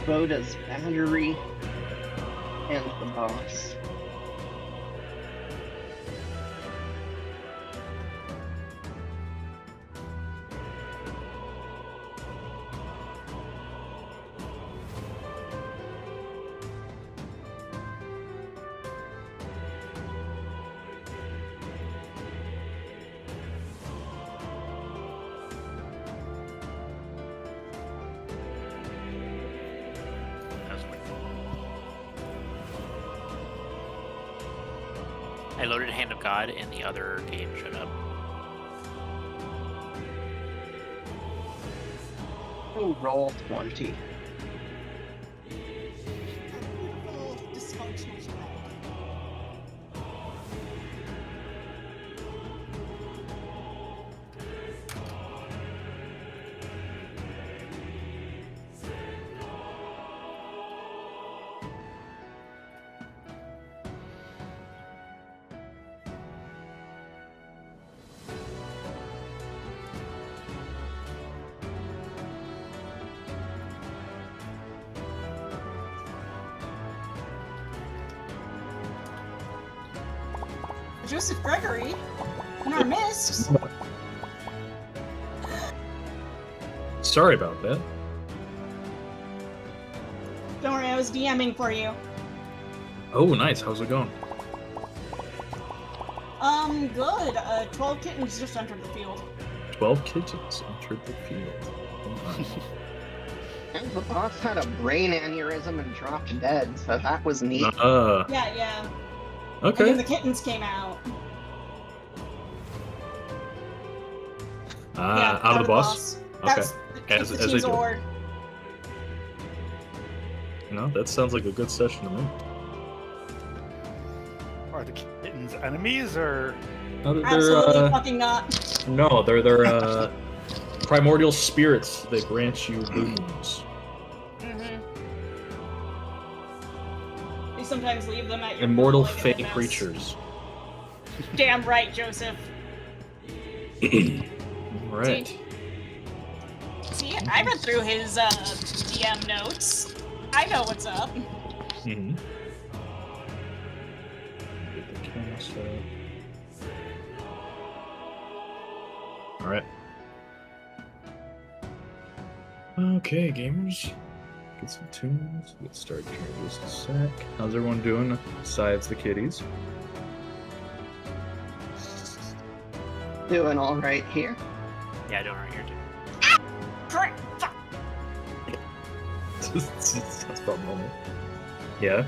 Voda's battery and the boss. I loaded Hand of God and the other game showed up. Oh, roll 20. Beautiful dysfunctional child. Joseph Gregory in our midst. Sorry about that. Don't worry, I was DMing for you. Oh, nice. How's it going? Good. 12 kittens just entered the field. 12 kittens entered the field. And the boss had a brain aneurysm and dropped dead, so that was neat. Yeah. And Okay. then the kittens came out. Yeah, Out of the boss? That's As the they team's do. award. No, that sounds like a good session to me. Are the kittens enemies or? No, they're, Absolutely fucking not. no, they're primordial spirits that grant you boons. They sometimes leave them at your Immortal door like fey in a mess. creatures. Damn right, Joseph. Right. See, I read through his DM notes. I know what's up. Mm-hmm. Get the caster. Alright. Okay, gamers. Get some tunes. Get started here in just a sec. How's everyone doing besides the kitties? Doing all right here. Yeah, I don't right here too. Correct. Fuck. That's about normal. Yeah.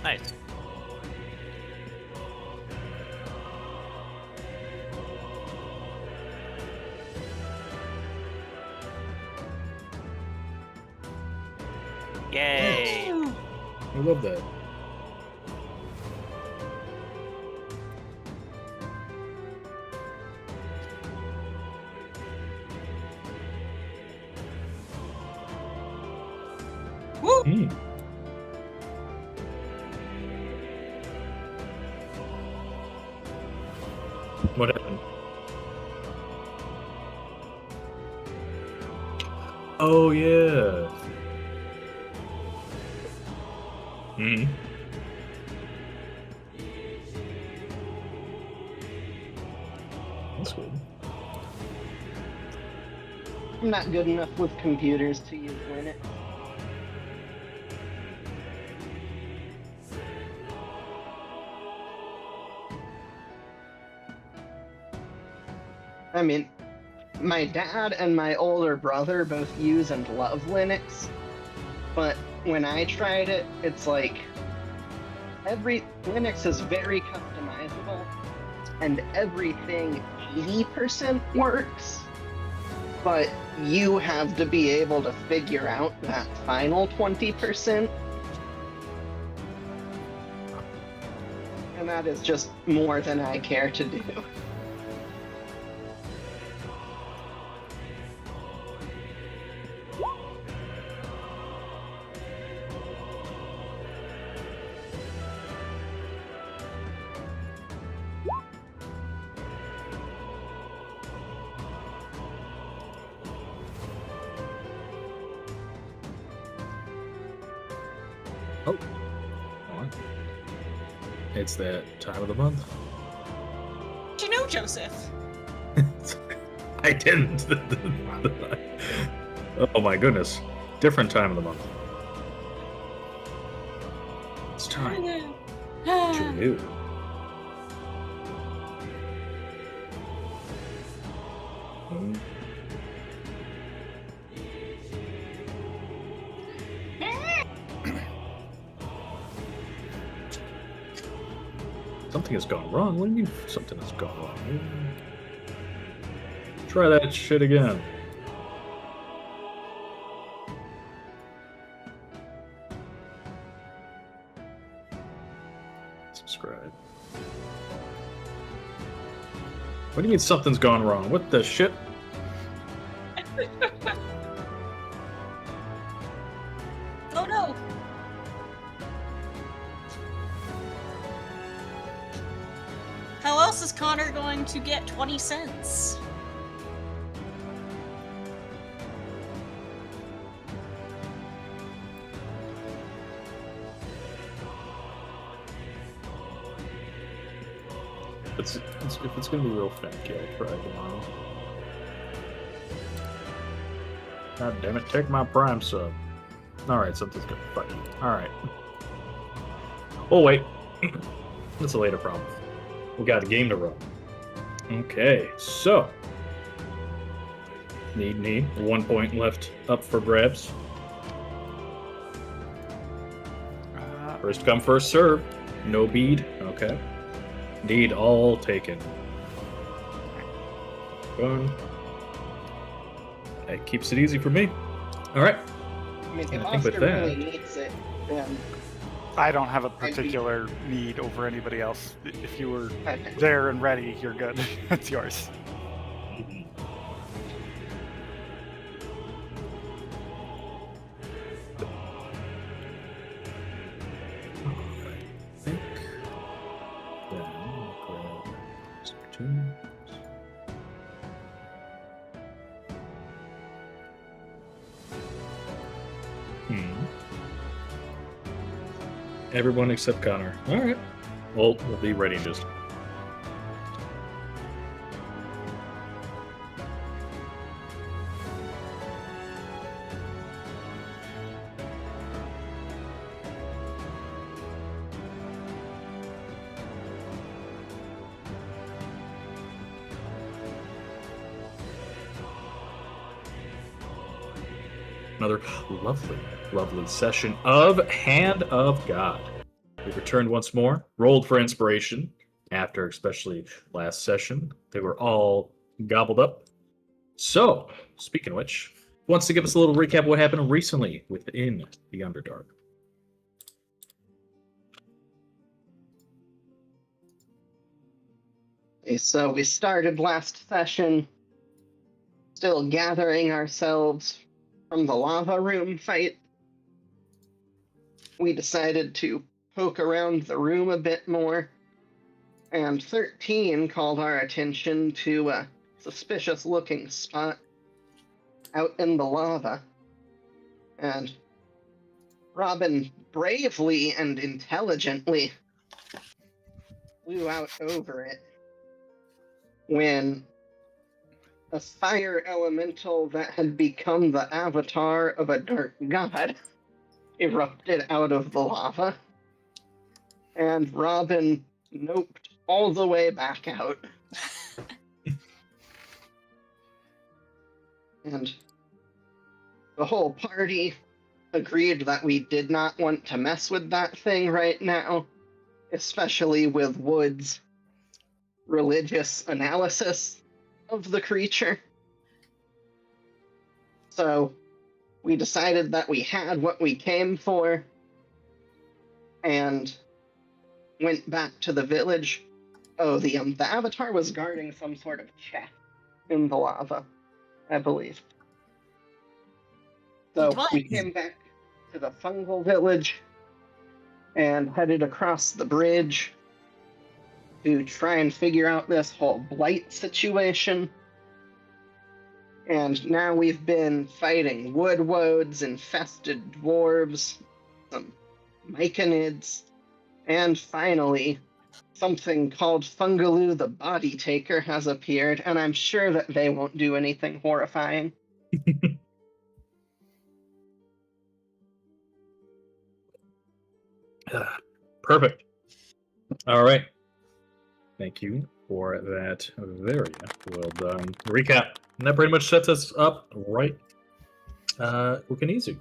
Nice. Yay! I love that. Woo! Hmm. What happened? Oh yeah. Hmm. That's good. I'm not good enough with computers to use Linux. I mean, my dad and my older brother both use and love Linux, but when I tried it, it's like Linux is very customizable, and everything 80% works, but you have to be able to figure out that final 20%. And that is just more than I care to do. Oh. Hold on. It's that time of the month. Did you know, Joseph? I didn't. Oh my goodness. Different time of the month. It's time to renew. Something has gone wrong? What do you mean something has gone wrong? Try that shit again. Subscribe. What do you mean something's gone wrong? What the shit? Oh no! How else is Connor going to get 20 cents? If it's gonna be real finicky, I'll try tomorrow. God damn it, take my Prime sub. Alright, something's good. Fuck you. Alright. Oh, wait. That's a later problem. We got a game to run. Okay, so. Need. 1 point left up for grabs. First come, first serve. No bead. Okay. Need all taken. Done. It keeps it easy for me. Alright. I mean, if I think Oscar with that- really needs it, then I don't have a particular need over anybody else. If you were there and ready, you're good. It's yours. I think then I'll grab some tunes. Everyone except Connor. Alright. Well, we'll be ready in just. Another lovely session of Hand of God. We returned once more, rolled for inspiration after, especially last session. They were all gobbled up. So, speaking of which, who wants to give us a little recap of what happened recently within the Underdark? Okay, so we started last session, still gathering ourselves from the lava room fight. We decided to poke around the room a bit more, and 13 called our attention to a suspicious-looking spot out in the lava. And Robin bravely and intelligently flew out over it when a fire elemental that had become the avatar of a dark god erupted out of the lava. And Robin noped all the way back out. And the whole party agreed that we did not want to mess with that thing right now, especially with Wood's religious analysis of the creature. So we decided that we had what we came for and went back to the village. Oh, the avatar was guarding some sort of chest in the lava, I believe. So we came back to the fungal village and headed across the bridge to try and figure out this whole blight situation. And now we've been fighting wood woads, infested dwarves, some myconids, and finally, something called Fungaloo the Body Taker has appeared, and I'm sure that they won't do anything horrifying. Perfect. All right. Thank you for that very well done recap. And that pretty much sets us up right looking easy.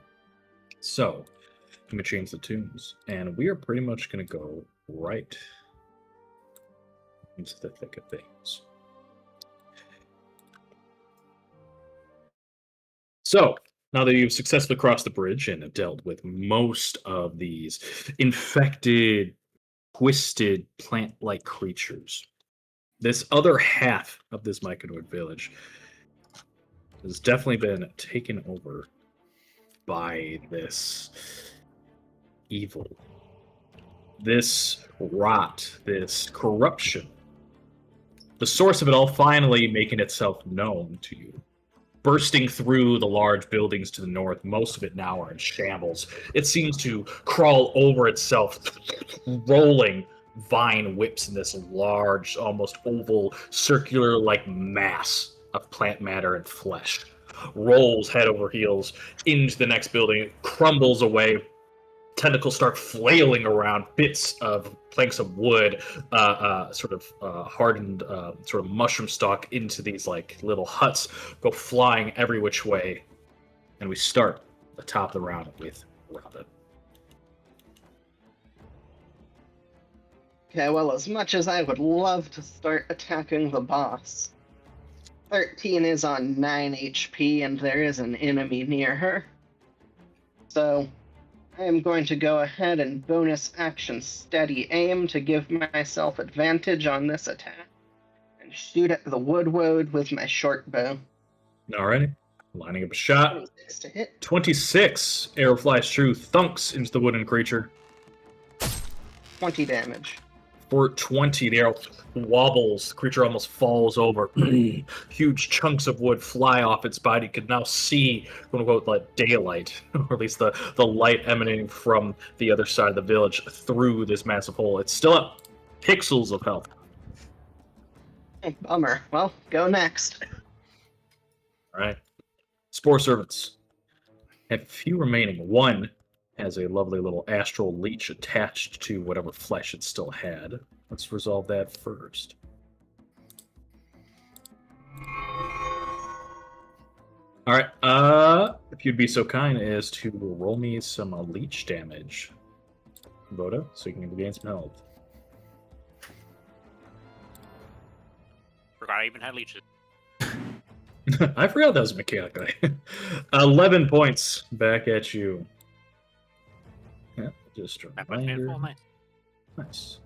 So, I'm going to change the tunes, and we are pretty much going to go right into the thick of things. So, now that you've successfully crossed the bridge and have dealt with most of these infected, twisted, plant-like creatures, this other half of this myconoid village has definitely been taken over by this evil, this rot, this corruption. The source of it all finally making itself known to you. Bursting through the large buildings to the north, most of it now are in shambles. It seems to crawl over itself, rolling vine whips in this large, almost oval, circular-like mass of plant matter and flesh. Rolls head over heels into the next building, it crumbles away. Tentacles start flailing around, bits of planks of wood, hardened, sort of mushroom stalk into these like little huts, go flying every which way, and we start the top of the round with Robin. Okay, well, as much as I would love to start attacking the boss, 13 is on 9 HP and there is an enemy near her. So I am going to go ahead and bonus action steady aim to give myself advantage on this attack and shoot at the wood with my short bow. Alrighty. Lining up a shot. 26 to hit. 26. Arrow flies true, thunks into the wooden creature. 20 damage. For 20, the arrow wobbles. The creature almost falls over. Huge chunks of wood fly off its body. You can now see, quote unquote, like daylight, or at least the light emanating from the other side of the village through this massive hole. It's still up. Pixels of health. Bummer. Well, go next. All right. Spore servants. Have a few remaining. One has a lovely little astral leech attached to whatever flesh it still had. Let's resolve that first. All right. If you'd be so kind as to roll me some leech damage, Voda, so you can gain some health. Forgot I even had leeches. I forgot that was a mechanic. 11 points back at you. Yeah, just a reminder. Nice.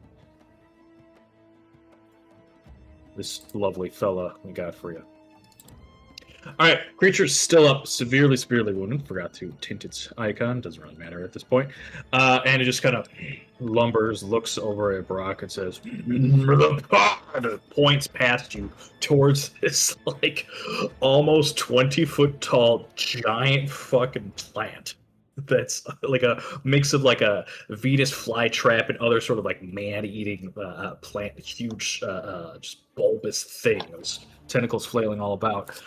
This lovely fella we got for you. Alright, creature's still up, severely wounded. Forgot to tint its icon, doesn't really matter at this point. And it just kind of lumbers, looks over at Brock and says, points past you towards this, like, almost 20-foot tall, giant fucking plant. That's like a mix of like a Venus flytrap and other sort of like man-eating plant, huge, just bulbous thing. Those tentacles flailing all about.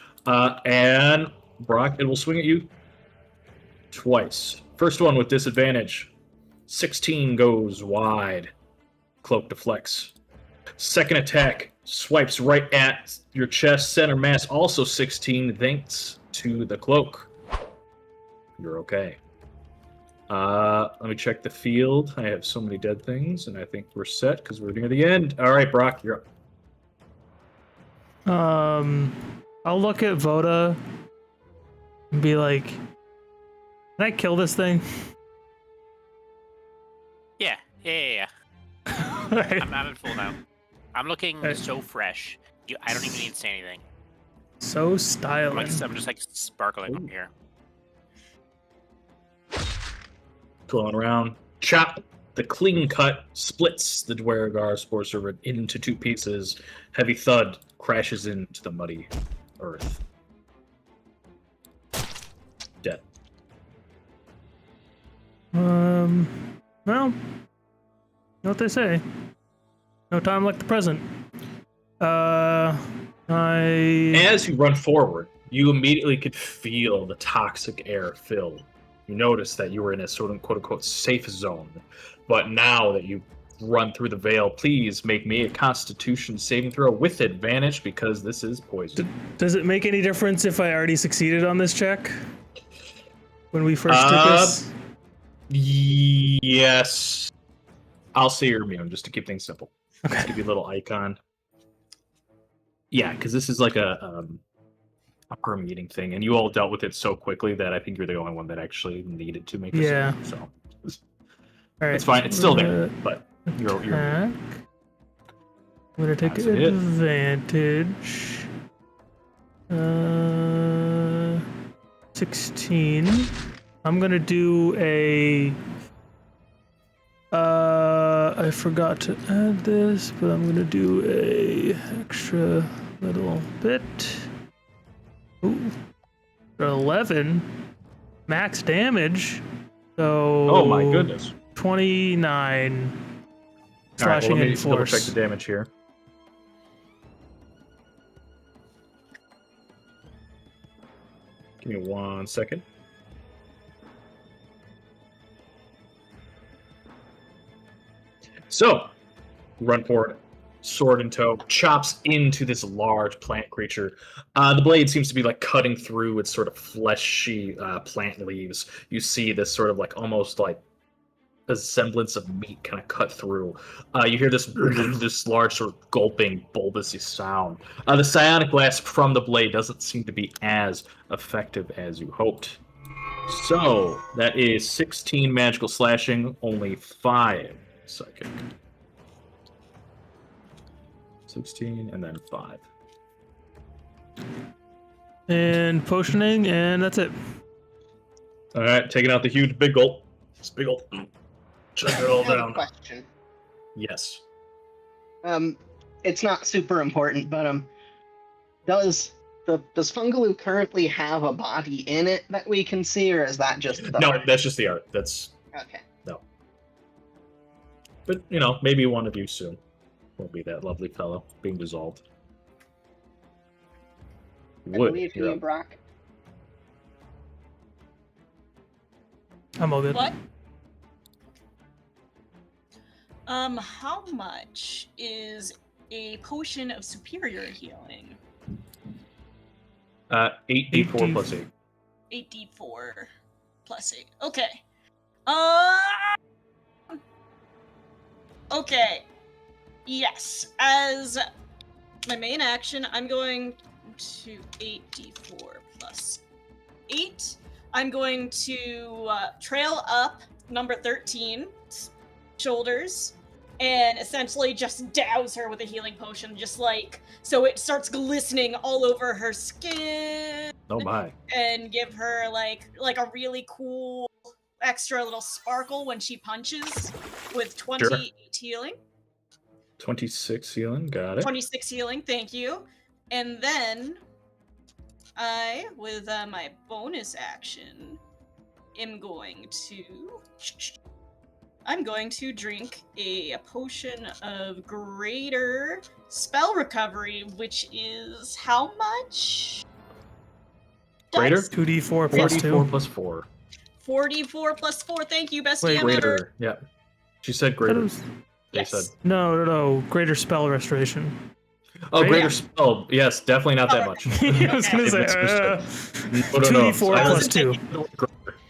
And Brock, it will swing at you twice. First one with disadvantage. 16 goes wide. Cloak deflects. Second attack swipes right at your chest, center mass, also 16, thanks to the cloak. You're okay. Let me check the field. I have so many dead things, and I think we're set because we're near the end. All right, Brock, you're up. I'll look at Voda and be like, "Can I kill this thing?" Yeah. Right. I'm at full now. I'm looking so fresh. I don't even need to say anything. So styling. I'm just like sparkling up here. Going around. Chop. The clean cut splits the Dwergar spore servant into two pieces. Heavy thud crashes into the muddy earth. Dead. Well, you know what they say. No time like the present. As you run forward, you immediately could feel the toxic air fill. You notice that you were in a sort of quote-unquote safe zone. But now that you run through the veil, please make me a Constitution saving throw with advantage because this is poison. Does it make any difference if I already succeeded on this check? When we first did this? Yes. I'll say you're immune just to keep things simple. Okay. Just give you a little icon. Yeah, because this is like a per meeting thing, and you all dealt with it so quickly that I think you're the only one that actually needed to make a save. So All right. it's fine. It's still there, but you're attack. I'm gonna take That's it. advantage. 16. I'm gonna do a. I forgot to add this, but I'm gonna do a extra little bit. Ooh, 11 max damage. So. Oh my goodness. 29 All right, slashing well, let me and double force. check the damage here. Give me 1 second. So, run forward, sword in tow, chops into this large plant creature. The blade seems to be like cutting through its sort of fleshy plant leaves. You see this sort of like almost like a semblance of meat kind of cut through. You hear this this large sort of gulping, bulbous sound. The psionic blast from the blade doesn't seem to be as effective as you hoped. So that is 16 magical slashing, only 5 psychic. 16 and then 5. And potioning, and that's it. All right, taking out the huge big gulp. This big gulp. Chug it all I have a down. question. Yes. It's not super important, but does Fungaloo currently have a body in it that we can see, or is that just the No, art? that's just the art. That's Okay. no. But you know, maybe one of you soon will be that lovely fellow being dissolved. I Wood. believe You're you, up. Brock. I'm all good. What? How much is a potion of superior healing? 8d4 plus 8. 8d4 plus 8. Okay. Okay. Yes. As my main action, I'm going to 8d4 plus 8. I'm going to trail up number 13's shoulders and essentially just douse her with a healing potion, just like so it starts glistening all over her skin. Oh my. And give her like a really cool extra little sparkle when she punches with 28 healing. 26 healing, got it. 26 healing, thank you. And then I, with my bonus action, I'm going to drink a potion of greater spell recovery, which is how much? Greater? Dice? 2d4 plus 2. 44 plus 4. 44 plus 4, thank you, best Wait, DM ever. Greater. Yeah. She said greater. They Yes. said. No. Greater spell restoration. Oh, Right? greater spell. Yes, definitely not that much. I was gonna say, No. 2d4 plus 2.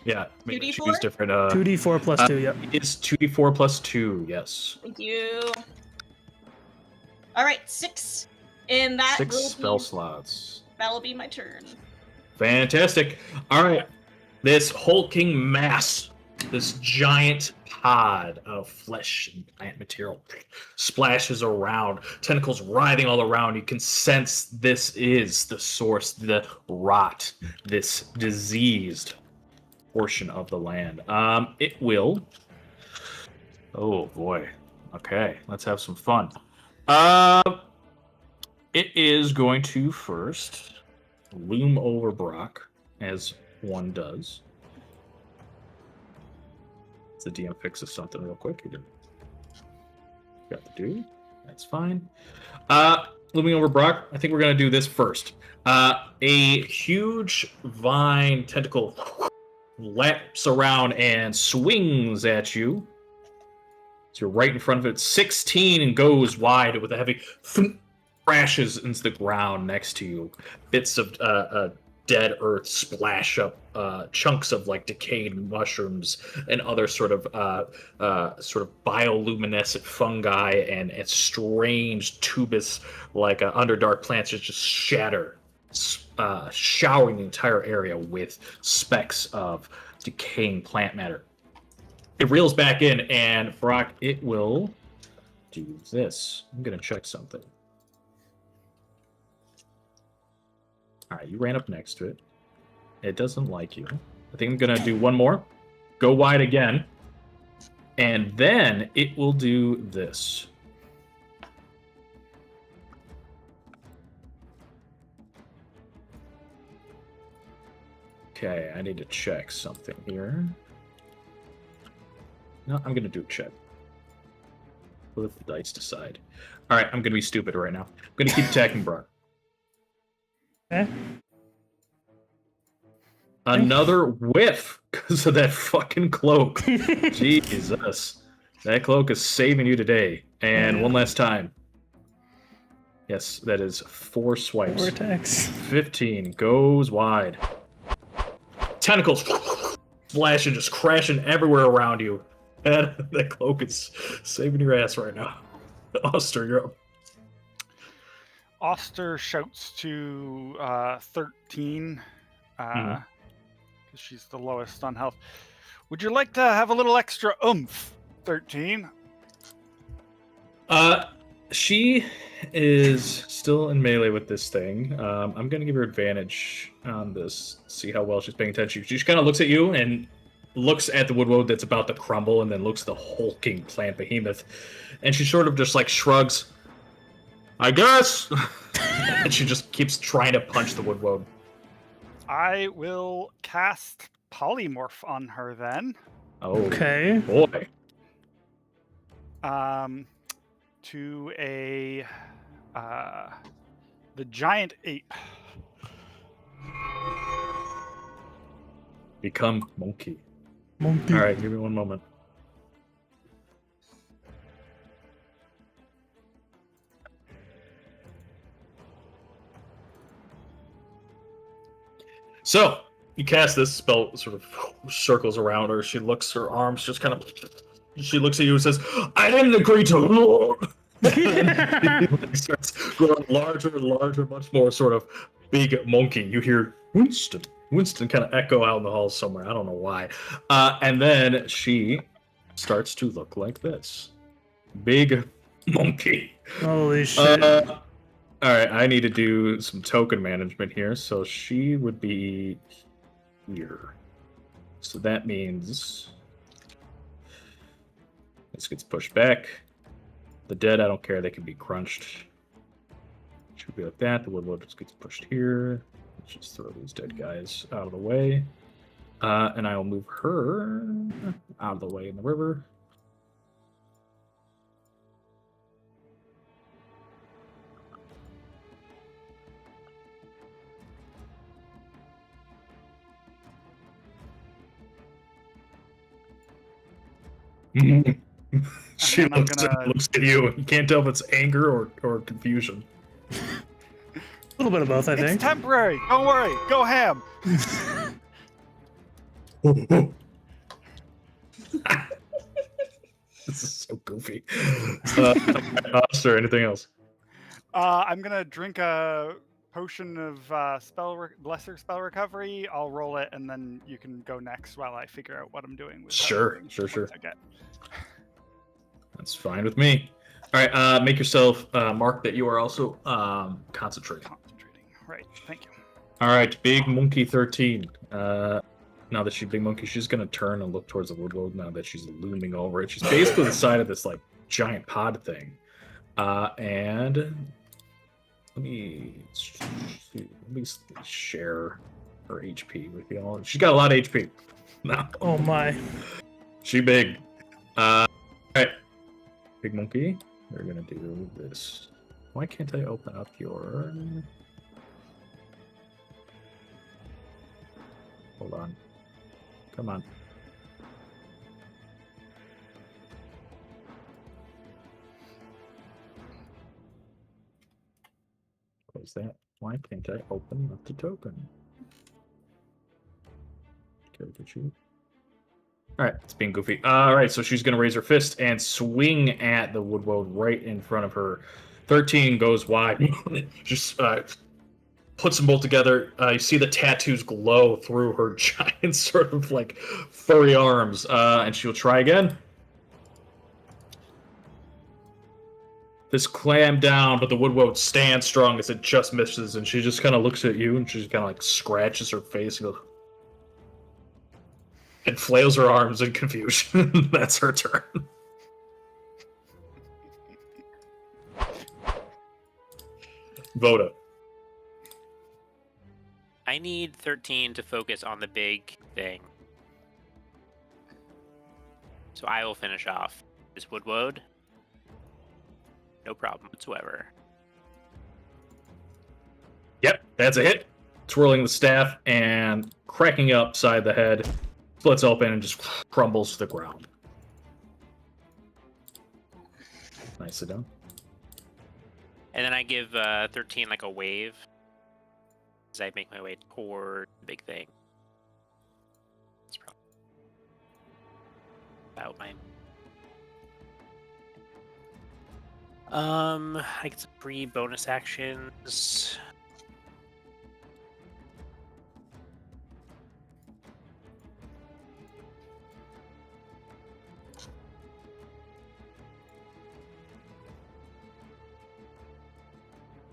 Yeah, maybe she 2d4? used different. 2d4 plus 2, yep. It's 2d4 plus 2, yes. Thank you. Alright, 6. And that 6 will spell be, slots. that'll be my turn. Fantastic. All right. This hulking mass, this giant pod of flesh and plant material splashes around, tentacles writhing all around. You can sense this is the source, the rot, this diseased portion of the land. It will. Oh boy. Okay, let's have some fun. It is going to first loom over Brock, as one does. The DM fixes something real quick. He didn't. Got the dude. That's fine. Moving over, Brock. I think we're gonna do this first. A huge vine tentacle laps around and swings at you. So you're right in front of it. 16 and goes wide with a heavy thump, crashes into the ground next to you. Bits of dead earth splash up, chunks of like decayed mushrooms and other sort of bioluminescent fungi and strange tubous like underdark plants just shatter, showering the entire area with specks of decaying plant matter. It reels back in, and Brock, it will do this. I'm gonna check something. All right, you ran up next to it. It doesn't like you. I think I'm gonna do one more. Go wide again. And then it will do this. Okay, I need to check something here. No, I'm gonna do a check. What if the dice decide? All right, I'm gonna be stupid right now. I'm gonna keep attacking Brock. Okay. Another whiff because of that fucking cloak. Jesus. That cloak is saving you today. And one last time. Yes, that is 4 swipes. 4 attacks. 15 goes wide. Tentacles flashing, just crashing everywhere around you. And that cloak is saving your ass right now. Oster, you're up. Oster shouts to 13, because she's the lowest on health. Would you like to have a little extra oomph, 13? She is still in melee with this thing. I'm going to give her advantage on this, see how well she's paying attention. She just kind of looks at you and looks at the wood that's about to crumble and then looks at the hulking plant behemoth. And she sort of just like shrugs. I guess. And she just keeps trying to punch the wood. I will cast Polymorph on her then. Oh, Okay. boy. To the giant ape. Become monkey. Monkey. All right, give me one moment. So, you cast this spell, sort of circles around her. She looks, her arms just kind of, she looks at you and says, I didn't agree to. And starts growing larger and larger, much more sort of big monkey. You hear Winston kind of echo out in the hall somewhere. I don't know why. And then she starts to look like this. Big monkey. Holy shit. All right, I need to do some token management here. So she would be here. So that means this gets pushed back. The dead, I don't care. They can be crunched. Should be like that. The woodload just gets pushed here. Let's just throw these dead guys out of the way. And I will move her out of the way in the river. She And I'm looks at you. You can't tell if it's anger or confusion. A little bit of both, I It's think. temporary. Don't worry. Go ham. This is so goofy. Sir, anything else? I'm gonna drink a potion of lesser spell recovery. I'll roll it, and then you can go next while I figure out what I'm doing with. Sure. I get. That's fine with me. All right, make yourself mark that you are also concentrating. Concentrating. Right. Thank you. All right, Big Monkey 13. Now that she's Big Monkey, she's gonna turn and look towards the woodworld. Now that she's looming over it, she's basically the side of this like giant pod thing. And let me share her HP with you all. She's got a lot of HP. No. Oh my. She big. All right. Big monkey. We're gonna do this. Why can't I open up your... Hold on. Come on. Close that. Why can't I open up the token? Character sheet. Alright, it's being goofy. Alright, so she's going to raise her fist and swing at the woodwood right in front of her. 13 goes wide. Just puts them both together. You see the tattoos glow through her giant sort of like furry arms. And she'll try again. This clam down, but the woodwood stands strong as it just misses. And she just kind of looks at you and she just kind of like scratches her face and goes... and flails her arms in confusion. That's her turn. Voda. I need 13 to focus on the big thing. So I will finish off this woodwood. No problem whatsoever. Yep, that's a hit. Twirling the staff and cracking upside the head. Splits open and just crumbles to the ground. Nice to know. And then I give 13 like a wave as I make my way toward the big thing. It's probably about my... I get some free bonus actions.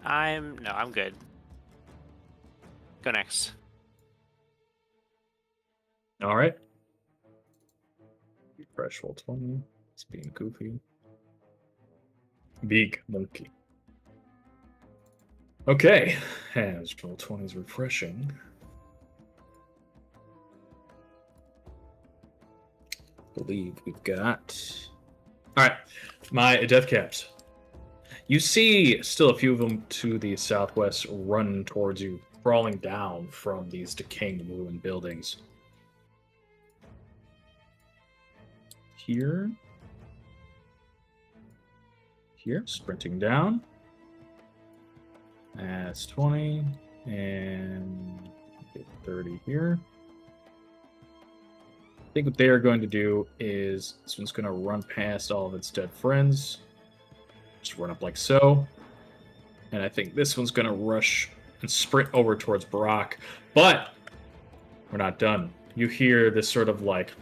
I'm good. Go next. All right. Fresh roll 20. It's being goofy. Big monkey. Okay. As roll 20 is refreshing. I believe we've got... All right. My death caps. You see still a few of them to the southwest run towards you, crawling down from these decaying ruined buildings. Here, sprinting down. That's 20, and 30 here. I think what they are going to do is this one's going to run past all of its dead friends. Just run up like so. And I think this one's going to rush and sprint over towards Barack. But we're not done. You hear this sort of like...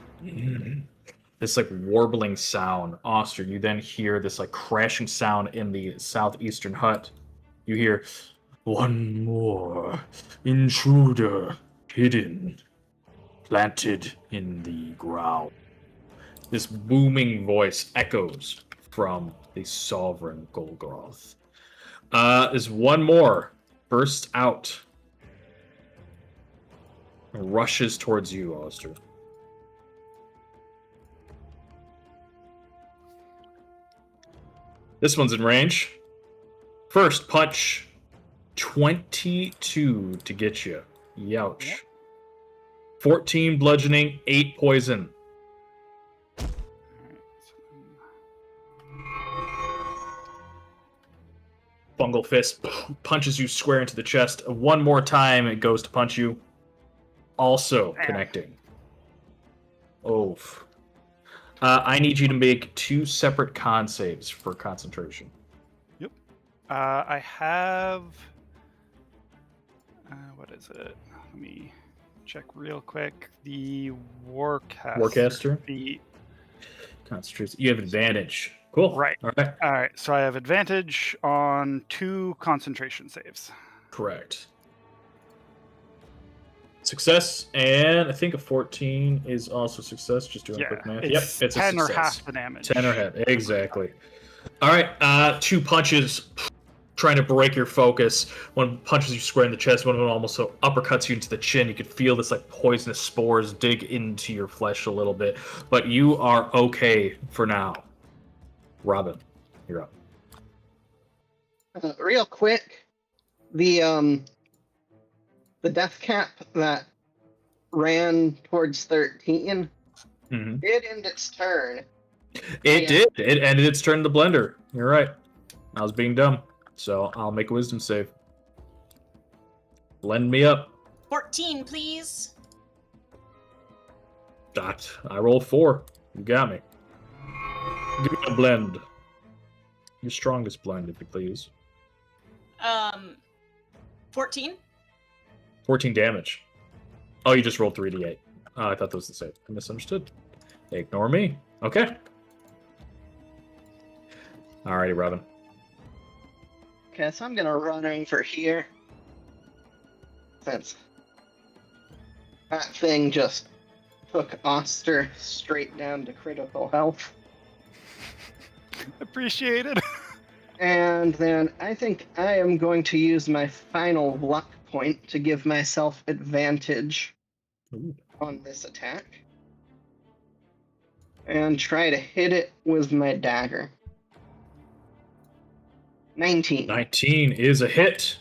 this like warbling sound. Oster, you then hear this like crashing sound in the southeastern hut. You hear, one more intruder hidden, planted in the ground. This booming voice echoes from the sovereign Golgoth. There's one more. Bursts out. Rushes towards you, Oster. This one's in range. First punch, 22 to get you. Youch. Yep. 14 bludgeoning, 8 poison. Fungal fist punches you square into the chest. One more time, it goes to punch you. Also connecting. Oof. I need you to make 2 separate con saves for concentration. Yep. I have... what is it? Let me check real quick. The Warcaster. The concentration. You have advantage. Cool. Right. All right. All right. So I have advantage on 2 concentration saves. Correct. Success, and I think a 14 is also success. Just doing quick math. Yep, it's 10 a or success. half the damage. 10 or half, exactly. All right, 2 punches trying to break your focus. One punches you square in the chest, one almost uppercuts you into the chin. You can feel this like poisonous spores dig into your flesh a little bit, but you are okay for now. Robin, you're up. Real quick, the death cap that ran towards 13 did end its turn. It did. It ended its turn in the blender. You're right. I was being dumb. So I'll make a wisdom save. Blend me up. 14, please. Dot. I rolled 4. You got me. Give me a blend. Your strongest blend, if you please. 14. 14 damage. Oh, you just rolled 3d8. I thought that was the same. I misunderstood. Ignore me. Okay. Alrighty, Robin. Okay, so I'm gonna run over here. Since that thing just took Oster straight down to critical health. Appreciated. And then I think I am going to use my final luck point to give myself advantage on this attack. And try to hit it with my dagger. 19. 19 is a hit.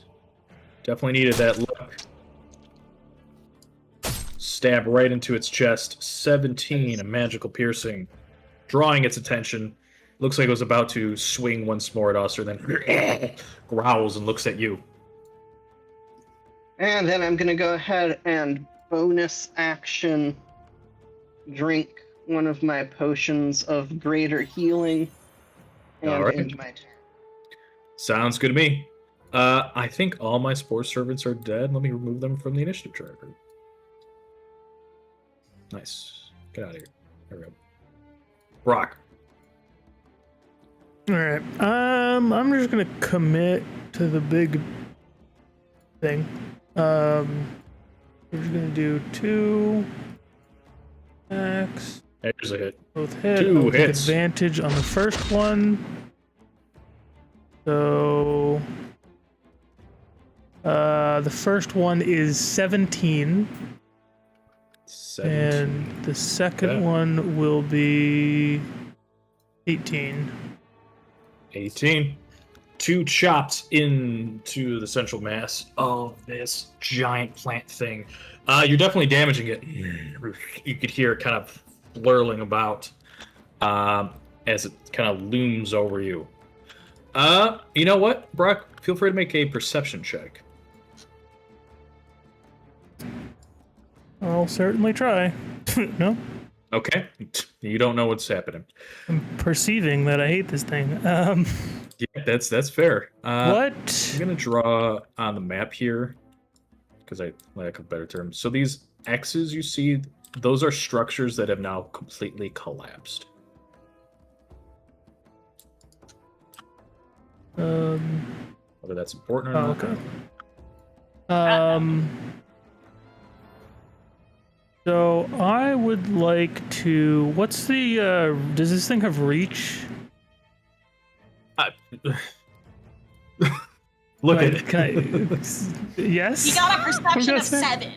Definitely needed that luck. Stab right into its chest. 17, a magical piercing. Drawing its attention. Looks like it was about to swing once more at Oster, then growls and looks at you. And then I'm going to go ahead and bonus action drink one of my potions of greater healing and All right. end my turn. Sounds good to me. I think all my spore servants are dead. Let me remove them from the initiative tracker. Nice. Get out of here. There we go. Brock. All right. I'm just gonna commit to the big thing. We're just gonna do 2 attacks. There's a hit. Both hit. 2 I'll take hits. advantage on the first one. So the first one is 17. 17. And the second Okay. one will be 18. 18. 2 chops into the central mass of this giant plant thing. You're definitely damaging it. You could hear it kind of blurling about as it kind of looms over you. You know what, Brock? Feel free to make a perception check. I'll certainly try. No? Okay. You don't know what's happening. I'm perceiving that I hate this thing. Yeah, that's fair. What? I'm gonna draw on the map here because I lack a better term. So these X's you see, those are structures that have now completely collapsed. Whether that's important or not. Okay. So I would like to. What's the? Does this thing have reach? Look Can at it. Can I, yes. You got a perception of Yes. 7.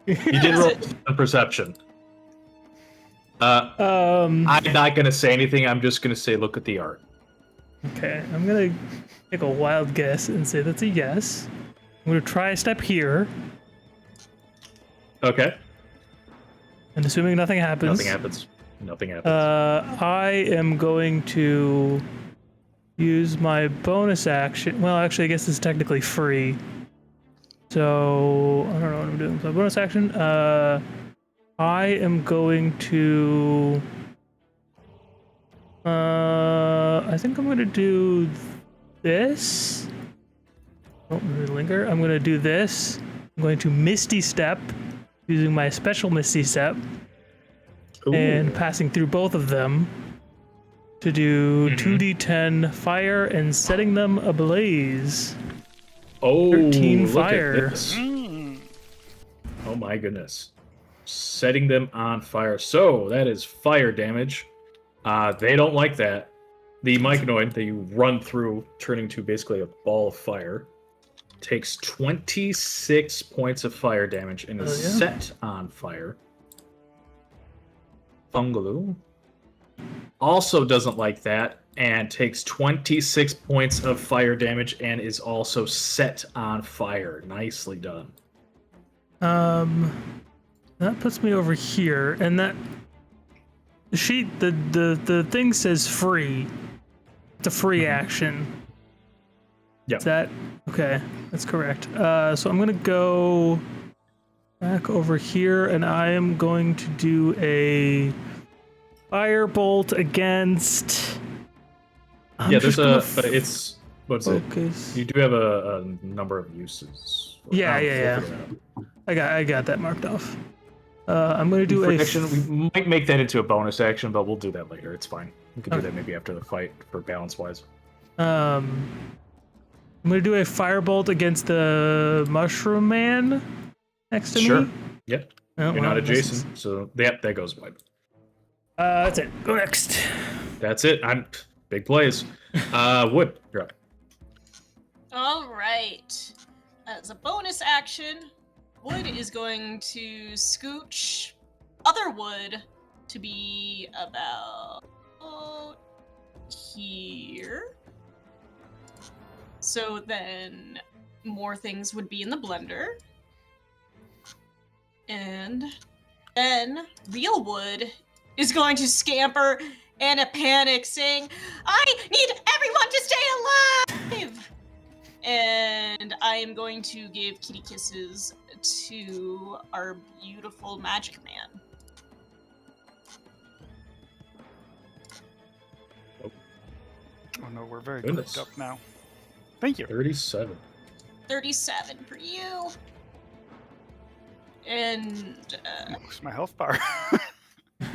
You did roll a perception. I'm not gonna say anything. I'm just gonna say, look at the art. Okay, I'm gonna take a wild guess and say that's a yes. I'm gonna try a step here, Okay. and assuming nothing happens. Nothing happens. Nothing happens. I am going to use my bonus action. Well, actually, I guess it's technically free. So I don't know what I'm doing. So bonus action. I am going to. I think I'm gonna do this. Don't really linger. I'm gonna do this. I'm going to Misty Step, using my special Misty Step, Ooh. and passing through both of them to do 2d10 fire and setting them ablaze. Oh, 13 look fire. At this. Oh my goodness. Setting them on fire. So that is fire damage. They don't like that. The Myconoid that you run through, turning to basically a ball of fire, takes 26 points of fire damage and is set on fire. Fungaloo also doesn't like that and takes 26 points of fire damage and is also set on fire. Nicely done. That puts me over here, and that the thing says free. It's a free action. Yeah. Is that okay? That's correct. So I'm gonna go back over here, and I am going to do a firebolt against. There's but it's what's focus. it? You do have a number of uses. Yeah. I got that marked off. I'm gonna do a action. We might make that into a bonus action, but we'll do that later. It's fine. We can do that maybe after the fight for balance wise. I'm gonna do a firebolt against the mushroom man next to Sure. me. Yep. Oh, You're not adjacent, so that goes wide. That's it. Go next. That's it. I'm big plays. Wood, you're up. All right. As a bonus action, Wood is going to scooch other Wood to be about here. So then more things would be in the blender. And then real Wood is going to scamper in a panic saying, I need everyone to stay alive! And I am going to give kitty kisses to our beautiful magic man. Oh no, we're very Goodness. grouped up now. Thank you. 37. 37 for you. And Where's my health bar? I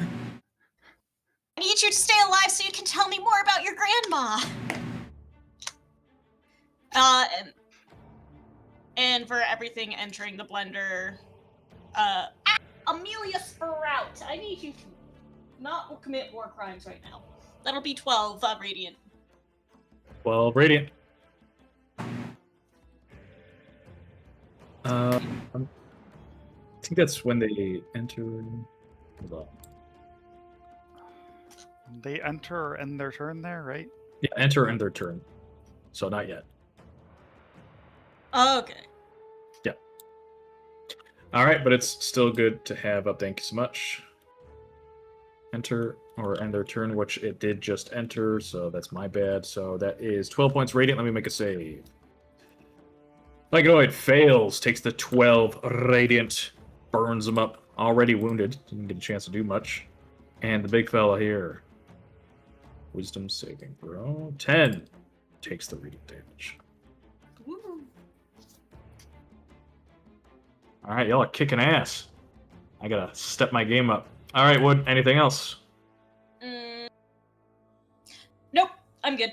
need you to stay alive so you can tell me more about your grandma. And for everything entering the blender, Amelia Sprout, I need you to not commit war crimes right now. That'll be 12 radiant. 12 radiant. I think that's when they enter. Hold on. They enter and end their turn there, right? Yeah, enter and their turn. So not yet. Okay. Yeah. All right, but it's still good to have up. Thank you so much. Enter or end their turn, which it did just enter, so that's my bad. So that is 12 points radiant. Let me make a save. Myconoid fails, takes the 12 radiant, burns him up. Already wounded, didn't get a chance to do much. And the big fella here, wisdom saving throw, 10, takes the radiant damage. Woo. All right, y'all are kicking ass. I gotta step my game up. All right, Wood, anything else? Nope, I'm good.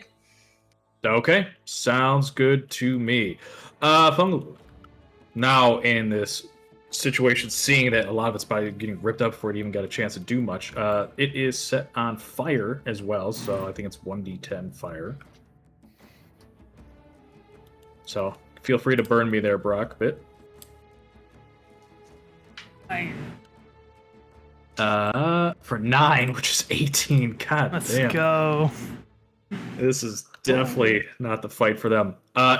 Okay, sounds good to me. Fungal. Now in this situation, seeing that a lot of it's probably getting ripped up before it even got a chance to do much, it is set on fire as well, so I think it's 1d10 fire. So feel free to burn me there, Brock, a bit. For 9, which is 18. God Let's damn. go. This is definitely not the fight for them.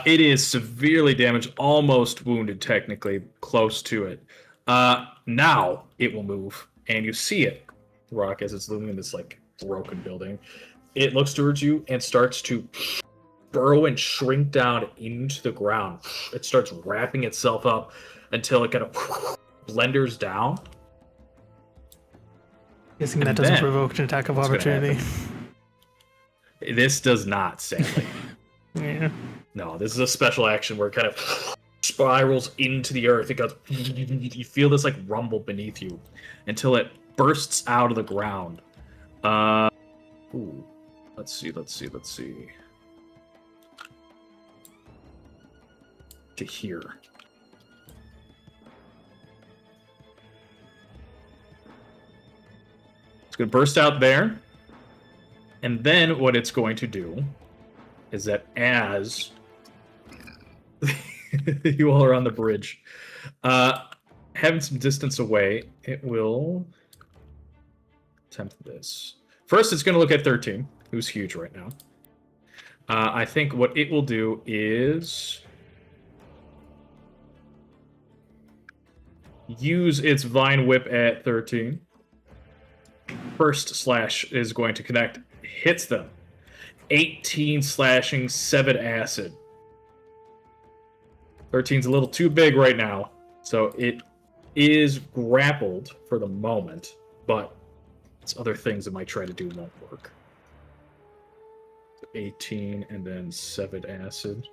It is severely damaged, almost wounded, technically, close to it. Now it will move, and you see it, Rock, as it's looming in this like broken building. It looks towards you and starts to burrow and shrink down into the ground. It starts wrapping itself up until it kind of blenders down. Guessing And that doesn't then, provoke an attack of what's gonna opportunity. This does not, sadly. Yeah. No, this is a special action where it kind of spirals into the earth. It goes. You feel this like rumble beneath you until it bursts out of the ground. Ooh. Let's see. To here. It's gonna burst out there. And then what it's going to do is that as you all are on the bridge, having some distance away, it will attempt this. First, it's going to look at 13, who's huge right now. I think what it will do is use its Vine Whip at 13. First slash is going to connect. Hits them. 18 slashing, 7 acid. 13's a little too big right now, so it is grappled for the moment, but it's other things it might try to do won't work. 18 and then 7 acid.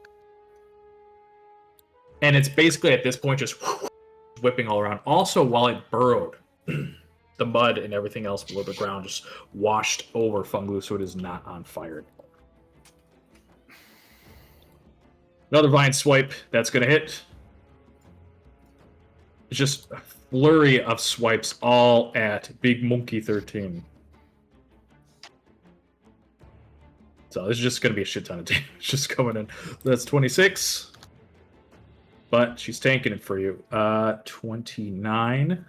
And it's basically at this point just whipping all around. Also, while it burrowed, the mud and everything else below the ground just washed over Fungaloo, so it is not on fire anymore. Another vine swipe. That's going to hit. It's just a flurry of swipes all at Big Monkey 13. So this is just going to be a shit ton of damage just coming in. That's 26. But she's tanking it for you. 29.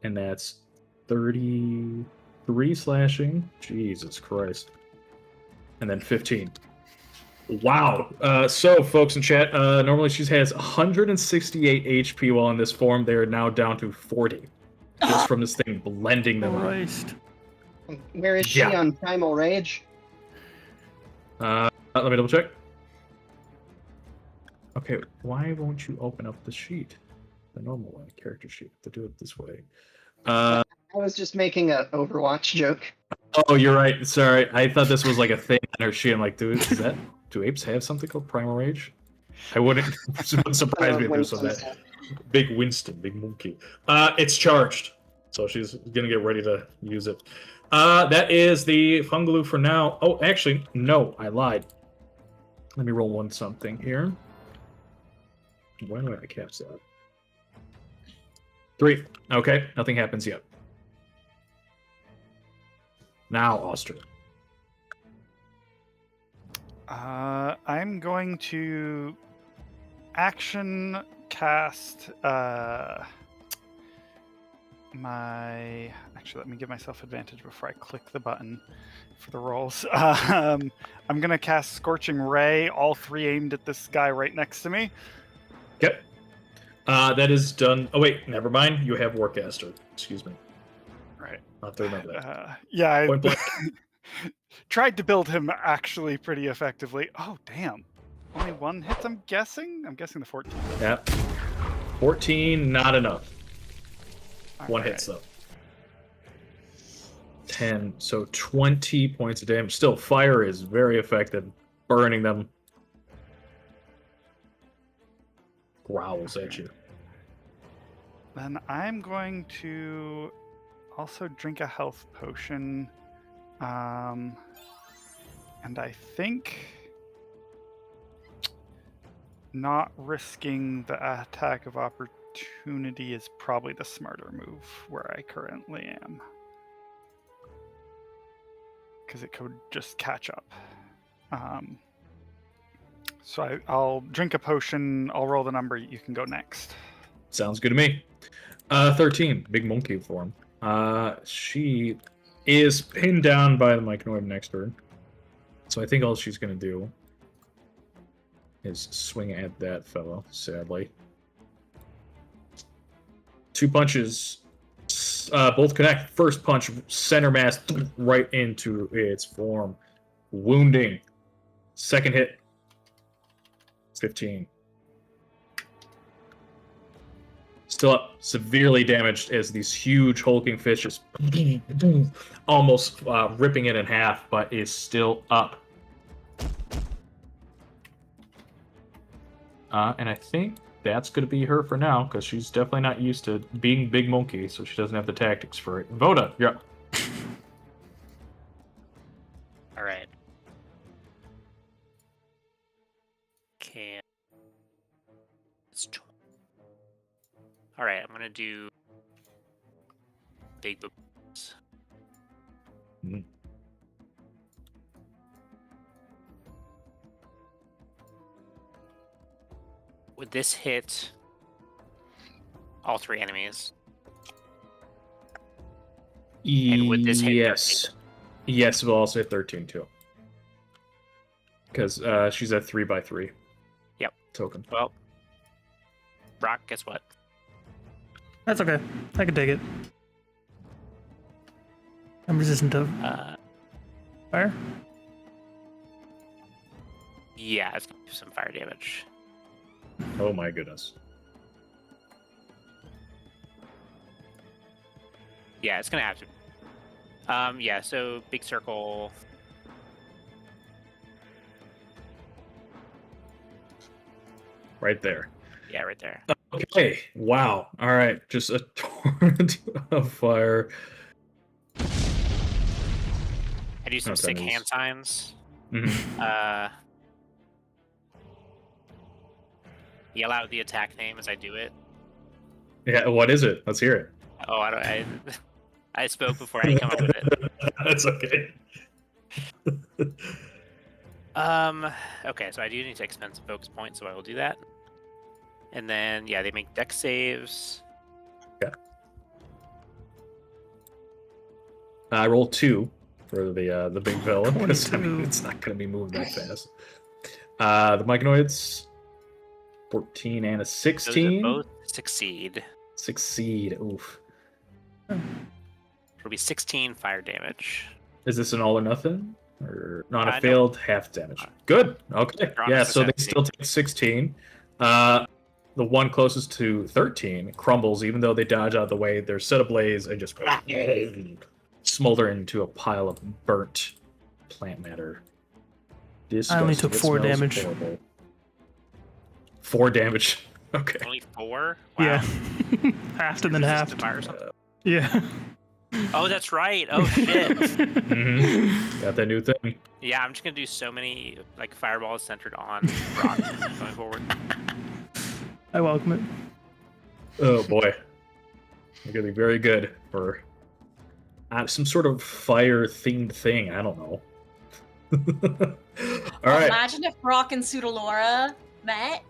And that's 33 slashing. Jesus Christ. And then 15. Wow. So, folks in chat, normally she has 168 HP while in this form. They are now down to 40. Just from this thing blending them. Christ. Where is she on Primal Rage? Let me double check. Okay, why won't you open up the sheet? The normal one, character sheet. To do it this way. I was just making an Overwatch joke. Oh, you're right. Sorry, I thought this was like a thing on her sheet. I'm like, do apes have something called Primal Rage? I wouldn't surprise me if there's some that. Big Winston, big monkey. It's charged, so she's gonna get ready to use it. That is the Fungaloo for now. Oh, actually, no, I lied. Let me roll one something here. Why do I catch that? 3. Okay, nothing happens yet. Now, Auster. I'm going to action cast my... Actually, let me give myself advantage before I click the button for the rolls. I'm going to cast Scorching Ray, all 3 aimed at this guy right next to me. Yep. That is done. Oh, wait, never mind. You have Warcaster. Excuse me. Right. I'll have to remember that. Yeah, Point blank. tried to build him actually pretty effectively. Oh, damn. Only 1 hit, I'm guessing? I'm guessing the 14. Yeah. 14, not enough. All 1 right. hits, though. 10, so 20 points of damage. Still, fire is very effective, burning them. Growls at you. Then I'm going to also drink a health potion. And I think not risking the attack of opportunity is probably the smarter move where I currently am. Because it could just catch up. So I'll drink a potion, I'll roll the number, you can go next. Sounds good to me. 13, big monkey form. She is pinned down by the Myconid next to her. So I think all she's going to do is swing at that fellow, sadly. 2 punches, both connect. First punch, center mass, right into its form. Wounding. Second hit, 15. Still up, severely damaged as these huge hulking fish just almost ripping it in half, but is still up. And I think that's going to be her for now, because she's definitely not used to being Big Monkey, so she doesn't have the tactics for it. Voda, you're up. All right. It's all right. I'm gonna do big boots. Mhm. Would this hit all 3 enemies? And would this hit Yes. Yes, we'll also hit 13 too. Because she's at 3x3. Yep. Token. Well, Brock, guess what? That's okay. I can take it. I'm resistant to fire. Yeah, it's gonna do some fire damage. Oh my goodness. Yeah, it's gonna have to. Yeah, so big circle. Right there. Yeah, right there. Okay. Wow. All right. Just a torrent of fire. I do some Okay, sick nice. hand signs. Mhm. Yell out the attack name as I do it. Yeah. What is it? Let's hear it. Oh, I don't. I spoke before I come up with it. That's okay. Okay, so I do need to expend some focus points, so I will do that. And then, yeah, they make dex saves. I roll 2 for the big villain because I mean 22. it's not going to be moving that fast. The Myconoids, 14 and a Those 16. both succeed. Succeed. Oof. It'll be 16 fire damage. Is this an all or nothing? Or not a No. failed half damage? Good. Okay. They're on Yeah. a So they necessity. still take 16. The one closest to 13 crumbles, even though they dodge out of the way. They're set ablaze and just smolder into a pile of burnt plant matter. I only Disgusting. took It 4 smells damage. horrible. 4 damage. Okay. Only 4? Wow. Yeah. Half and then Resistant half. to fire or something? Yeah. Oh, that's right. Oh, shit. Mhm. Got that new thing. Yeah, I'm just gonna do so many like fireballs centered on Brock going forward. I welcome it. Oh boy. You're gonna be very good for some sort of fire themed thing. I don't know. All right. Imagine if Brock and Pseudolora met.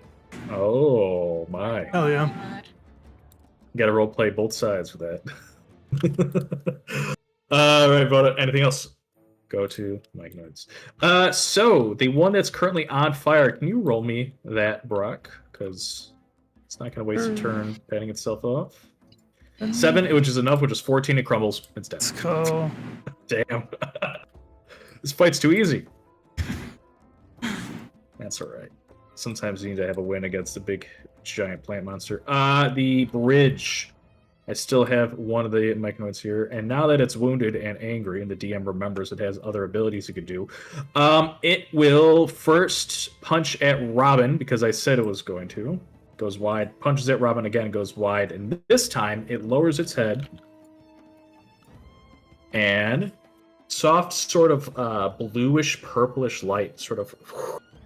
Oh my. Oh yeah. God. Got to role play both sides for that. All right, Voda. Anything else? Go to Mike Notes. So the one that's currently on fire. Can you roll me that, Brock? Because it's not going to waste a turn patting itself off. 7, which is enough, which is 14. It crumbles. It's dead. Let's go. Damn. This fight's too easy. That's all right. Sometimes you need to have a win against a big, giant plant monster. The bridge. I still have one of the Myconoids here, and now that it's wounded and angry, and the DM remembers it has other abilities it could do, it will first punch at Robin, because I said it was going to. Goes wide, punches at Robin again, goes wide, and this time it lowers its head, and soft sort of bluish purplish light sort of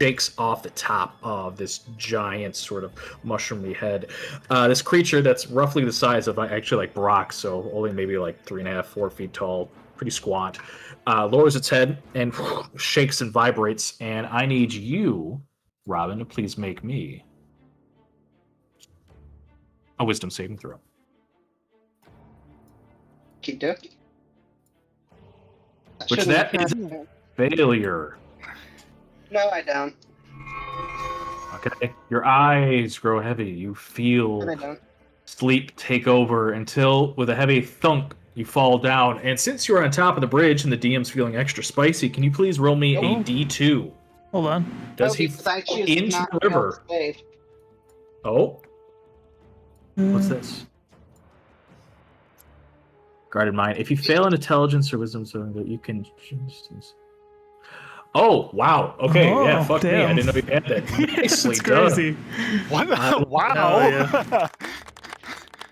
shakes off the top of this giant sort of mushroomy head. This creature that's roughly the size of actually like Brock, so only maybe like 3.5, 4 feet tall, pretty squat, lowers its head and shakes and vibrates. And I need you, Robin, to please make me a wisdom saving throw. Okey-dokey. Which shouldn't that have is happened. Failure. No, I don't. Okay. Your eyes grow heavy. You And I feel don't. sleep take over until, with a heavy thunk, you fall down. And since you're on top of the bridge and the DM's feeling extra spicy, can you please roll me a Oh. D2? Hold on. Does No, he because I fall choose into not the to river? save. Oh, what's Uh, this? Guarded mind. If you fail in intelligence or wisdom, so that you can. Oh wow. Okay. Oh, yeah. Fuck me. I damn. didn't know you had that. Nicely That's done. crazy. What? Oh, Wow. yeah.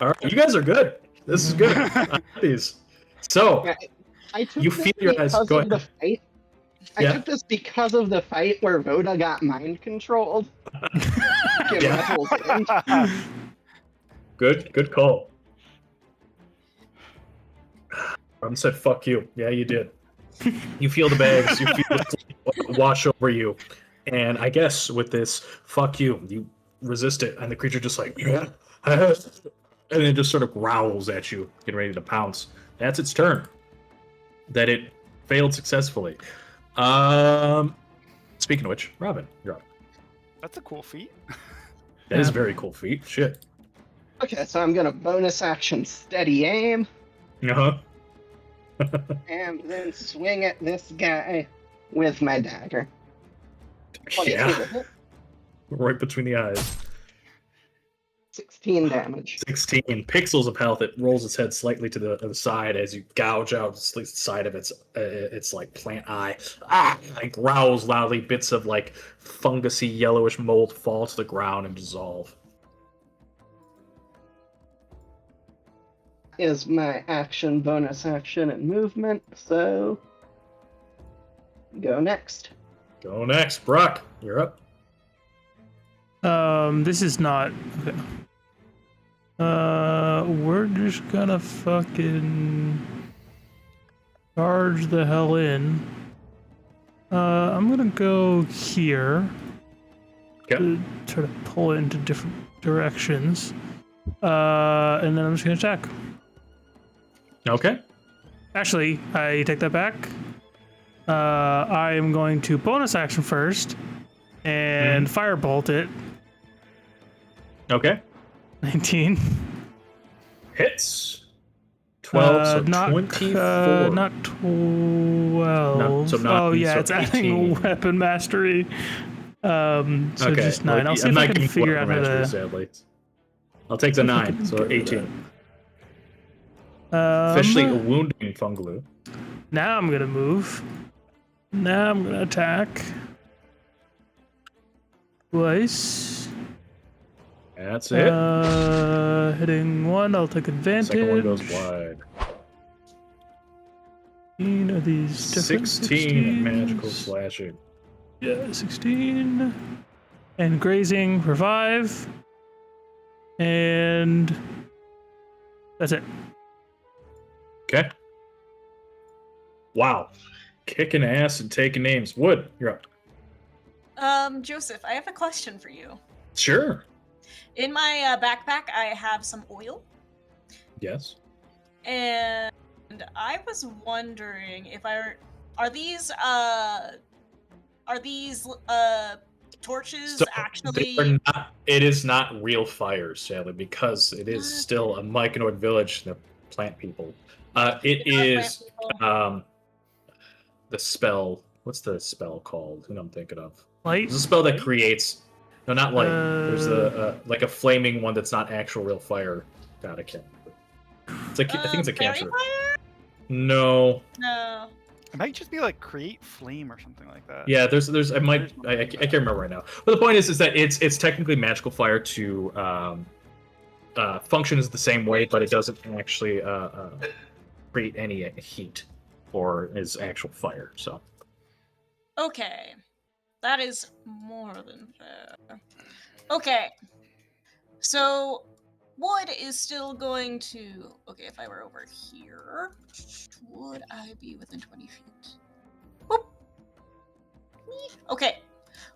All right. You guys are good. This is good. These. So Yeah, I took You this feel your eyes- because go of the fight. I Yeah. took this because of the fight where Voda got mind controlled. Give Yeah. that whole thing. good call. Robin said, "Fuck you." Yeah, you did. You feel the bags, you feel it wash over you. And I guess with this, fuck you resist it, and the creature just like, and it just sort of growls at you, getting ready to pounce. That's its turn. That it failed successfully. Speaking of which, Robin, you're up. That's a cool feat. That is a very cool feat. Shit. Okay, so I'm gonna bonus action steady aim Uh-huh. and then swing at this guy with my dagger. Yeah. Right between the eyes. 16 damage. 16 pixels of health. It rolls its head slightly to the side as you gouge out the side of its like plant eye. It growls loudly. Bits of like fungusy yellowish mold fall to the ground and dissolve. Is my action, bonus action, and movement, so go next. Go next, Brock. You're up. This is not. Okay. We're just gonna fucking charge the hell in. I'm gonna go here. Okay. To try to pull it into different directions. And then I'm just gonna attack. Okay. Actually, I take that back. I am going to bonus action first and firebolt it. Okay. 19. Hits. 12, so not 24. Not 12. No, so not- oh yeah, so it's adding 18. weapon mastery. So Okay. just 9. I'll see I'm if I not can giving figure weapon out how mastery, to. sadly. I'll take the 9, so 18. Um, Officially a wounding Fungaloo. Now I'm gonna move. Now I'm gonna attack. Twice. That's it. Hitting 1, I'll take advantage. Second one goes wide. 16 of these different 16 magical 16s. slashing. Yeah, 16. And grazing for 5. And that's it. Okay. Wow. Kicking ass and taking names. Wood, you're up. Joseph, I have a question for you. Sure. In my backpack, I have some oil, Yes. and I was wondering if are these torches So actually? they are not, it is not real fires, sadly, because it is still a myconoid village. They're plant people. It is the spell. What's the spell called? Who I'm thinking of? Light? It's a spell that creates. No, not light. There's a like a flaming one that's not actual real fire. God, I can't remember. It's like I think it's a fairy cantrip. fire? No. No. It might just be like create flame or something like that. Yeah, there's I can't remember right now. But the point is that it's technically magical fire to functions the same way, but it doesn't actually create any heat or is actual fire. So Okay. That is more than fair. Okay. So, wood is still going to... Okay, if I were over here, would I be within 20 feet? Whoop. Okay.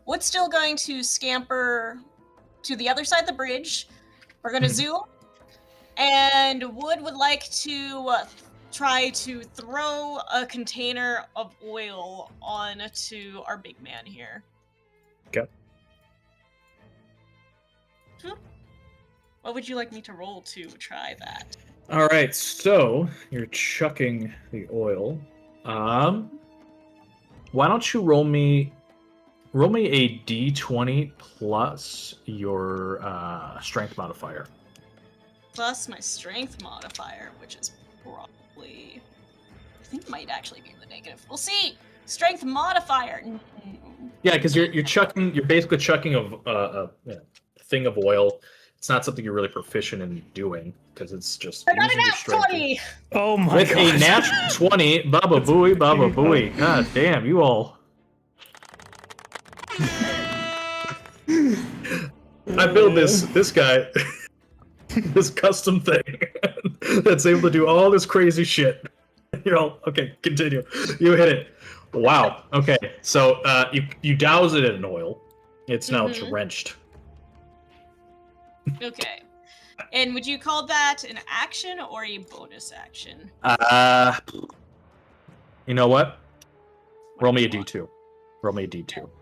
Wood's still going to scamper to the other side of the bridge. We're going to zoom. And Wood would like to try to throw a container of oil onto our big man here. Okay. What would you like me to roll to try that? all right, so you're chucking the oil. Why don't you roll me a d20 plus your strength modifier? Plus my strength modifier, which is probably... I think it might actually be in the negative. We'll see! Strength modifier! Yeah, because you're basically chucking a thing of oil. It's not something you're really proficient in doing because it's just I got using an your nat strength. 20! Oh my With god. a natural 20, Baba Booey, Baba Booey. God damn, you all. I built this guy, this custom thing that's able to do all this crazy shit. You're all okay. Continue. You hit it. Wow. Okay. So you douse it in oil. It's now Mhm. drenched. Okay. And would you call that an action or a bonus action? You know what? Roll me a What d2. Roll me a d2. do you want?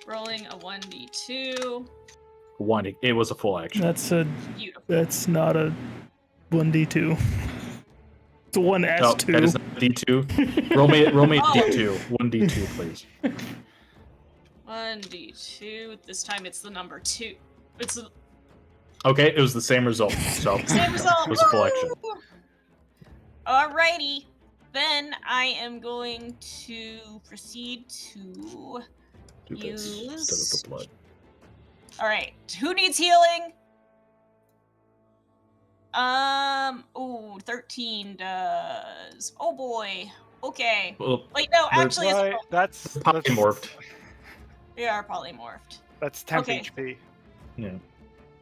Rolling a 1d2. One. It was a full action. Beautiful. That's not a 1d2. It's a 1s2. Oh, that is not a d2. Roll me a Oh. d2. One d2, please. 1d2. This time it's the number 2. It's the Okay, it was the same result. So same result. it was a full action. Woo! Alrighty. Then I am going to proceed to Do this instead of the blood. Alright. Who needs healing? 13 does. Oh boy. Okay. Well, Wait, no, They're- actually, it's, Right, that's polymorphed. they are polymorphed. That's temp Okay. HP. Yeah.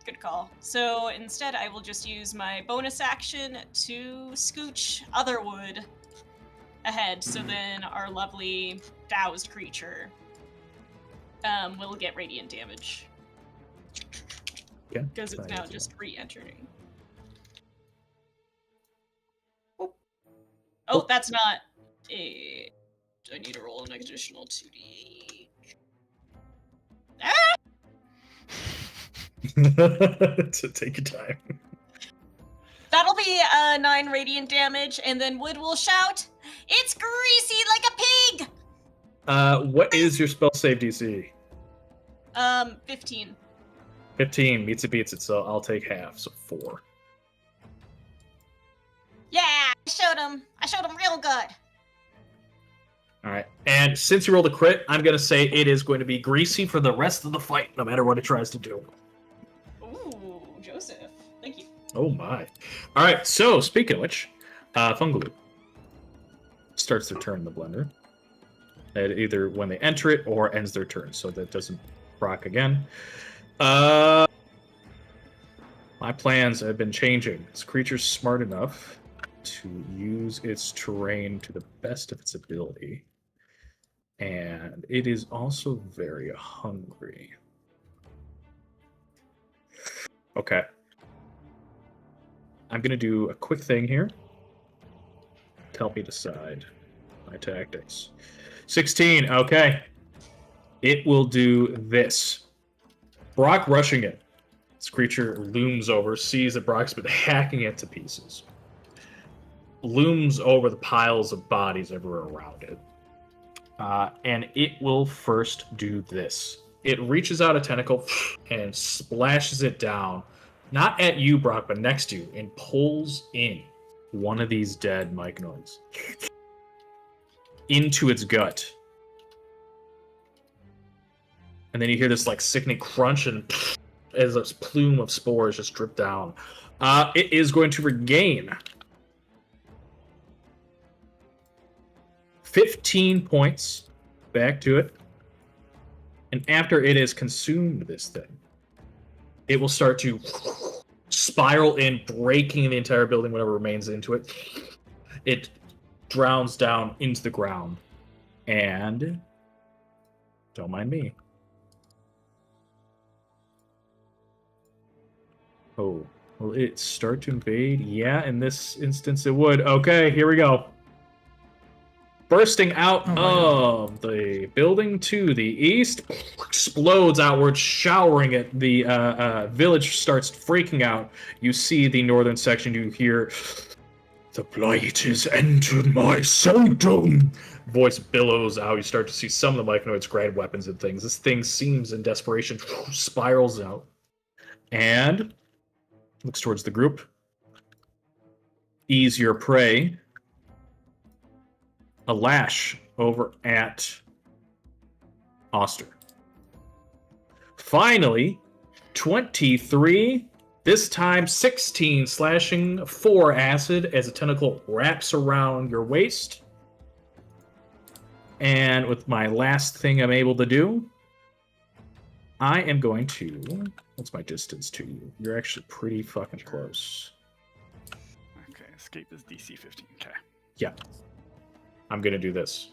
Good call. So instead, I will just use my bonus action to scooch other wood ahead. So then our lovely doused creature will get radiant damage. Okay. Because it's Fine, now that's just re-entering. Oh, that's not a. I need to roll an additional 2d. So take your time. That'll be 9 radiant damage, and then Wood will shout, "It's greasy like a pig!" What is your spell save DC? 15. 15 meets it beats it, so I'll take half, so 4. Yeah, I showed him real good. All right, and since you rolled a crit, I'm gonna say it is going to be greasy for the rest of the fight, no matter what it tries to do. Ooh, Joseph. Thank you. Oh my! All right, so speaking of which, Fungaloo starts their turn in the blender. Either when they enter it or ends their turn, so that doesn't proc again. My plans have been changing. This creature's smart enough to use its terrain to the best of its ability. And it is also very hungry. Okay. I'm going to do a quick thing here to help me decide my tactics. 16, okay. It will do this. Brock rushing it. This creature looms over, sees that Brock's been hacking it to pieces. Looms over the piles of bodies everywhere around it. And it will first do this. It reaches out a tentacle and splashes it down, not at you, Brock, but next to you, and pulls in one of these dead myconoids into its gut. And then you hear this like sickening crunch, and as a plume of spores just drip down. It is going to regain 15 points back to it. And after it has consumed this thing, it will start to spiral in, breaking the entire building, whatever remains into it. It drowns down into the ground. And don't mind me. Oh, will it start to invade? Yeah, in this instance it would. Okay, here we go. Bursting out of the building to the east, explodes outward, showering it. The village starts freaking out. You see the northern section, you hear, "The blight has entered my sanctum." Voice billows out. You start to see some of the myconoids grab weapons and things. This thing seems in desperation, spirals out. And looks towards the group. Ease your prey. A lash over at Oster. Finally, 23. This time 16 slashing, 4 acid as a tentacle wraps around your waist. And with my last thing I'm able to do, I am going to... What's my distance to you? You're actually pretty fucking close. Okay, escape is DC 15. Okay. Yeah. I'm going to do this.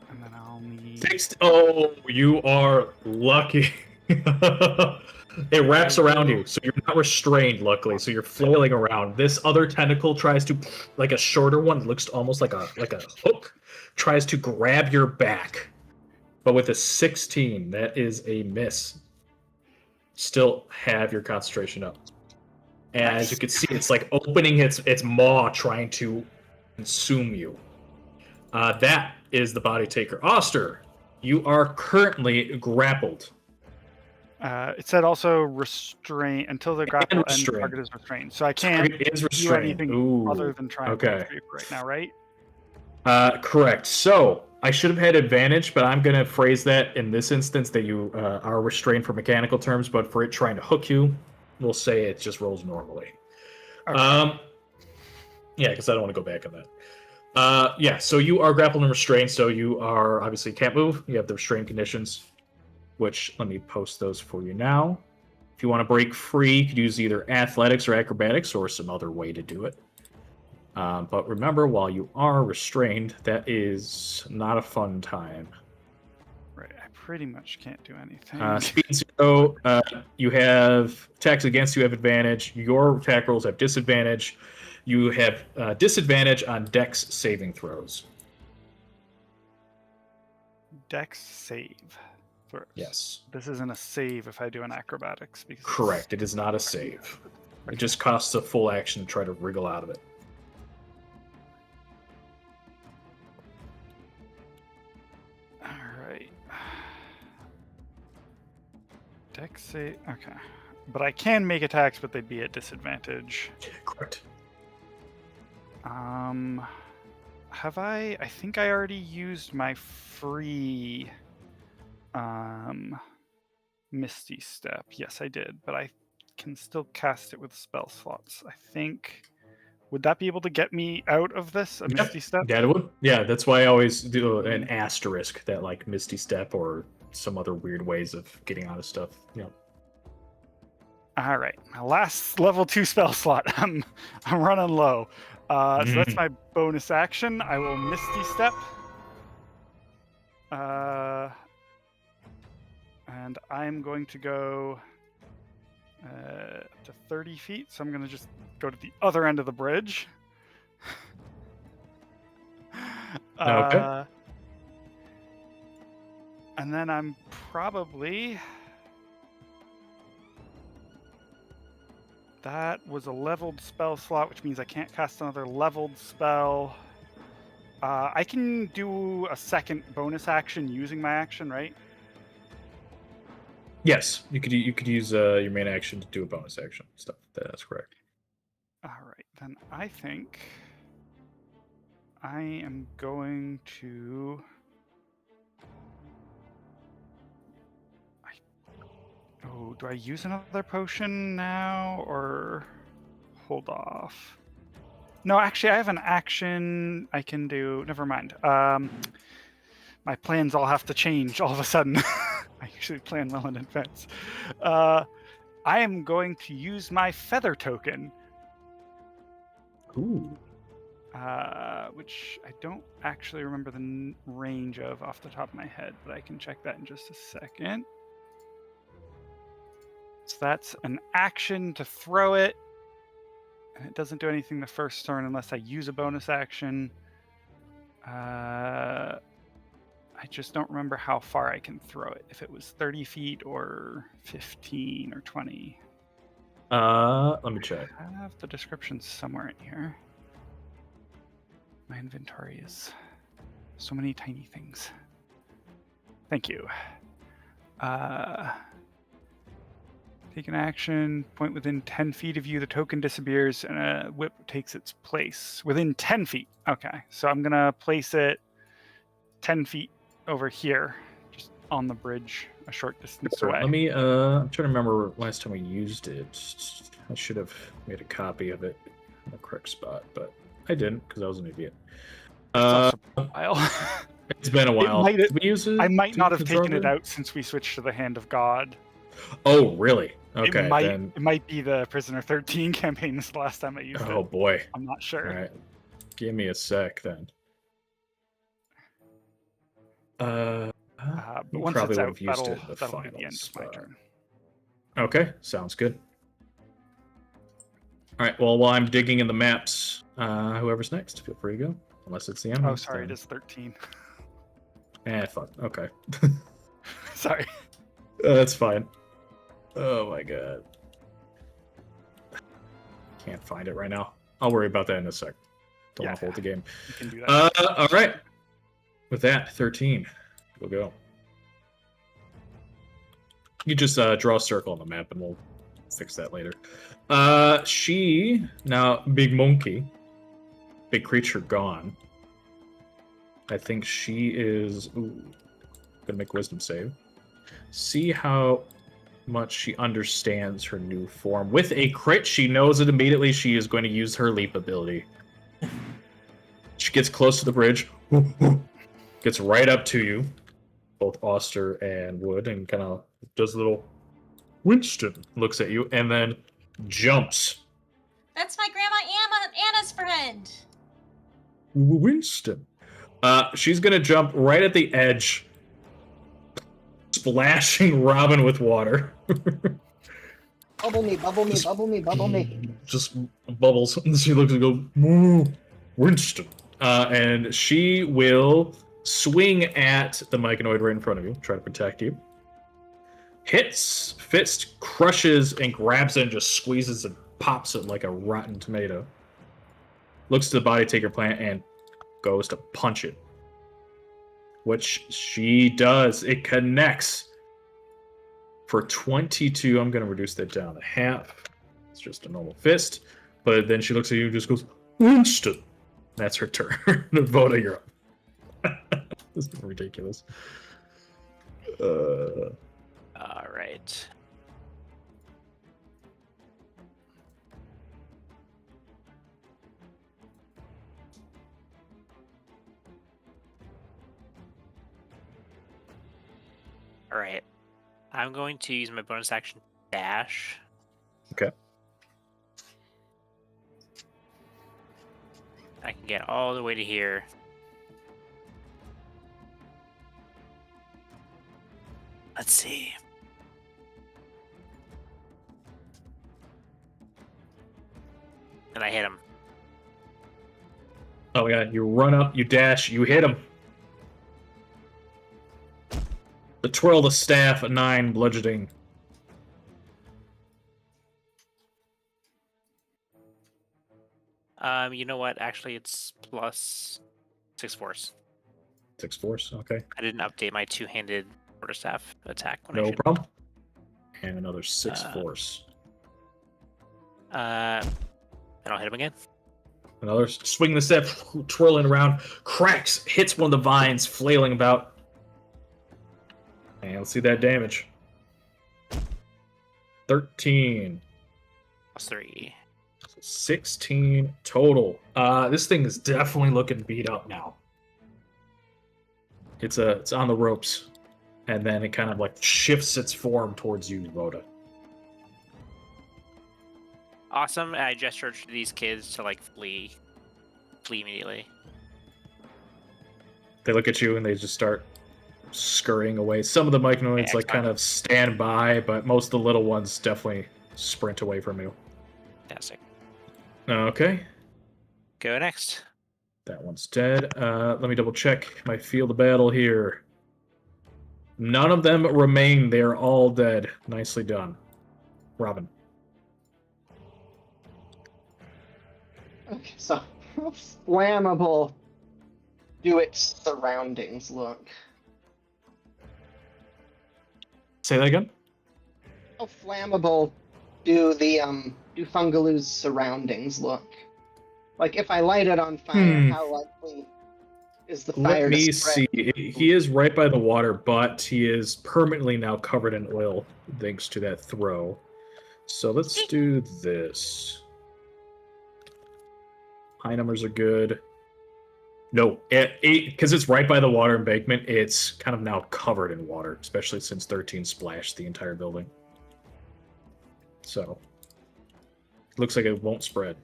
And then I'll need... Oh, you are lucky. It wraps around you, so you're not restrained, luckily, so you're flailing around. This other tentacle tries to, like a shorter one, looks almost like a hook, tries to grab your back. But with a 16, that is a miss. Still have your concentration up. And as you can see, it's like opening its maw, trying to consume you. That is the body taker. Oster, you are currently grappled. It said also restrain until the grapple ends. Target is restrained, so I can't do anything other than try and break free right now, right? Correct. So I should have had advantage, but I'm going to phrase that in this instance that you are restrained for mechanical terms, but for it trying to hook you, we'll say it just rolls normally. Okay. Yeah, because I don't want to go back on that. Yeah, so you are grappled and restrained, so you are obviously can't move. You have the restrained conditions, which let me post those for you now. If you want to break free, you could use either athletics or acrobatics or some other way to do it. But remember, while you are restrained, that is not a fun time. Right, I pretty much can't do anything. Speed 0, you have attacks against you have advantage. Your attack rolls have disadvantage. You have disadvantage on dex saving throws. Dex save. Throws. Yes. This isn't a save if I do an acrobatics. Because correct, it is not a save. It just costs a full action to try to wriggle out of it. Alright. Dex save. Okay. But I can make attacks, but they'd be at disadvantage. Correct. Have I think I already used my free Misty Step. Yes, I did, but I can still cast it with spell slots. I think. Would that be able to get me out of this? Misty Step? Yeah, it would. Yeah, that's why I always do an asterisk that like Misty Step or some other weird ways of getting out of stuff. Yeah. All right, my last level 2 spell slot. I'm running low. So that's my bonus action. I will Misty Step. And I'm going to go to 30 feet. So I'm going to just go to the other end of the bridge. Okay. And then I'm probably... That was a leveled spell slot, which means I can't cast another leveled spell. I can do a second bonus action using my action, right? Yes, you could use your main action to do a bonus action stuff. That's correct. All right, then I think I am going to... Oh, do I use another potion now, or hold off? No, actually, I have an action I can do. Never mind. My plans all have to change all of a sudden. I usually plan well in advance. I am going to use my feather token. Ooh. Which I don't actually remember the range of off the top of my head, but I can check that in just a second. So that's an action to throw it, and it doesn't do anything the first turn unless I use a bonus action. I just don't remember how far I can throw it, if it was 30 feet or 15 or 20. Let me check. I have the description somewhere in here. My inventory is so many tiny things. Thank you. Take an action, point within 10 feet of you, the token disappears, and a whip takes its place. Within 10 feet. Okay, so I'm going to place it 10 feet over here, just on the bridge, a short distance away. Let me, I'm trying to remember last time we used it. I should have made a copy of it in the correct spot, but I didn't, because I was an idiot. It's also a while. It's been a while. might- Did we use it? I might not have to taken it draw out since we switched to the Hand of God. Oh, really? Okay, it might, then. It might be the Prisoner 13 campaign is the last time I used Oh it. boy. I'm not sure. All right, give me a sec then. But You once probably it's would out, have used that'll, it in the that'll be the end finals, of my but- turn. Okay, sounds good. All right. Well, while I'm digging in the maps, whoever's next, feel free to go. Unless it's the enemy. Oh, sorry, it is 13. Fuck. Okay. Sorry. That's fine. Oh my god. Can't find it right now. I'll worry about that in a sec. Don't want to hold the game. You can do that. All right. With that, 13. We'll go. You just draw a circle on the map and we'll fix that later. She, now, big monkey, big creature gone. I think she is, gonna make wisdom save. See how much she understands her new form. With a crit, she knows it immediately. She is going to use her leap ability. She gets close to the bridge, gets right up to you, both Oster and Wood, and kind of does a little Winston looks at you, and then jumps. That's my grandma Anna's friend. Winston. She's gonna jump right at the edge, splashing Robin with water. Bubble me, bubble me, bubble me, bubble me. Just bubbles. And she looks and goes, "Moo, Winston." And she will swing at the Myconoid right in front of you, try to protect you. Hits, fist crushes and grabs it and just squeezes and pops it like a rotten tomato. Looks to the body taker plant and goes to punch it. Which she does. It connects for 22. I'm going to reduce that down to half. It's just a normal fist. But then she looks at you and just goes, Winston. That's her turn. Voda, you're up. This is ridiculous. All right. All right. I'm going to use my bonus action dash. Okay. I can get all the way to here. Let's see. And I hit him. Oh, yeah. You run up, you dash, you hit him. The twirl the staff, a 9 bludgeoning. You know what? Actually, it's plus 6 force. 6 force, okay. I didn't update my two-handed quarterstaff attack when I No should. problem. And another 6 force. And I'll hit him again. Another swing the staff, twirling around, cracks, hits one of the vines, flailing about. And let's see that damage. 13. Plus 3. 16 total. This thing is definitely looking beat up now. It's on the ropes, and then it kind of like shifts its form towards you, Voda. Awesome. I gesture to these kids to like flee immediately. They look at you and they just start scurrying away. Some of the Myconoids Yeah, like kind of stand by, but most of the little ones definitely sprint away from you. Fantastic. Okay. Go next. That one's dead. Let me double check my field of battle here. None of them remain. They're all dead. Nicely done. Robin. Okay, so how flammable do its surroundings look? Say that again? How flammable do the do Fungaloo's surroundings look? Like if I light it on fire, how likely is the fire Let me to spread? see. He is right by the water, but he is permanently now covered in oil thanks to that throw. So let's do this. High numbers are good. No, because it's right by the water embankment, it's kind of now covered in water, especially since 13 splashed the entire building. So, it looks like it won't spread.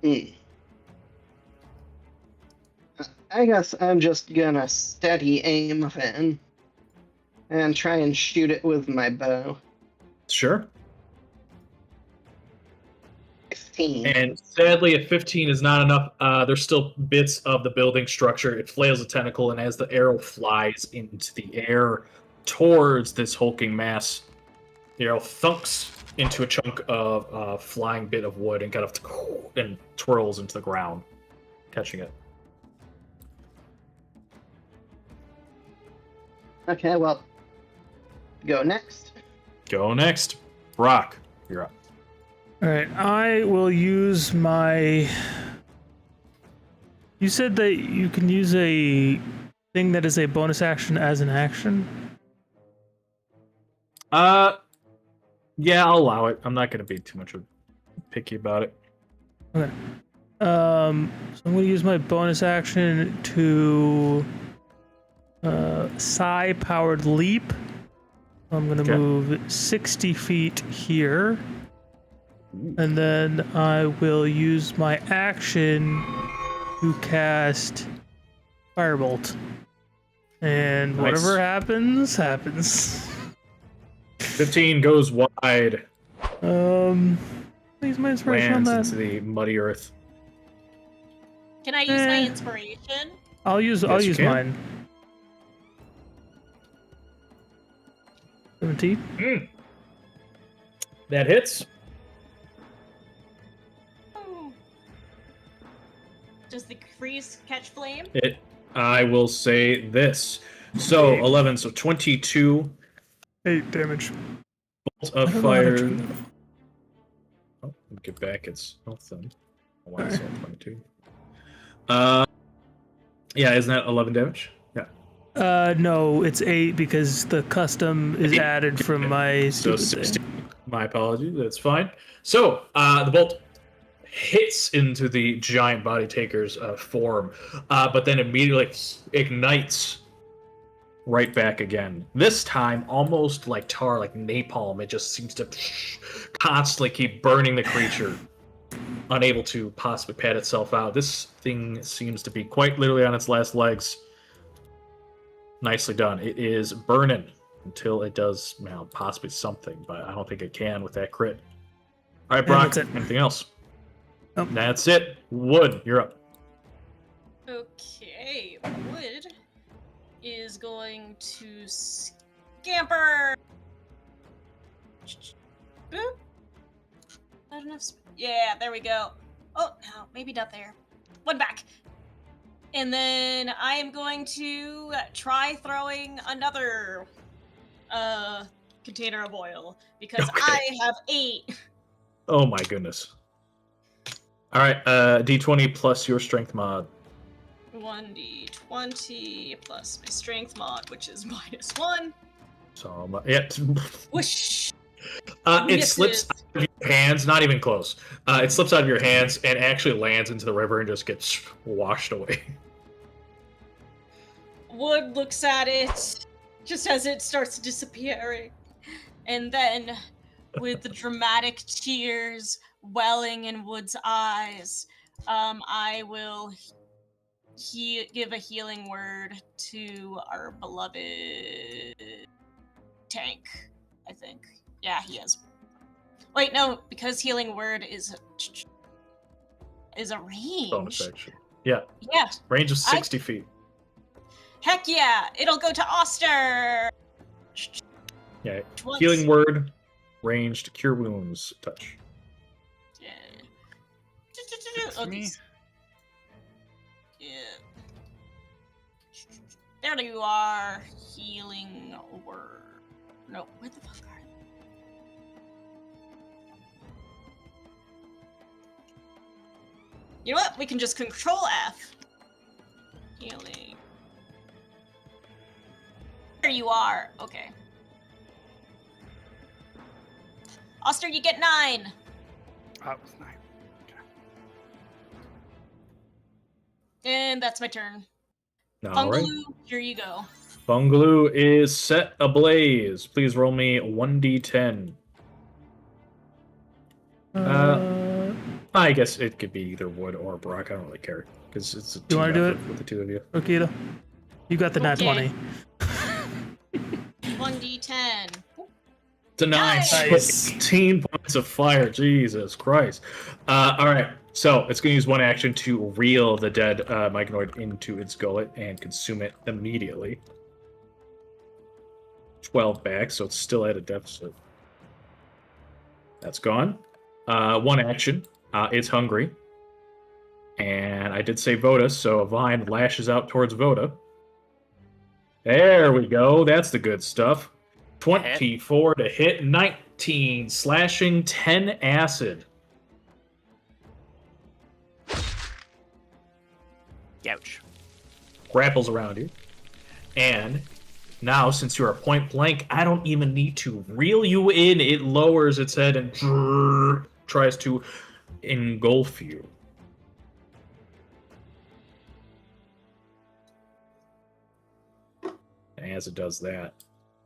Hmm. I guess I'm just gonna steady aim then. And try and shoot it with my bow. Sure. 15. And sadly, if 15 is not enough, there's still bits of the building structure. It flails a tentacle, and as the arrow flies into the air towards this hulking mass, the arrow thunks into a chunk of flying bit of wood and kind of and twirls into the ground, catching it. Okay, well, go next. Go next. Brock, you're up. All right, I will use my. You said that you can use a thing that is a bonus action as an action. Yeah, I'll allow it. I'm not going to be too much of picky about it. Okay. So I'm going to use my bonus action to psi-powered leap. I'm going to move 60 feet here. And then I will use my action to cast Firebolt. And whatever happens, happens. 15 goes wide. Use my inspiration on Lands that. into the muddy earth. Can I use my inspiration? I'll use Yes, you can. mine. 17. That hits. Oh. Does the crease catch flame? I will say this. So 11, so 22 8 damage. bolts of I don't know how to fire. turn that off. Oh, let me get back its health then. Why Alright. is it 22? Yeah, isn't that 11 damage? Yeah. No, it's 8 because the custom is 8. added from my So stupid 16. thing. My apologies. That's fine. So the bolt hits into the giant body taker's form, but then immediately ignites right back again. This time, almost like tar, like napalm. It just seems to constantly keep burning the creature, unable to possibly pat itself out. This thing seems to be quite literally on its last legs. Nicely done. It is burning until it does, possibly something, but I don't think it can with that crit. All right, Brock, that's it. anything else? Nope. That's it. Wood, you're up. Okay, Wood is going to scamper. Boop. Not enough. Yeah, there we go. Oh, no, maybe not there. One back. And then I am going to try throwing another container of oil because Okay. I have 8. Oh my goodness. All right, D20 plus your strength mod. 1d20 plus my strength mod, which is -1. So yeah, Whoosh! it slips out of your hands. Not even close. It slips out of your hands and actually lands into the river and just gets washed away. Wood looks at it just as it starts disappearing. And then, with the dramatic tears welling in Wood's eyes, I will give a healing word to our beloved tank, I think. Yeah, he is. Wait, no, because healing word is a range. Bonus action. Yeah. Yeah. Range of 60 feet. Heck yeah! It'll go to Oster! Yeah. Once. Healing word, ranged, cure wounds, touch. Yeah. It's me. Yeah. There you are. Healing word. No, where the fuck are they? You know what? We can just control F. Healing. There you are. Okay. Oster, you get 9. That was 9. And that's my turn. All right. Fungaloo, here you go. Bungaloo is set ablaze. Please roll me 1d10. I guess it could be either Wood or Brock. I don't really care because it's a team wanna do effort it? with the two of you. Rokita, you got the nat Okay. 20. 1d10. It's a 9. Nice. 18 points of fire. Jesus Christ. All right. So it's going to use one action to reel the dead Myconoid into its gullet and consume it immediately. 12 back, so it's still at a deficit. That's gone. One action. It's hungry. And I did say Voda, so a vine lashes out towards Voda. There we go. That's the good stuff. 24 to hit, 19 slashing, 10 acid. Ouch. Grapples around you. And now, since you are point blank, I don't even need to reel you in. It lowers its head and tries to engulf you. As it does that,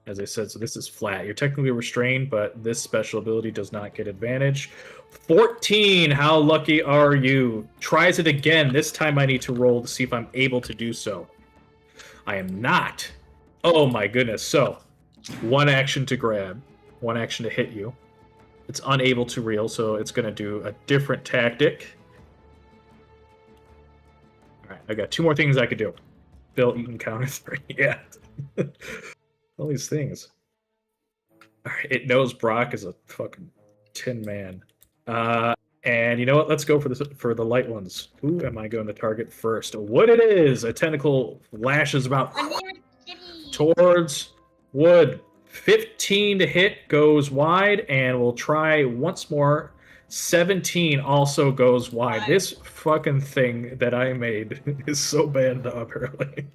as I said, so this is flat. You're technically restrained, but this special ability does not get advantage. 14, how lucky are you? Tries it again. This time I need to roll to see if I'm able to do so. I am not. Oh my goodness. So, one action to grab, one action to hit you. It's unable to reel, so it's going to do a different tactic. All right, I got two more things I could do. Bill Eaton counter 3. Yeah. All these things. All right, it knows Brock is a fucking tin man. And you know what? Let's go for the light ones. Who am I going to target first? What it is? A tentacle lashes about towards Wood. 15 to hit goes wide, and we'll try once more. 17 also goes wide. This fucking thing that I made is so bad, apparently.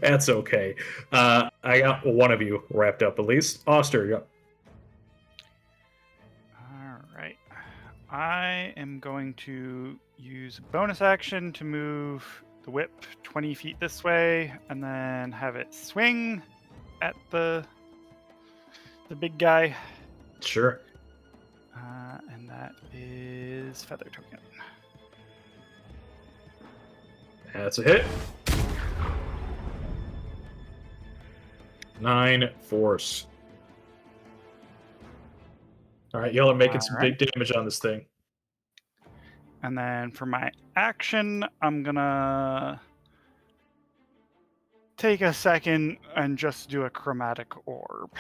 That's okay. I got one of you wrapped up, at least. Oster, yeah. All right. I am going to use a bonus action to move the whip 20 feet this way, and then have it swing at the big guy. Sure. And that is Feather Token. That's a hit. 9 force. All right, y'all are making some big damage on this thing. And then for my action, I'm gonna take a second and just do a chromatic orb.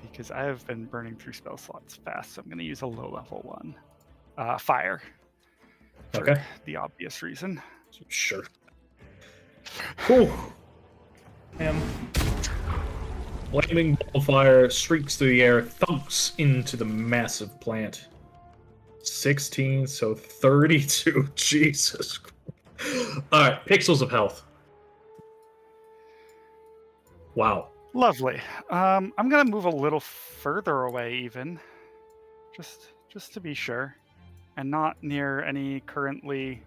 Because I have been burning through spell slots fast, so I'm going to use a low-level one. Fire. For the obvious reason. Sure. Whew. Flaming fire streaks through the air, thumps into the massive plant. 16, so 32. Jesus. Alright, pixels of health. Wow. Lovely. I'm gonna move a little further away, even, just to be sure, and not near any currently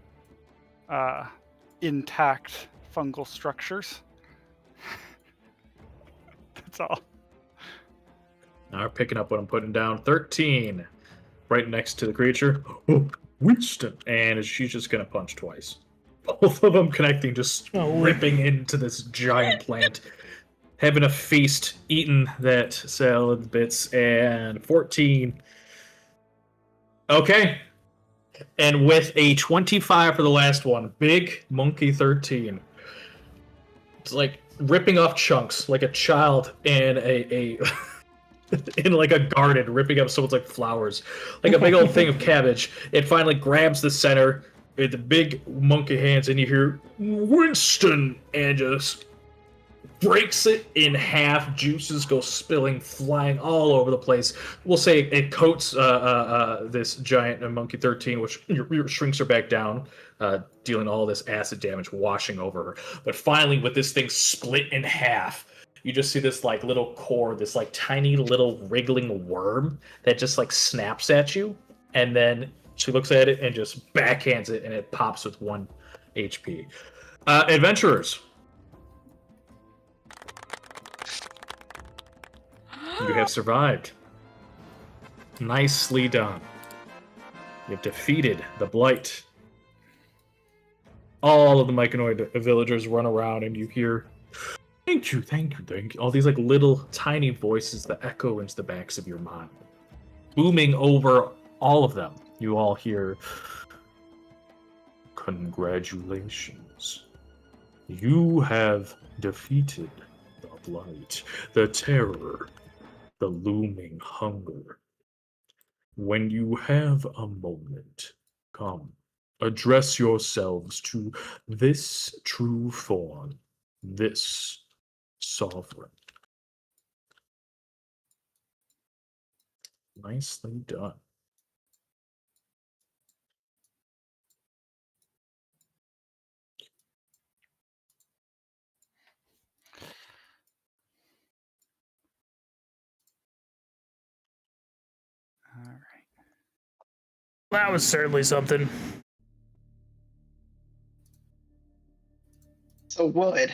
intact fungal structures. That's all. Now picking up what I'm putting down. 13, right next to the creature. Oh, Winston, and she's just gonna punch twice. Both of them connecting, just ripping into this giant plant. Having a feast, eating that salad bits, and 14. Okay. And with a 25 for the last one, big monkey 13. It's like ripping off chunks, like a child in a in like a garden, ripping up someone's like flowers, like a big old thing of cabbage. It finally grabs the center with the big monkey hands, and you hear Winston, and just breaks it in half. Juices go spilling, flying all over the place. We'll say it coats this giant monkey 13, which shrinks her back down, dealing all this acid damage, washing over her. But finally, with this thing split in half, you just see this like little core, this like tiny little wriggling worm that just like snaps at you, and then She looks at it and just backhands it, and it pops with 1 HP. Adventurers, you have survived. Nicely done. You've defeated the Blight. All of the Myconoid villagers run around, and you hear, thank you, thank you, thank you. All these like little tiny voices that echo into the backs of your mind. Booming over all of them, you all hear, congratulations. You have defeated the Blight, the terror, the looming hunger. When you have a moment, come, address yourselves to this true form, this sovereign. Nicely done. All right. That was certainly something. So, Wood,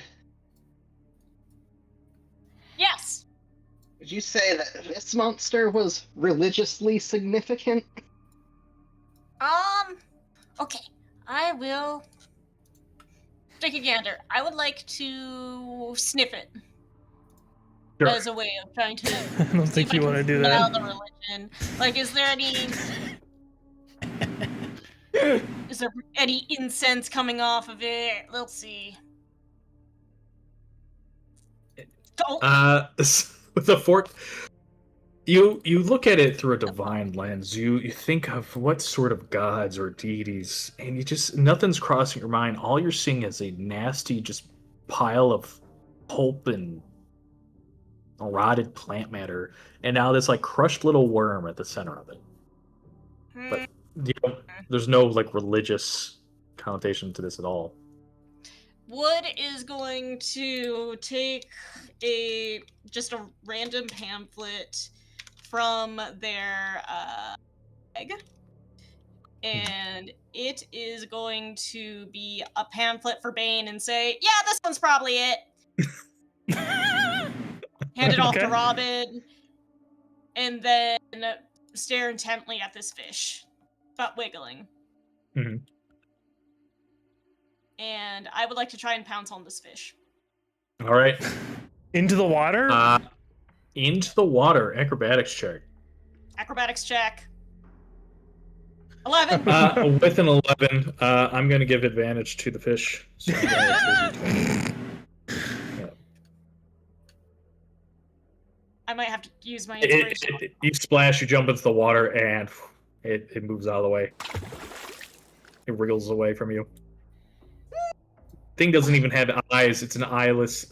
Yes. would you say that this monster was religiously significant? Okay. I will take a gander. I would like to sniff it Sure. as a way of trying to I don't see think if I you can want to do smell that. the religion. Like, is there any incense coming off of it? Let's see. Oh, With the fork, you look at it through a divine lens. You think of what sort of gods or deities, and you just nothing's crossing your mind. All you're seeing is a nasty just pile of pulp and rotted plant matter, and now this like crushed little worm at the center of it. But there's no like religious connotation to this at all. Wood is going to take just a random pamphlet from their bag, and it is going to be a pamphlet for Bane and say, "Yeah, this one's probably it." Hand it off to Okay. Robin, and then stare intently at this fish, but wiggling. Mhm. And I would like to try and pounce on this fish. All right, Into the water? into the water. Acrobatics check. Acrobatics check. 11. With an 11, I'm going to give advantage to the fish. So I'm gonna roll 2d20. Yeah. I might have to use my inspiration. You splash, you jump into the water, and it moves out of the way. It wriggles away from you. Thing doesn't even have eyes. It's an eyeless,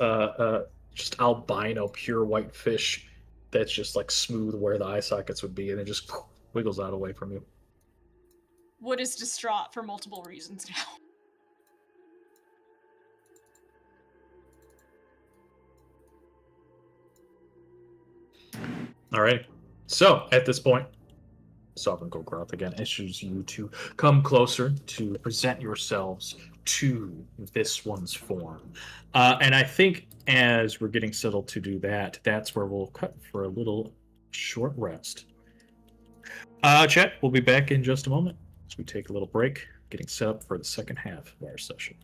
just albino, pure white fish that's just like smooth where the eye sockets would be, and it just wiggles out away from you. Wood is distraught for multiple reasons now. All right. So at this point, Sovereign Golgroth again issues you to come closer to present yourselves to this one's form. And I think as we're getting settled to do that, that's where we'll cut for a little short rest. Chat, we'll be back in just a moment as we take a little break, getting set up for the second half of our session.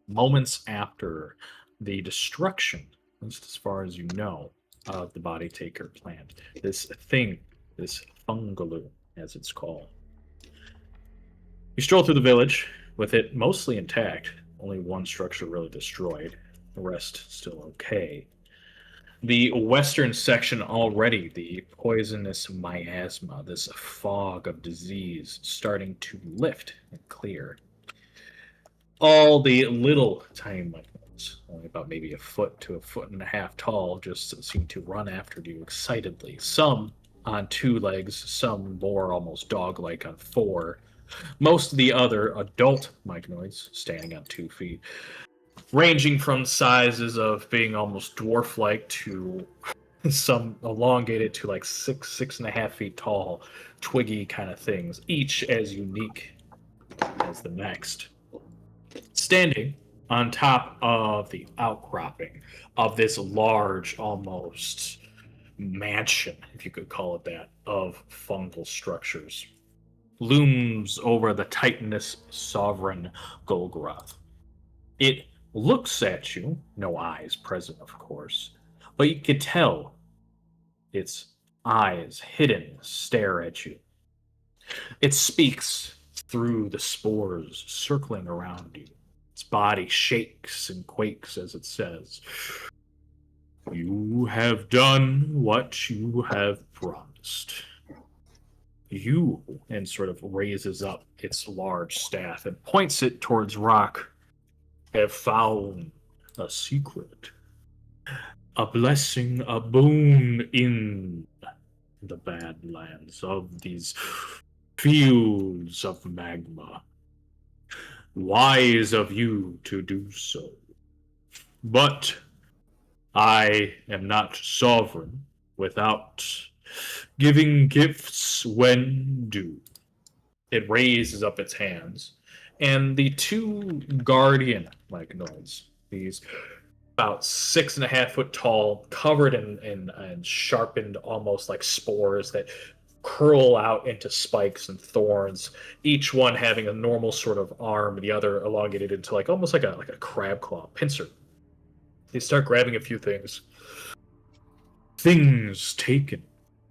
moments after the destruction, at least as far as you know, of the body taker plant, this thing, this fungaloo, as it's called. You stroll through the village with it mostly intact, only one structure really destroyed, the rest still okay. The western section already, the poisonous miasma, this fog of disease starting to lift and clear. All the little tiny microbes, only about maybe a foot to a foot and a half tall, just seem to run after you excitedly. Some on 2 legs, some more almost dog-like on 4. Most of the other adult myconoids standing on 2 feet, ranging from sizes of being almost dwarf-like to some elongated to like 6.5 feet tall, twiggy kind of things, each as unique as the next. Standing on top of the outcropping of this large, almost mansion, if you could call it that, of fungal structures, looms over the Titanous sovereign Golgoroth. It looks at you, no eyes present, of course, but you could tell its eyes hidden stare at you. It speaks through the spores circling around you. Its body shakes and quakes as it says, "You have done what you have promised. You," and sort of raises up its large staff and points it towards Rock, "have found a secret, a blessing, a boon in the Badlands of these fields of magma. Wise of you to do so. But I am not sovereign without giving gifts when due." It raises up its hands, and the 2 guardian myconoids, these about 6.5 foot tall, covered in sharpened, almost like spores that curl out into spikes and thorns, each one having a normal sort of arm, the other elongated into like almost like a crab claw pincer. They start grabbing a few things. "Things taken,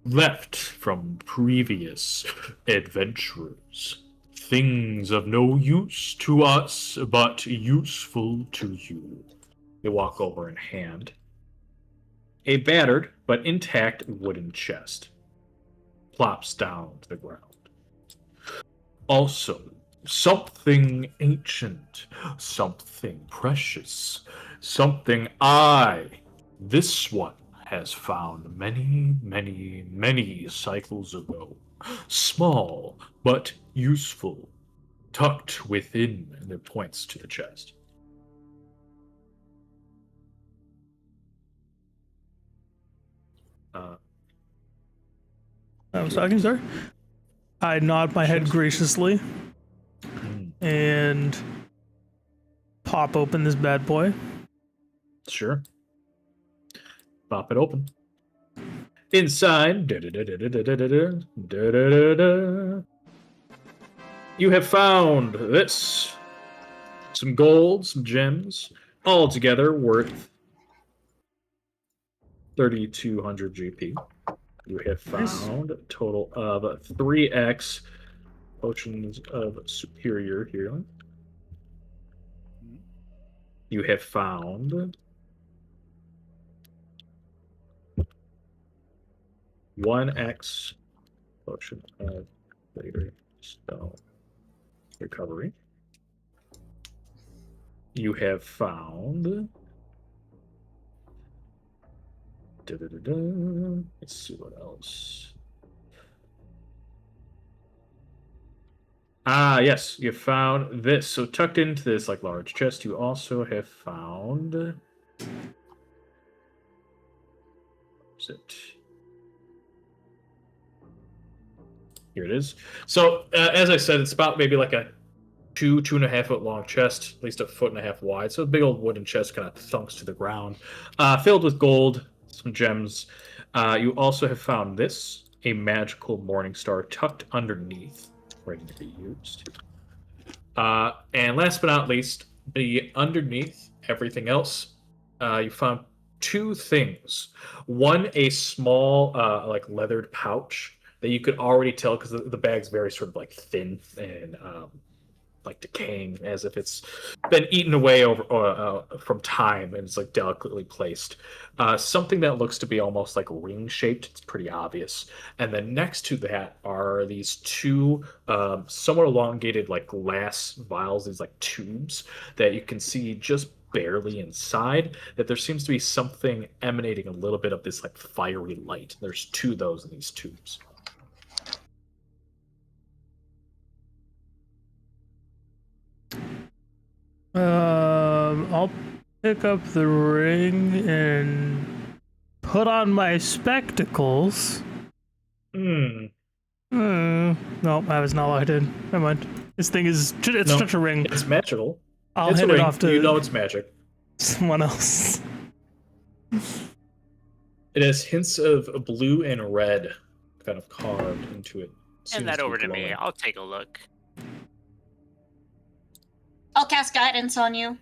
left from previous adventurers. Things of no use to us, but useful to you." They walk over and hand a battered but intact wooden chest. Plops down to the ground. "Also, something ancient, something precious, something this one has found many, many, many cycles ago. Small, but useful, tucked within," and it points to the chest. I was talking, sir. I nod my head graciously and pop open this bad boy. Sure. Pop it open. Inside, you have found this. Some gold, some gems, all together worth 3,200 GP. You have found a total of 3x potions of superior healing. You have found 1x potion of greater spell recovery. You have found. Let's see what else. Yes, you found this. So tucked into this like large chest, you also have found. What's it? Here it is. So as I said, it's about maybe like a 2.5 foot long chest, at least a 1.5 wide. So a big old wooden chest kind of thunks to the ground, filled with gold, some gems. You also have found this, a magical morning star tucked underneath, ready to be used. And last but not least, underneath everything else, you found two things. One, a small, like leathered pouch that you could already tell because the bag's very sort of like thin and like decaying, as if it's been eaten away over from time, and it's like delicately placed. Something that looks to be almost like ring shaped. It's pretty obvious. And then next to that are these two somewhat elongated like glass vials, these like tubes that you can see just barely inside. That there seems to be something emanating a little bit of this like fiery light. There's two of those in these tubes. I'll pick up the ring and put on my spectacles. Hmm. No, that was not what I did. Never mind. This thing is, it's No, such a ring. It's magical. I'll It's a hand it ring. off to You know it's magic. someone else. It has hints of blue and red kind of carved into it. Send that over to me. I'll take a look. I'll cast guidance on you.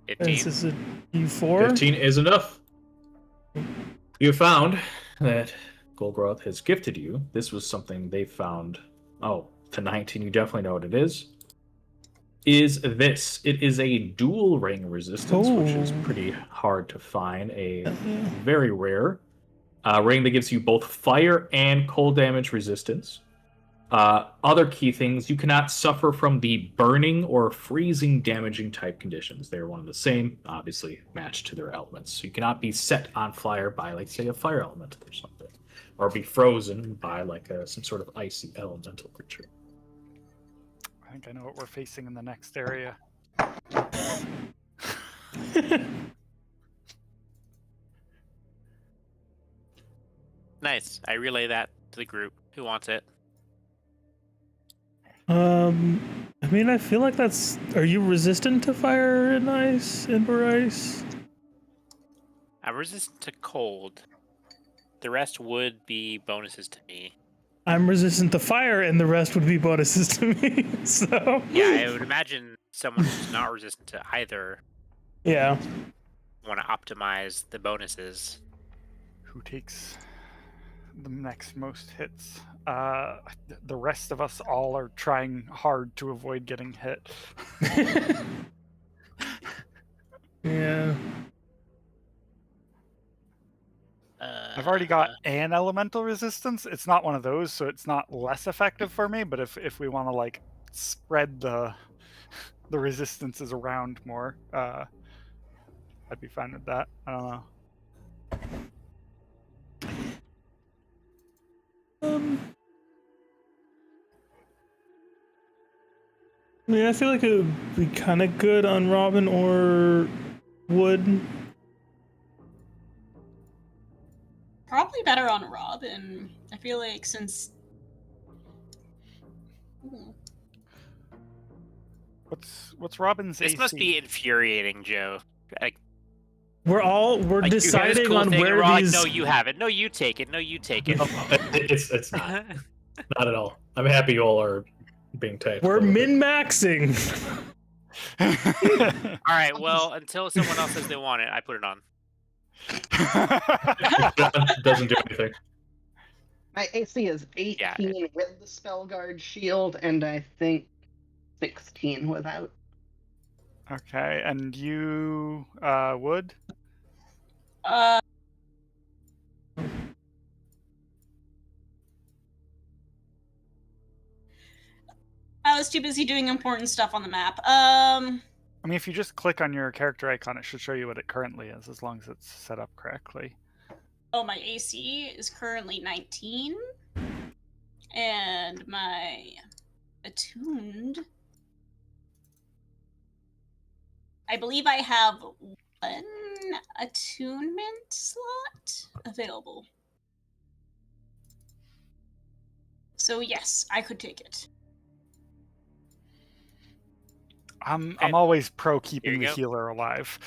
15. This is a D4. 15 is enough. You found that Golgroth has gifted you. This was something they found. Oh, to 19, you definitely know what it is. Is this? It is a dual ring resistance, which is pretty hard to find. A very rare ring that gives you both fire and cold damage resistance. Other key things, you cannot suffer from the burning or freezing damaging type conditions. They're one and the same, obviously matched to their elements. So you cannot be set on fire by, like, say, a fire elemental or something. Or be frozen by, like, some sort of icy elemental creature. I think I know what we're facing in the next area. Nice. I relay that to the group. Who wants it? I mean, I feel like that's. Are you resistant to fire and ice, ember ice? I'm resistant to cold. The rest would be bonuses to me. I'm resistant to fire, and the rest would be bonuses to me. So. Yeah, I would imagine someone who's not resistant to either. Yeah. Want to optimize the bonuses. Who takes the next most hits? The rest of us all are trying hard to avoid getting hit. Yeah. I've already got an elemental resistance. It's not one of those, so it's not less effective for me. But if we want to like spread the resistances around more, I'd be fine with that. I don't know. I mean, I feel like it would be kind of good on Robin or Wood. Probably better on Robin. I feel like since. Ooh. What's Robin's This AC? must be infuriating, Joe. We're Like, deciding cool on thing, where and we're all these. Like, no, you have it. No, you take it. No, you take it. It's not. Not at all. I'm happy you all are being typed. We're min-maxing. All right. Well, until someone else says they want it, I put it on. It doesn't do anything. My AC is 18 with the spell guard shield, and I think 16 without. Okay, and you, Wood? I was too busy doing important stuff on the map. I mean, if you just click on your character icon, it should show you what it currently is, as long as it's set up correctly. Oh, my AC is currently 19. And my attuned. I believe I have one attunement slot available. So yes, I could take it. I'm always pro keeping the go. healer alive.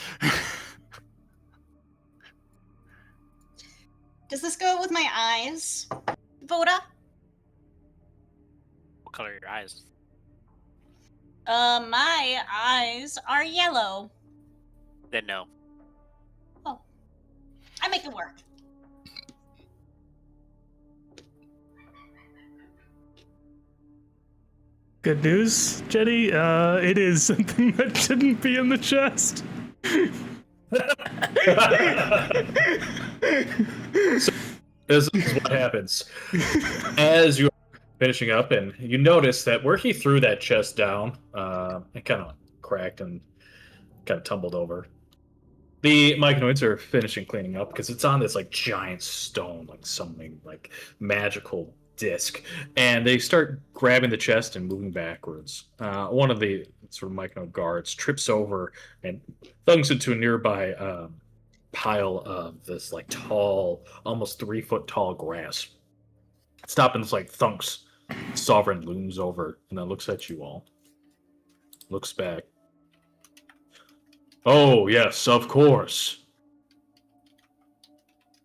Does this go with my eyes, Voda? What color are your eyes? My eyes are yellow. Then no. Oh, I make it work. Good news, Jenny. It is something that shouldn't be in the chest. So this is what happens as you're finishing up, and you notice that where he threw that chest down, it kind of cracked and kind of tumbled over. The myconoids are finishing cleaning up because it's on this like giant stone, like something like magical disc, and they start grabbing the chest and moving backwards. One of the sort of myconoid guards trips over and thunks into a nearby pile of this like tall, almost 3 foot tall grass. Stopping this like thunks. Sovereign looms over and then looks at you all. Looks back. Oh, yes, of course.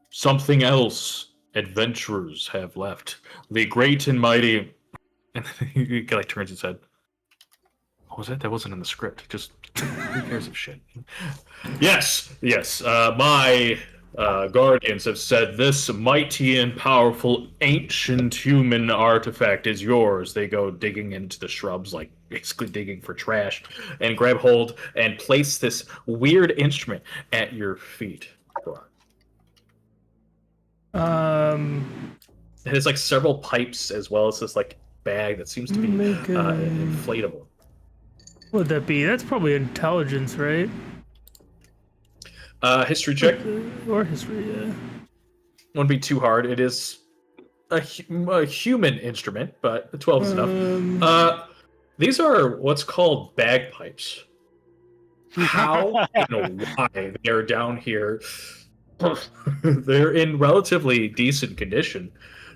Something else adventurers have left. The great and mighty... And he like turns his head. What was that? That wasn't in the script. Just, who cares of shit? Yes. My guardians have said this mighty and powerful ancient human artifact is yours. They go digging into the shrubs, like basically digging for trash, and grab hold and place this weird instrument at your feet. It has like several pipes as well as this like bag that seems to be inflatable. What would that be? That's probably intelligence, right? History check. Or history, yeah. Wouldn't be too hard. It is a human instrument, but 12 is enough. These are what's called bagpipes. How and why they're down here? They're in relatively decent condition.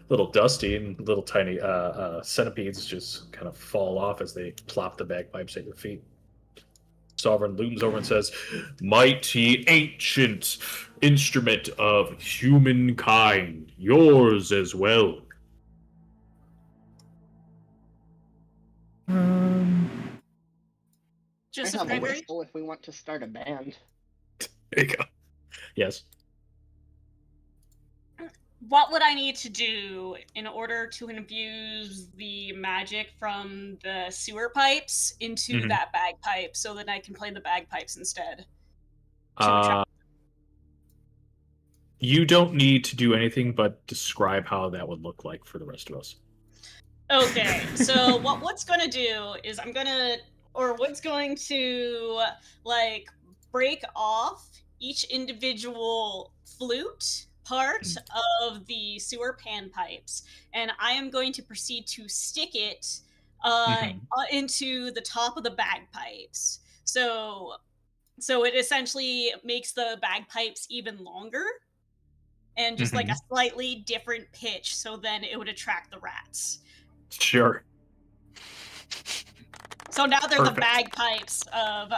A little dusty and little tiny centipedes just kind of fall off as they plop the bagpipes at your feet. Sovereign looms over and says, "Mighty ancient instrument of humankind, yours as well." I have a whistle if we want to start a band. There you go. Yes. What would I need to do in order to infuse the magic from the sewer pipes into that bagpipe so that I can play the bagpipes instead? You don't need to do anything but describe how that would look like for the rest of us. Okay, so what's going to do is what's going to, like, break off each individual flute part of the sewer panpipes, and I am going to proceed to stick it into the top of the bagpipes. So it essentially makes the bagpipes even longer and just like a slightly different pitch, so then it would attract the rats. Sure. So now they're Perfect. the bagpipes of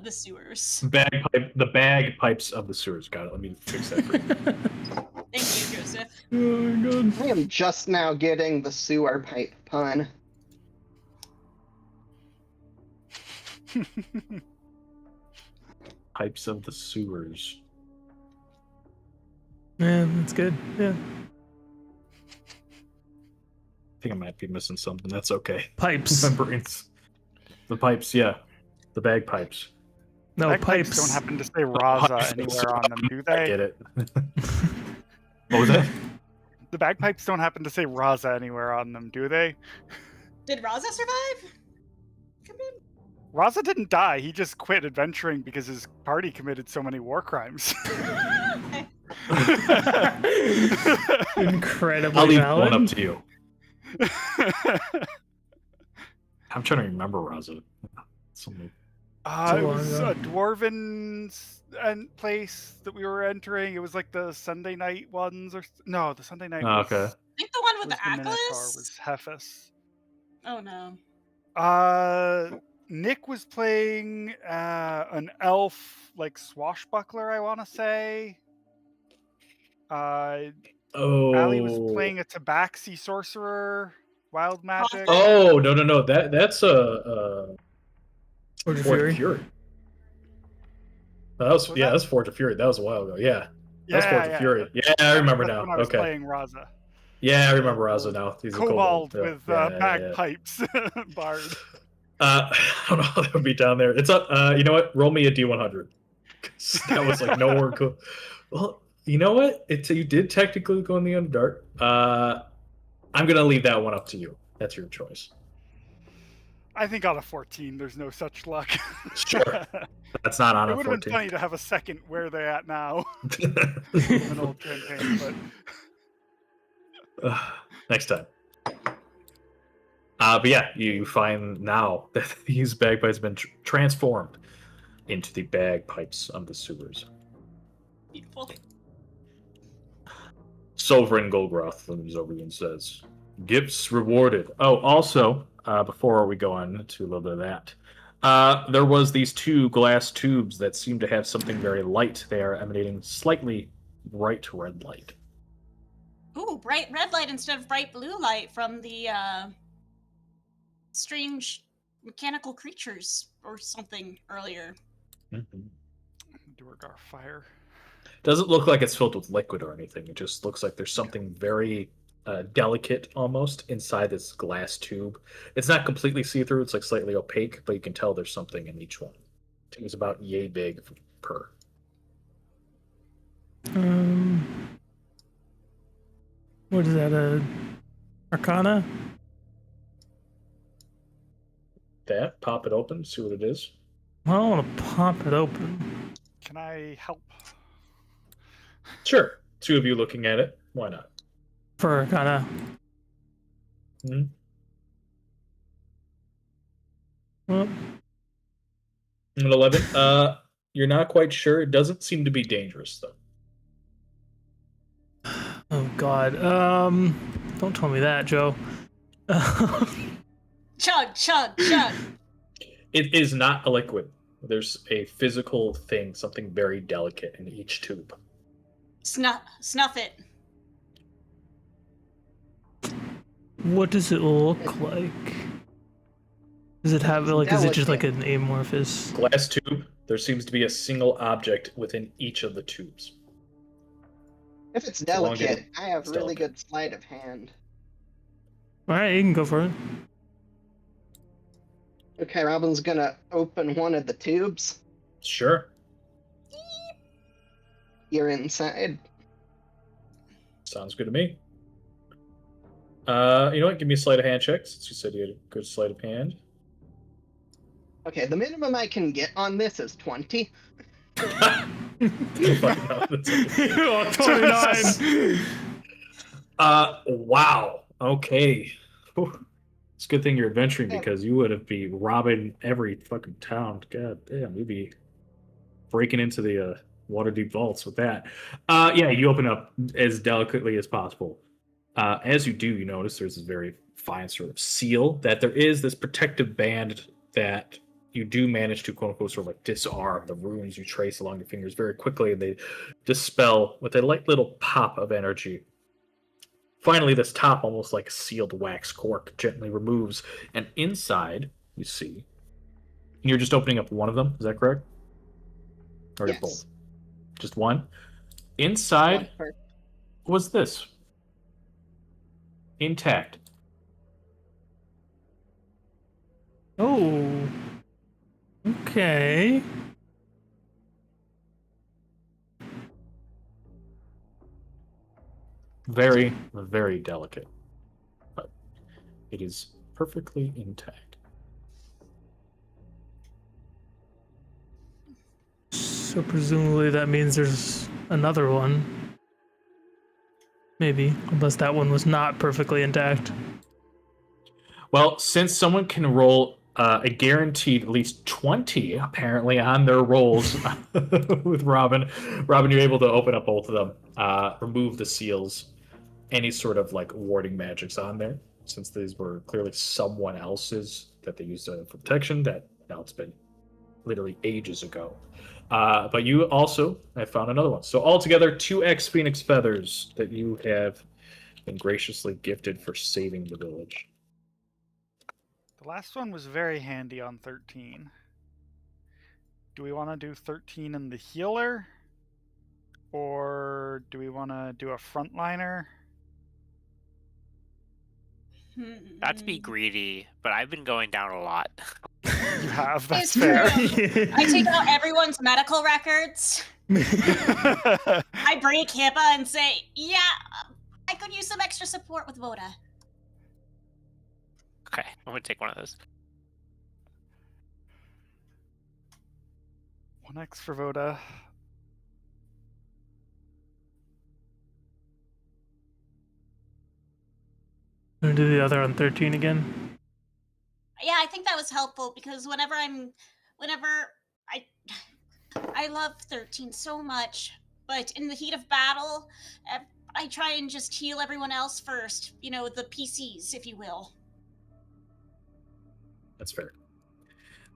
the sewers. The bagpipes of the sewers. Got it. Let me fix that for you. Thank you, Joseph. Oh my god. I am just now getting the sewer pipe pun. Pipes of the sewers. Yeah, that's good. Yeah. I think I might be missing something. That's okay. Pipes. My brains. The pipes, yeah. The bagpipes. No, Bagpipes pipes. don't happen to say Raza anywhere on them, do I they? get it. What was that? The bagpipes don't happen to say Raza anywhere on them, do they? Did Raza survive? Come in. Raza didn't die. He just quit adventuring because his party committed so many war crimes. Incredibly I'll leave valid. one up to you. I'm trying to remember Raza. Something. It was a dwarven place that we were entering. It was like the Sunday night ones, or no, the Sunday night. Oh, was, okay. I think the one with was the Minotaur, Atlas? was Hephaestus. Oh no. Nick was playing an elf, like swashbuckler, I want to say. Ali was playing a tabaxi sorcerer, wild magic. Oh no! That's a Forge of Forge of Fury. Fury. That was Was yeah, that- that's Forge of Fury. That was a while ago. Yeah, that's Yeah, Forge of yeah. Fury. Yeah, I remember That's now. when I was Okay. playing Raza. Yeah, I remember Raza now. He's a Kobold Yeah, with yeah, yeah, yeah. bagpipes, bard. I don't know how that would be down there. It's up. You know what? Roll me a D100. 'Cause that was like nowhere cool. Well, you know what? You did technically go in the Underdark. I'm gonna leave that one up to you. That's your choice. I think on a 14, there's no such luck. Sure. That's not on It a would have been 14. funny to have a second where they at now from an old campaign, but Next time. But yeah, you find now that these bagpipes have been transformed into the bagpipes of the sewers. Beautiful. Sovereign Golgroth looms over you and says, "Gifts rewarded." Oh, also, before we go on to a little bit of that, there was these two glass tubes that seem to have something very light. They are emanating slightly bright red light. Ooh, bright red light instead of bright blue light from the strange mechanical creatures or something earlier. Duergar fire. Doesn't look like it's filled with liquid or anything. It just looks like there's something very delicate almost inside this glass tube. It's not completely see-through. It's like slightly opaque, but you can tell there's something in each one. It was about yay big per. What is that? Arcana? That, pop it open, see what it is. I don't want to pop it open. Can I help? Sure. Two of you looking at it. Why not? For Arcana. Hmm? Well, An 11. You're not quite sure. It doesn't seem to be dangerous though. oh God. Don't tell me that, Joe. Chug, chug, chug. It is not a liquid. There's a physical thing, something very delicate in each tube. Snuff it. What does it look like? Does it have like? Is it just like an amorphous? Glass tube. There seems to be a single object within each of the tubes. If it's Elongated. delicate, I have It's really delicate. good sleight of hand. All right, you can go for it. Okay, Robin's gonna open one of the tubes. Sure. You're inside. Sounds good to me. You know what? Give me a sleight of hand check since you said you had a good sleight of hand. Okay, the minimum I can get on this is 20. Oh, 29. Wow. Okay. Whew. It's a good thing you're adventuring Yeah. because you would be robbing every fucking town. God damn, you'd be breaking into the Waterdeep vaults with that. Yeah, you open up as delicately as possible. As you do, you notice there's this very fine sort of seal that there is this protective band that you do manage to quote unquote sort of like disarm the runes you trace along your fingers very quickly, and they dispel with a light little pop of energy. Finally, this top, almost like a sealed wax cork, gently removes, and inside you see. You're just opening up one of them, is that correct? Or Yes. both? Just one? Inside One per- was this. Intact. Oh. Okay. Very, very delicate. But it is perfectly intact. So presumably that means there's another one. Maybe, unless that one was not perfectly intact. Well, since someone can roll a guaranteed at least 20, apparently, on their rolls with Robin, you're able to open up both of them, remove the seals, any sort of like warding magics on there, since these were clearly someone else's that they used for protection. That now it's been literally ages ago. But you also have found another one. So altogether, 2x Phoenix feathers that you have been graciously gifted for saving the village. The last one was very handy on 13. do we want to do 13 in the healer? Or do we want to do a frontliner? Not to be greedy, but I've been going down a lot. You have, that's It's fair. I take out everyone's medical records. I break HIPAA and say, yeah, I could use some extra support with Voda. Okay, I'm gonna take one of those. 1x for Voda. Gonna do the other on 13 again. Yeah, I think that was helpful because whenever I love 13 so much, but in the heat of battle, I try and just heal everyone else first. You know, the PCs, if you will. That's fair.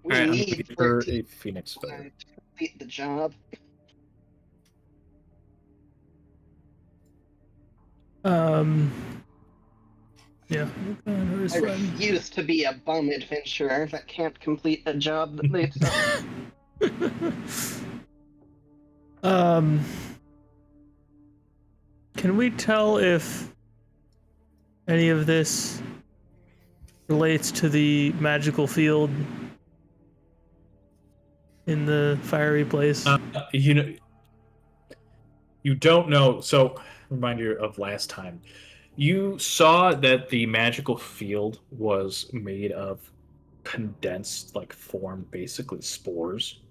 We Alright, I'm need gonna give her 13 a Phoenix Feather. to complete the job. Yeah. I refuse to be a bum adventurer that can't complete a job that they set. Can we tell if any of this relates to the magical field in the fiery place? You don't know. So, reminder of last time. You saw that the magical field was made of condensed, like, form, basically spores.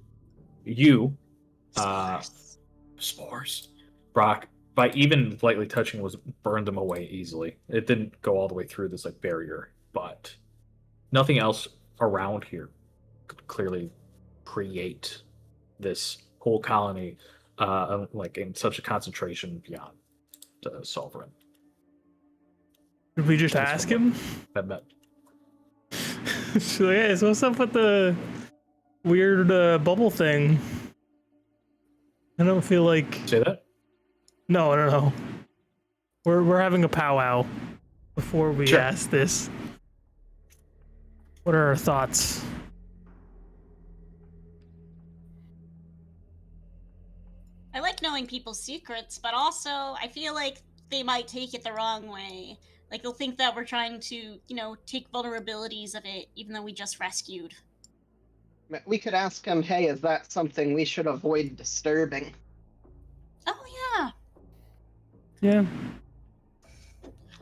You, spores. Brock, by even lightly touching, was burned them away easily. It didn't go all the way through this, like, barrier, but nothing else around here could clearly create this whole colony, like, in such a concentration beyond Sovereign. Did we just ask him? That met. She's like, hey, so what's up with the weird bubble thing? I don't feel like. Say that? No. We're having a powwow before we ask this. What are our thoughts? I like knowing people's secrets, but also I feel like they might take it the wrong way. Like they'll think that we're trying to, take vulnerabilities of it, even though we just rescued. We could ask him, hey, is that something we should avoid disturbing? Oh yeah. Yeah.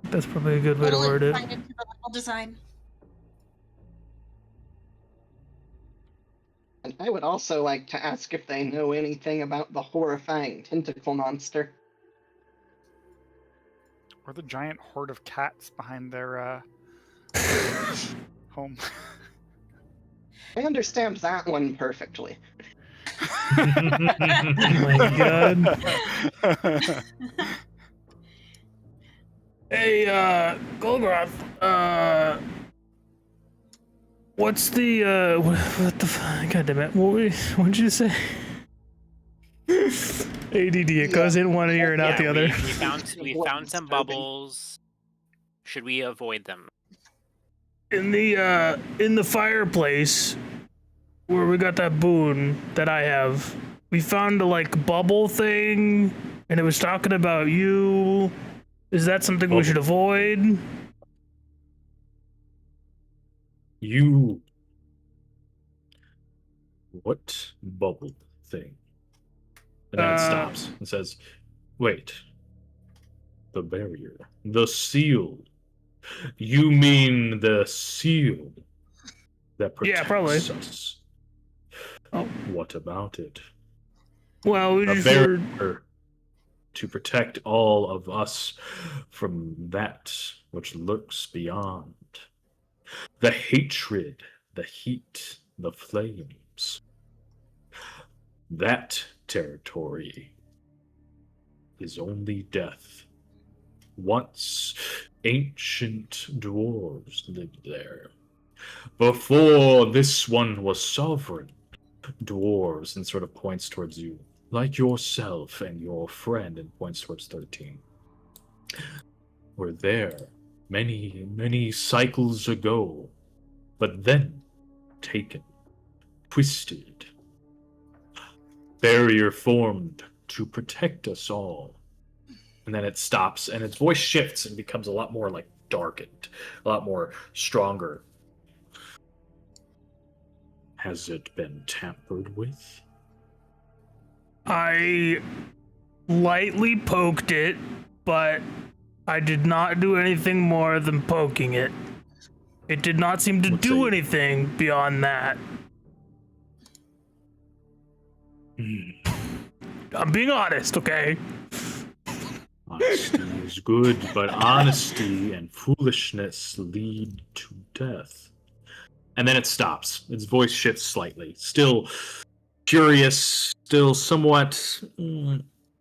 That's probably a good way to word it. Into the level design. And I would also like to ask if they know anything about the horrifying tentacle monster. Or the giant horde of cats behind their home. I understand that one perfectly. Oh my god. Hey, Golgroth, what's the, what the fuck? God damn it. What did you say? ADD, it goes in one ear and out the other. We found some bubbles. Should we avoid them? In the fireplace, where we got that boon that I have, we found a, like, bubble thing, and it was talking about you. Is that something we should avoid? You. What bubble thing? And then it stops and says, wait. The barrier. The seal. You mean the seal that protects us? Oh. What about it? Well, we just barrier to protect all of us from that which lurks beyond. The hatred, the heat, the flames. That territory is only death. Once ancient dwarves lived there. Before this one was sovereign, dwarves, and sort of points towards you, like yourself and your friend, and points towards 13, were there many, many cycles ago, but then taken, twisted, barrier formed to protect us all. And then it stops, and its voice shifts and becomes a lot more like darkened, a lot more stronger. Has it been tampered with? I lightly poked it, but I did not do anything more than poking it. It did not seem to do anything beyond that. I'm being honest, okay? Honesty is good, but honesty and foolishness lead to death. And then it stops. Its voice shifts slightly. Still curious, still somewhat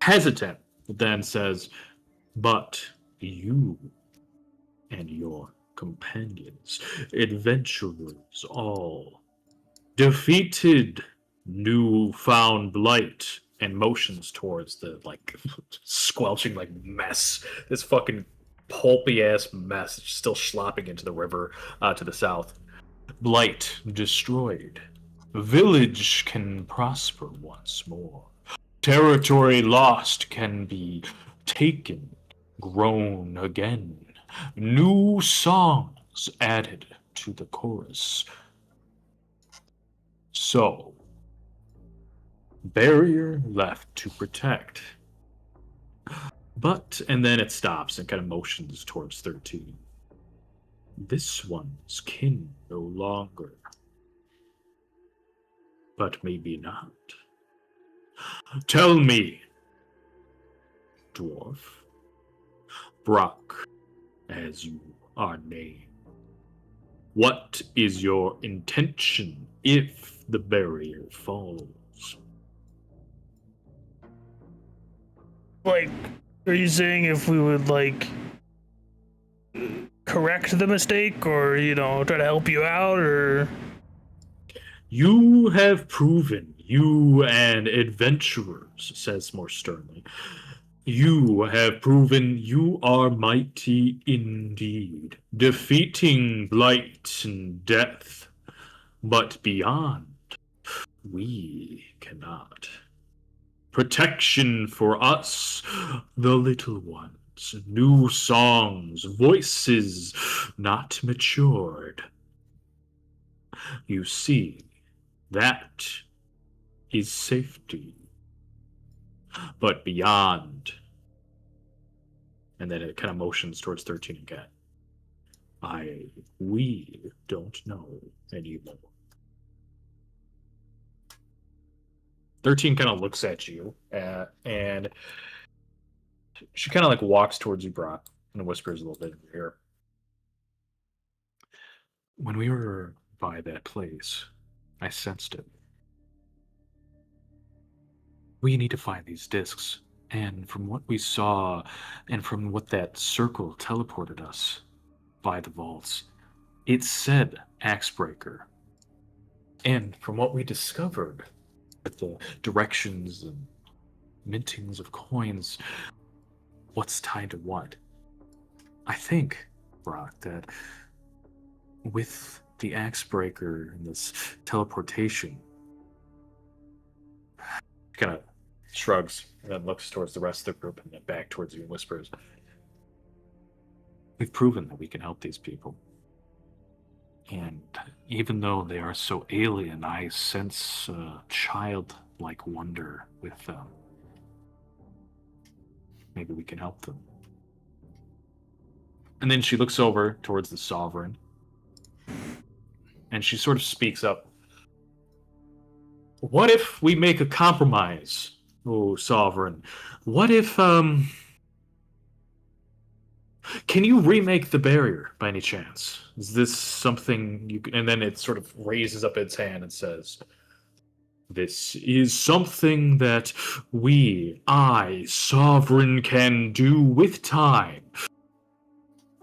hesitant, then says, but you and your companions, adventurers all, defeated newfound blight, and motions towards the squelching mess, this fucking pulpy ass mess still slopping into the river to the south. Blight destroyed. Village can prosper once more. Territory lost can be taken, grown again. New songs added to the chorus. So, barrier left to protect. But, and then it stops and kind of motions towards 13. This one's kin no longer. But maybe not. Tell me, dwarf, Brock, as you are named, what is your intention if the barrier falls? Are you saying if we would correct the mistake, or try to help you out, or? You have proven, you and adventurers, says more sternly, you have proven you are mighty indeed, defeating blight and death. But beyond, we cannot. Protection for us, the little ones, new songs, voices not matured. You see, that is safety. But beyond, and then it kind of motions towards 13 again. We don't know anymore. 13 kind of looks at you, and she kind of walks towards you, Brock, and whispers a little bit in your ear. When we were by that place, I sensed it. We need to find these discs, and from what we saw, and from what that circle teleported us by the vaults, it said Axebreaker. And from what we discovered, with the directions and mintings of coins, what's tied to what? I think, Brock, that with the Axebreaker and this teleportation, kind of shrugs and then looks towards the rest of the group and then back towards you and whispers, we've proven that we can help these people. And even though they are so alien, I sense a childlike wonder with them. Maybe we can help them. And then she looks over towards the Sovereign, and she sort of speaks up. What if we make a compromise, oh Sovereign? What if, can you remake the barrier by any chance? Is this something you can... And then it sort of raises up its hand and says, this is something that Sovereign, can do with time.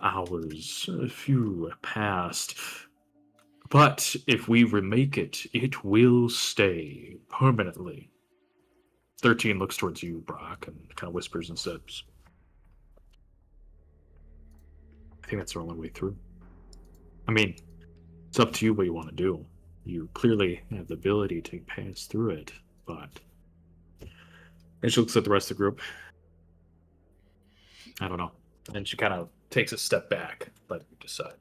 Hours, a few passed. But if we remake it, it will stay permanently. 13 looks towards you, Brock, and kind of whispers and says, I think that's our only way through. I mean, it's up to you what you want to do. You clearly have the ability to pass through it, but And she looks at the rest of the group. I don't know. And then she kind of takes a step back, letting you decide.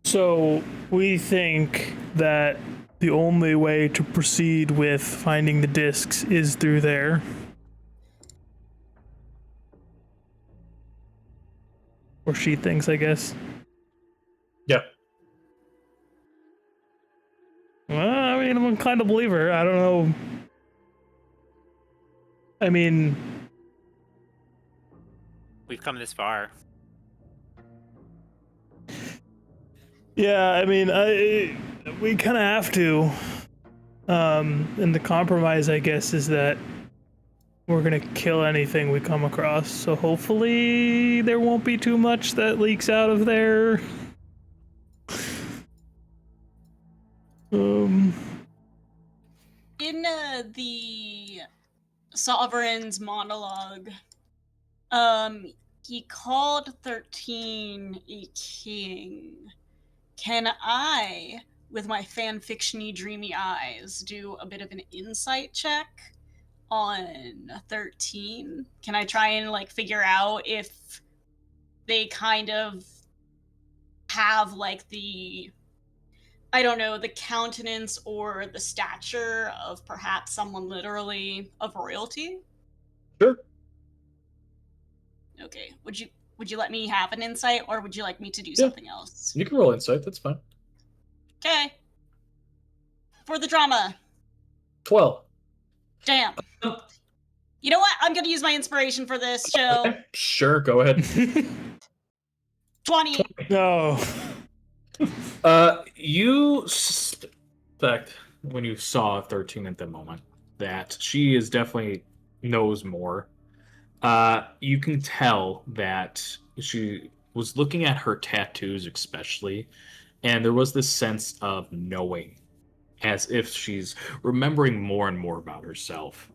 So we think that the only way to proceed with finding the discs is through there. Or she thinks, I guess. Yeah. Well, I mean, I'm inclined to believe her. I don't know. I mean, We've come this far. yeah, I mean, we kind of have to. And the compromise, I guess, is that we're gonna kill anything we come across. So hopefully there won't be too much that leaks out of there. In the Sovereign's monologue, he called 13 a king. Can I, with my fanfiction-y dreamy eyes, do a bit of an insight check on 13? Can I try and like figure out if they kind of have like the, I don't know, the countenance or the stature of perhaps someone literally of royalty? Sure. Okay. Would you let me have an insight, or would you like me to do something else? You can roll insight. That's fine. Okay. For the drama. 12. Damn. You know what? I'm gonna use my inspiration for this show. Okay. Sure, go ahead. 20. No. You suspect, when you saw 13 at the moment, that she is definitely knows more. You can tell that she was looking at her tattoos especially, and there was this sense of knowing, as if she's remembering more and more about herself.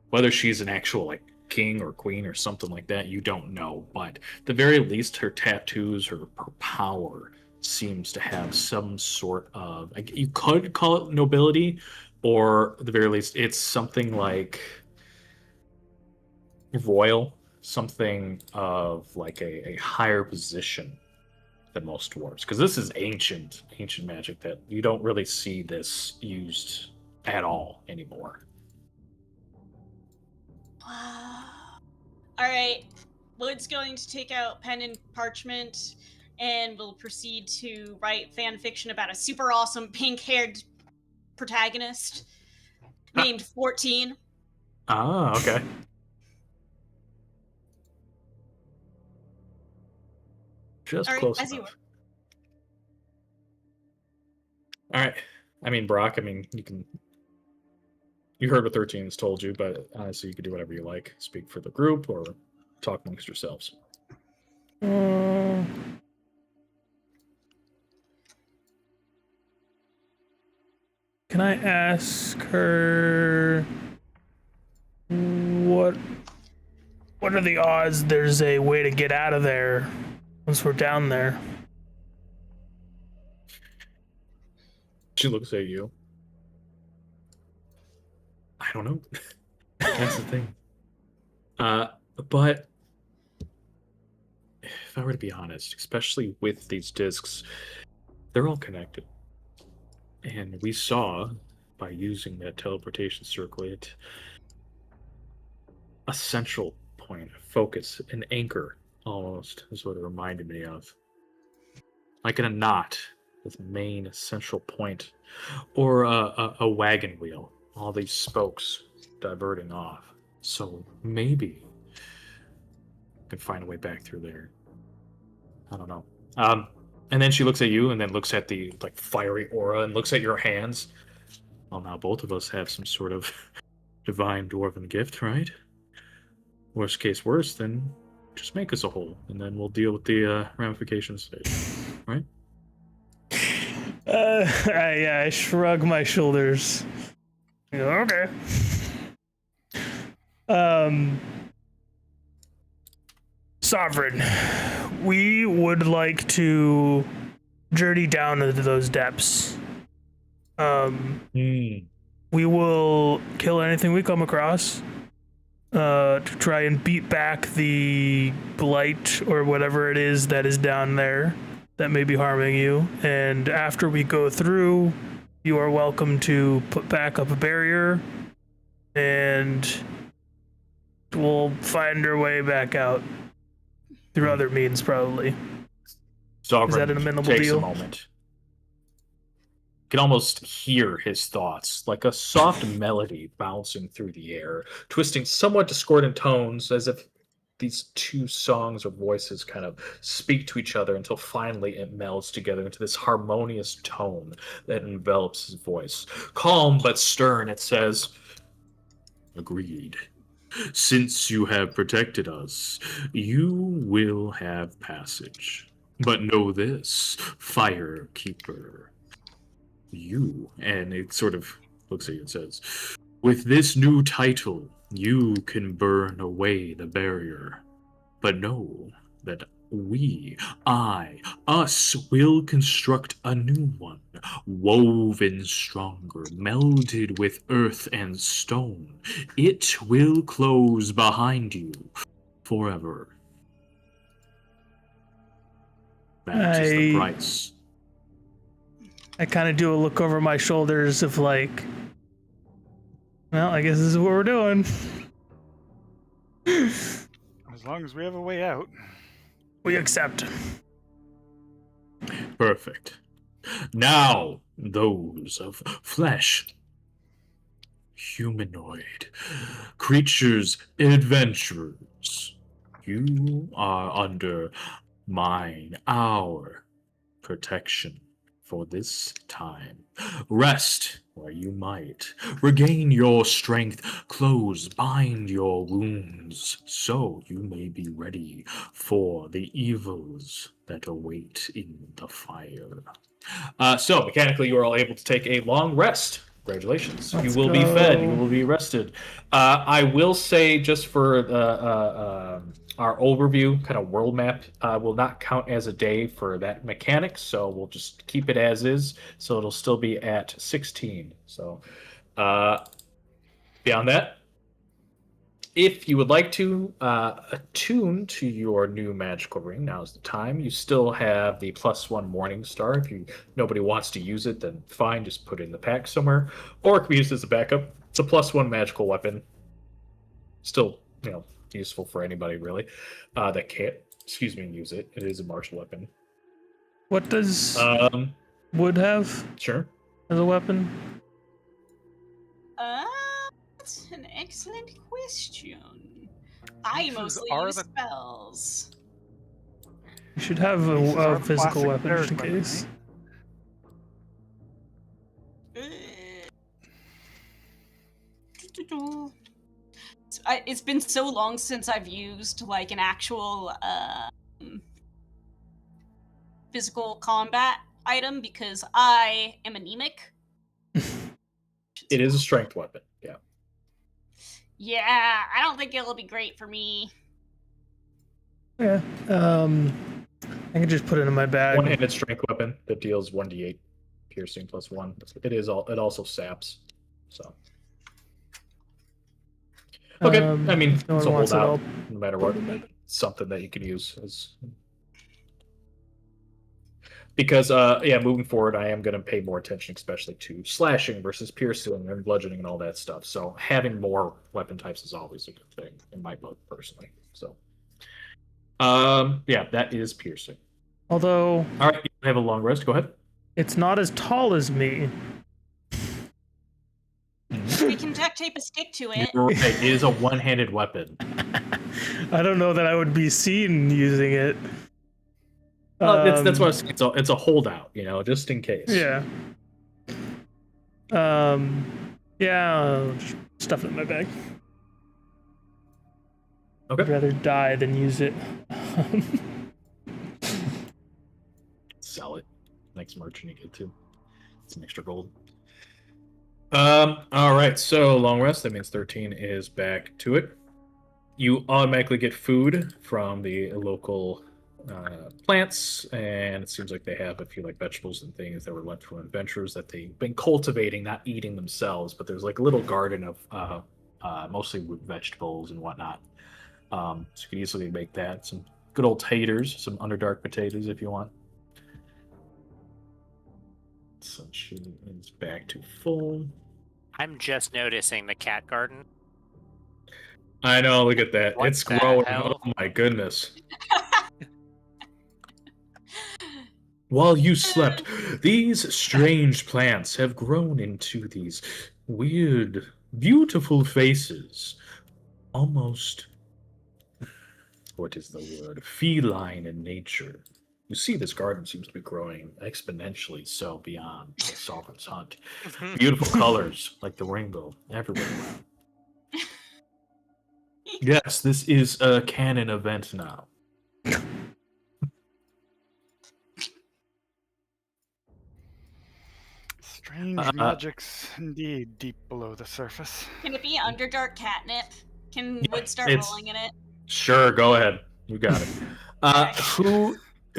Whether she's an actual like king or queen or something like that, you don't know. But at the very least, her tattoos, her power seems to have some sort of, like, you could call it nobility, or at the very least, it's something like royal, something of like a higher position than most dwarves, because this is ancient magic that you don't really see this used at all anymore. All right. Lloyd's going to take out pen and parchment, and will proceed to write fan fiction about a super awesome pink-haired protagonist named 14. Ah, okay. Just All right, close as you enough. All right. I mean, Brock, you heard what 13 has told you, but honestly, you can do whatever you like. Speak for the group or talk amongst yourselves. Can I ask her what are the odds there's a way to get out of there once we're down there? She looks at you. I don't know. That's the thing. But if I were to be honest, especially with these discs, they're all connected. And we saw, by using that teleportation circlet, a central point, a focus, an anchor, almost, is what it reminded me of. Like in a knot, with main central point, or a wagon wheel, all these spokes diverting off. So maybe I can find a way back through there. I don't know. And then she looks at you, and then looks at the like fiery aura, and looks at your hands. Well, now both of us have some sort of divine dwarven gift, right? Worst case worse, then just make us a whole, and then we'll deal with the ramifications later, right? I shrug my shoulders. Okay. Sovereign, we would like to journey down into those depths. We we will kill anything we come across to try and beat back the blight or whatever it is that is down there that may be harming you. And after we go through, you are welcome to put back up a barrier and we'll find our way back out through other means, probably. Sovereign Is that an amenable takes deal? a moment. You can almost hear his thoughts, like a soft melody bouncing through the air, twisting somewhat discordant tones as if these two songs or voices kind of speak to each other until finally it melds together into this harmonious tone that envelops his voice. Calm but stern, it says, "Agreed. Since you have protected us, you will have passage. But know this, Fire Keeper. You," and it sort of looks at you and says, "with this new title, you can burn away the barrier. But know that us will construct a new one, woven stronger, melded with earth and stone. It will close behind you forever. That is the price." I kind of do a look over my shoulders of like, well, I guess this is what we're doing. As long as we have a way out. We accept. Perfect. Now, those of flesh, humanoid, creatures, adventurers, you are under our protection for this time. Rest where you might. Regain your strength. Close, bind your wounds, so you may be ready for the evils that await in the fire. So, mechanically, you are all able to take a long rest. Congratulations. Let's you will be fed. You go. will be rested. I will say, just for our overview, kind of world map, will not count as a day for that mechanic, so we'll just keep it as is. So it'll still be at 16. So beyond that, if you would like to attune to your new magical ring, now's the time. You still have the +1 Morning Star. If nobody wants to use it, then fine, just put it in the pack somewhere. Or it can be used as a backup. It's a +1 magical weapon. Still, useful for anybody really that can't, use it. It is a martial weapon. What does wood have Sure. as a weapon? That's an excellent question. I Pieces mostly are use the- spells. You should have Pieces are a the physical classic weapon just in nerd weapon, case. It's been so long since I've used like an actual physical combat item because I am anemic. It is a strength weapon. Yeah. Yeah, I don't think it'll be great for me. Yeah. I can just put it in my bag. One-handed strength weapon that deals 1d8 piercing +1. It also saps. So. Okay, I mean, if no it's one a wants it, holdout, I'll no matter what. Something that you can use as. Because, moving forward, I am going to pay more attention, especially to slashing versus piercing and bludgeoning and all that stuff. So having more weapon types is always a good thing in my book, personally. So, that is piercing. Although All right, you have a long rest. Go ahead. it's not as tall as me. We can duct tape a stick to it. You're right. It is a one-handed weapon. I don't know that I would be seen using it. That's what I was saying. It's a holdout, just in case. Yeah. I'll just stuff it in my bag. Okay. I'd rather die than use it. Sell it. Next merchant you get to. It's an extra gold. All right, so long rest. That means 13 is back to it. You automatically get food from the local plants, and it seems like they have a few like vegetables and things that were left from adventurers that they've been cultivating, not eating themselves. But there's like a little garden of mostly with vegetables and whatnot. So you could easily make that. Some good old taters, some underdark potatoes if you want. So she is back to full. I'm just noticing the cat garden. I know, look at that. What It's the growing. hell? Oh my goodness. While you slept, these strange plants have grown into these weird, beautiful faces. Almost, what is the word? Feline in nature. You see, this garden seems to be growing exponentially so beyond the Sovereign's hunt. Beautiful colors, like the rainbow, everywhere. Yes, this is a canon event now. Strange magics indeed deep below the surface. Can it be Underdark catnip? Can Wood start it's- rolling in it? Sure, go ahead. You got it.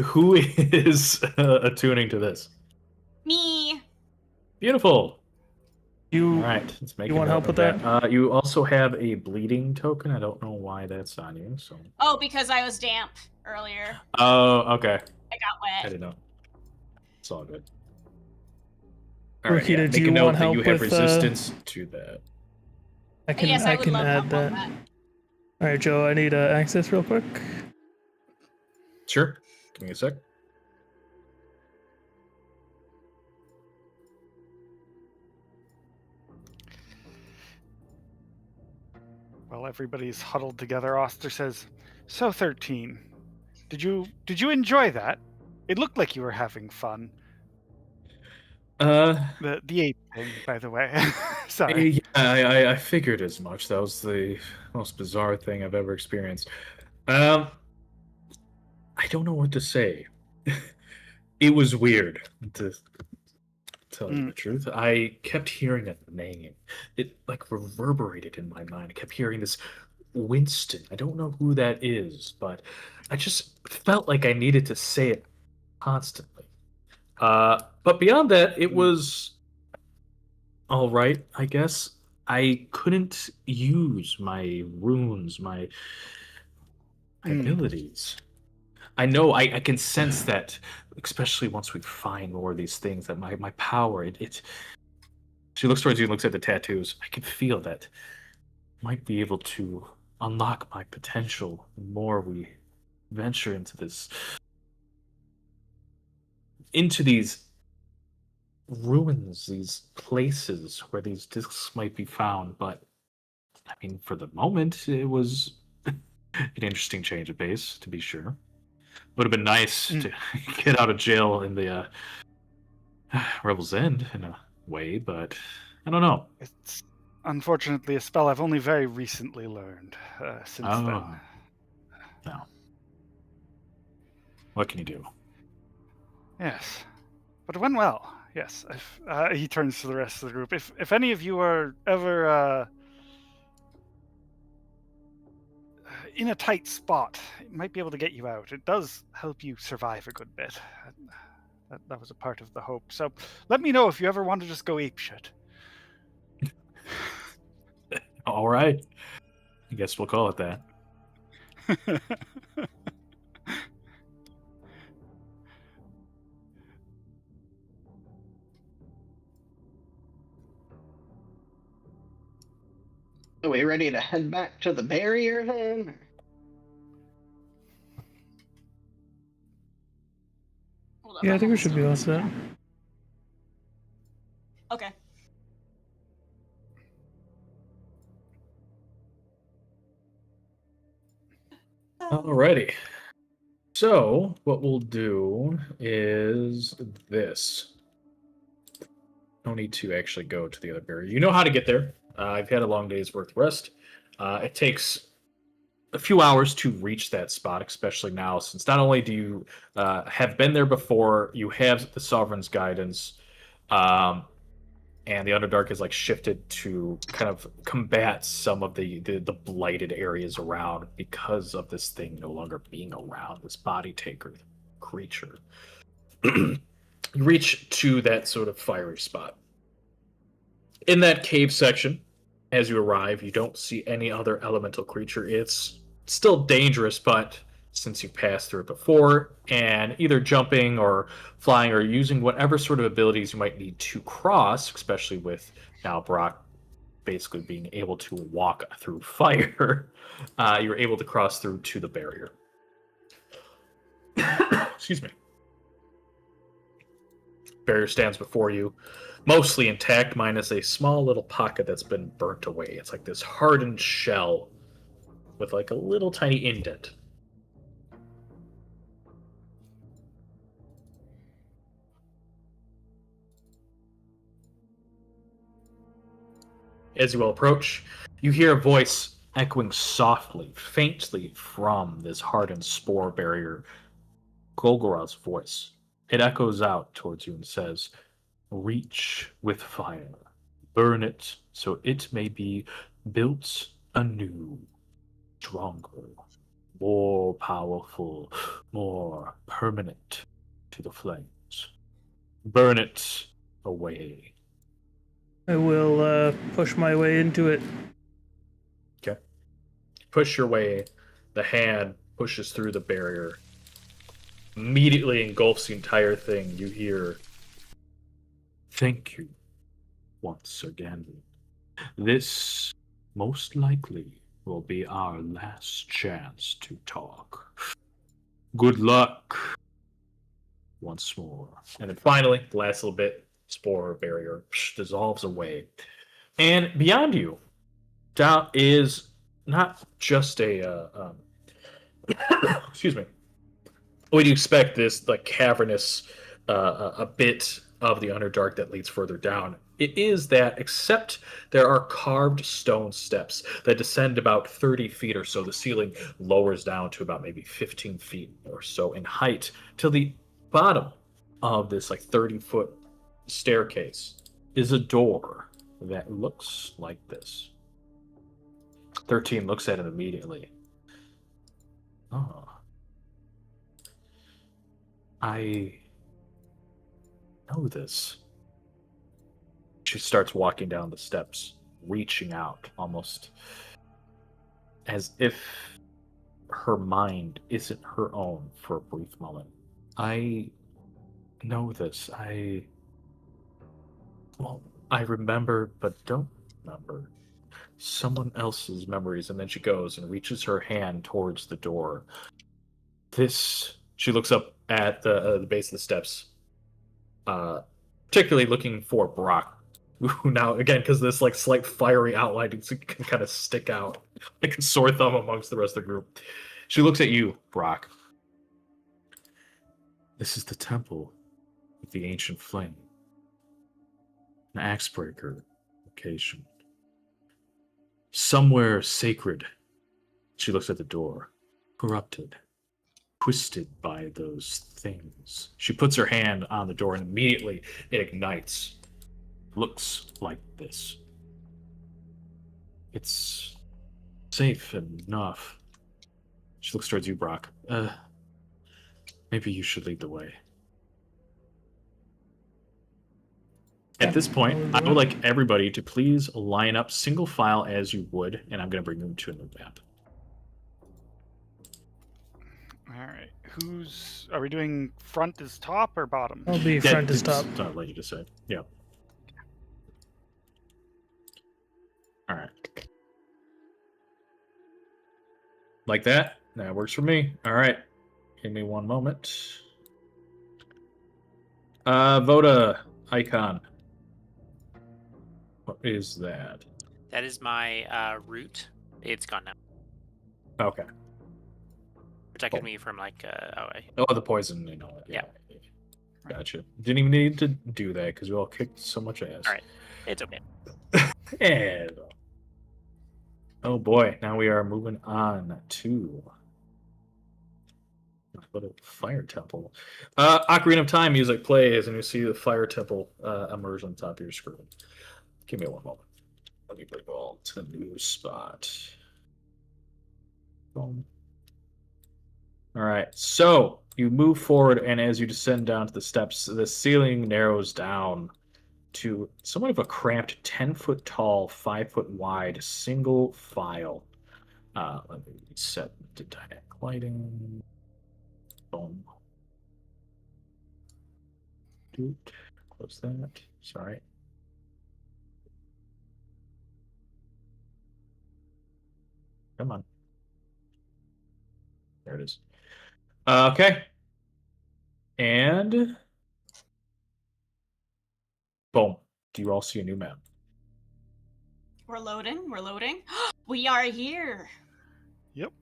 Who is attuning to this? Me. Beautiful. All You right, let's make. you want a note help of with that? You also have a bleeding token. I don't know why that's on you. So. Oh, because I was damp earlier. Oh, okay. I got I wet. didn't know. It's all good. Rokita, do make you a note want that you help have with, resistance to that. I can Yes, I would love add help that. on that. All right, Joe, I need access real quick. Sure. Give me a sec. While everybody's huddled together, Oster says, "So 13, did you enjoy that? It looked like you were having fun." The ape thing, by the way. Sorry. Yeah, I figured as much. That was the most bizarre thing I've ever experienced. I don't know what to say. It was weird, to tell you the truth. I kept hearing a name. It like reverberated in my mind. I kept hearing this Winston. I don't know who that is, but I just felt like I needed to say it constantly. But beyond that, it was all right, I guess. I couldn't use my runes, my abilities. I know I can sense that, especially once we find more of these things, that my power, it she looks towards you and looks at the tattoos. I can feel that might be able to unlock my potential the more we venture into these ruins, these places where these discs might be found. But I mean, for the moment, it was an interesting change of pace, to be sure. Would have been nice to get out of jail in the Rebel's End in a way, but I don't know. It's unfortunately a spell I've only very recently learned since then. No. What can you do? Yes, but it went well. Yes, he turns to the rest of the group. If any of you are ever in a tight spot, it might be able to get you out. It does help you survive a good bit. That was a part of the hope. So let me know if you ever want to just go apeshit. All right. I guess we'll call it that. Are we ready to head back to the barrier then? Hold up, Yeah, I I'm think we almost should be done all with set. this. Okay. Alrighty. So what we'll do is this. No need to actually go to the other barrier. You know how to get there. I've had a long day's worth of rest. It takes a few hours to reach that spot, especially now, since not only do you have been there before, you have the Sovereign's guidance, and the Underdark is like shifted to kind of combat some of the blighted areas around because of this thing no longer being around, this body taker creature. You reach to that sort of fiery spot. In that cave section, as you arrive, you don't see any other elemental creature. It's still dangerous, but since you passed through it before, and either jumping or flying or using whatever sort of abilities you might need to cross, especially with now Brock basically being able to walk through fire, you're able to cross through to the barrier. Excuse me. Barrier stands before you, mostly intact, minus a small little pocket that's been burnt away. It's like this hardened shell with like a little tiny indent. As you will approach, you hear a voice echoing softly, faintly from this hardened spore barrier. Golgora's voice. It echoes out towards you and says, "Reach with fire. Burn it so it may be built anew, stronger, more powerful, more permanent to the flames. Burn it away." I will push my way into it. Okay. Push your way. The hand pushes through the barrier. Immediately engulfs the entire thing. You hear, "Thank you once again. This most likely will be our last chance to talk. Good luck." Once more. And then finally, the last little bit, spore barrier dissolves away. And beyond you, down is not just a excuse me. Would you expect this like cavernous a bit of the Underdark that leads further down? It is that, except there are carved stone steps that descend about 30 feet or so. The ceiling lowers down to about maybe 15 feet or so in height till the bottom of this like 30-foot staircase is a door that looks like this. 13 looks at it immediately. Oh. I know this. She starts walking down the steps, reaching out almost as if her mind isn't her own for a brief moment. I know this. I remember, but don't remember someone else's memories. And then she goes and reaches her hand towards the door. She looks up at the base of the steps, particularly looking for Brock, who now, again, because this like slight fiery outline can kind of stick out like a sore thumb amongst the rest of the group. She looks at you, Brock. "This is the temple with the ancient flame. An axebreaker location. Somewhere sacred." She looks at the door. "Corrupted. Twisted by those things." She puts her hand on the door and immediately it ignites. Looks like this. "It's safe enough." She looks towards you, Brock. Maybe you should lead the way." At this point, I would like everybody to please line up single file as you would, and I'm going to bring them to a new map. All right. Are we doing front is top or bottom? I'll be front to top. I'll let you decide. Yeah. All right. Like that? That works for me. All right. Give me one moment. Voda icon. What is that? That is my root. It's gone now. Okay. Protected me from like Oh, the poison. You know it. Yeah. Gotcha. Didn't even need to do that because we all kicked so much ass. All right. It's okay. And oh boy, now we are moving on to Little fire temple. Ocarina of Time music plays, and you see the fire temple emerge on the top of your screen. Give me one moment. Let me bring it all to the new spot. Boom. All right, so you move forward, and as you descend down to the steps, the ceiling narrows down to somewhat of a cramped 10-foot tall, 5-foot wide, single file. Let me set the dynamic lighting. Boom. Doot. Close that. Sorry. Come on. There it is. Okay. And boom. Do you all see a new map? We're loading. We're loading. We are here. Yep.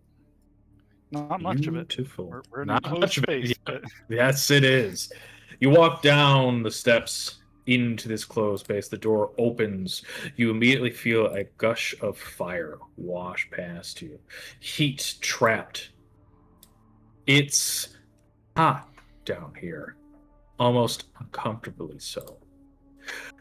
Not much of it. Beautiful. We're in Not enclosed much of space, it. but Yes, it is. You walk down the steps into this closed space. The door opens. You immediately feel a gush of fire wash past you. Heat trapped. It's hot down here. Almost uncomfortably so.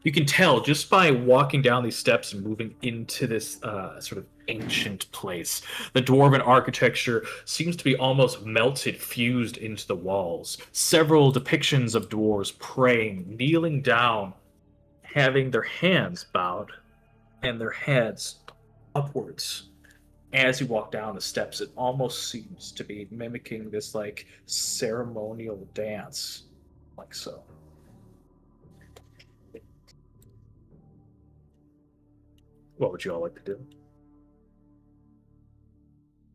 You can tell just by walking down these steps and moving into this sort of ancient place. The dwarven architecture seems to be almost melted, fused into the walls. Several depictions of dwarves praying, kneeling down, having their hands bowed and their heads upwards. As you walk down the steps, it almost seems to be mimicking this like ceremonial dance, like so. What would you all like to do?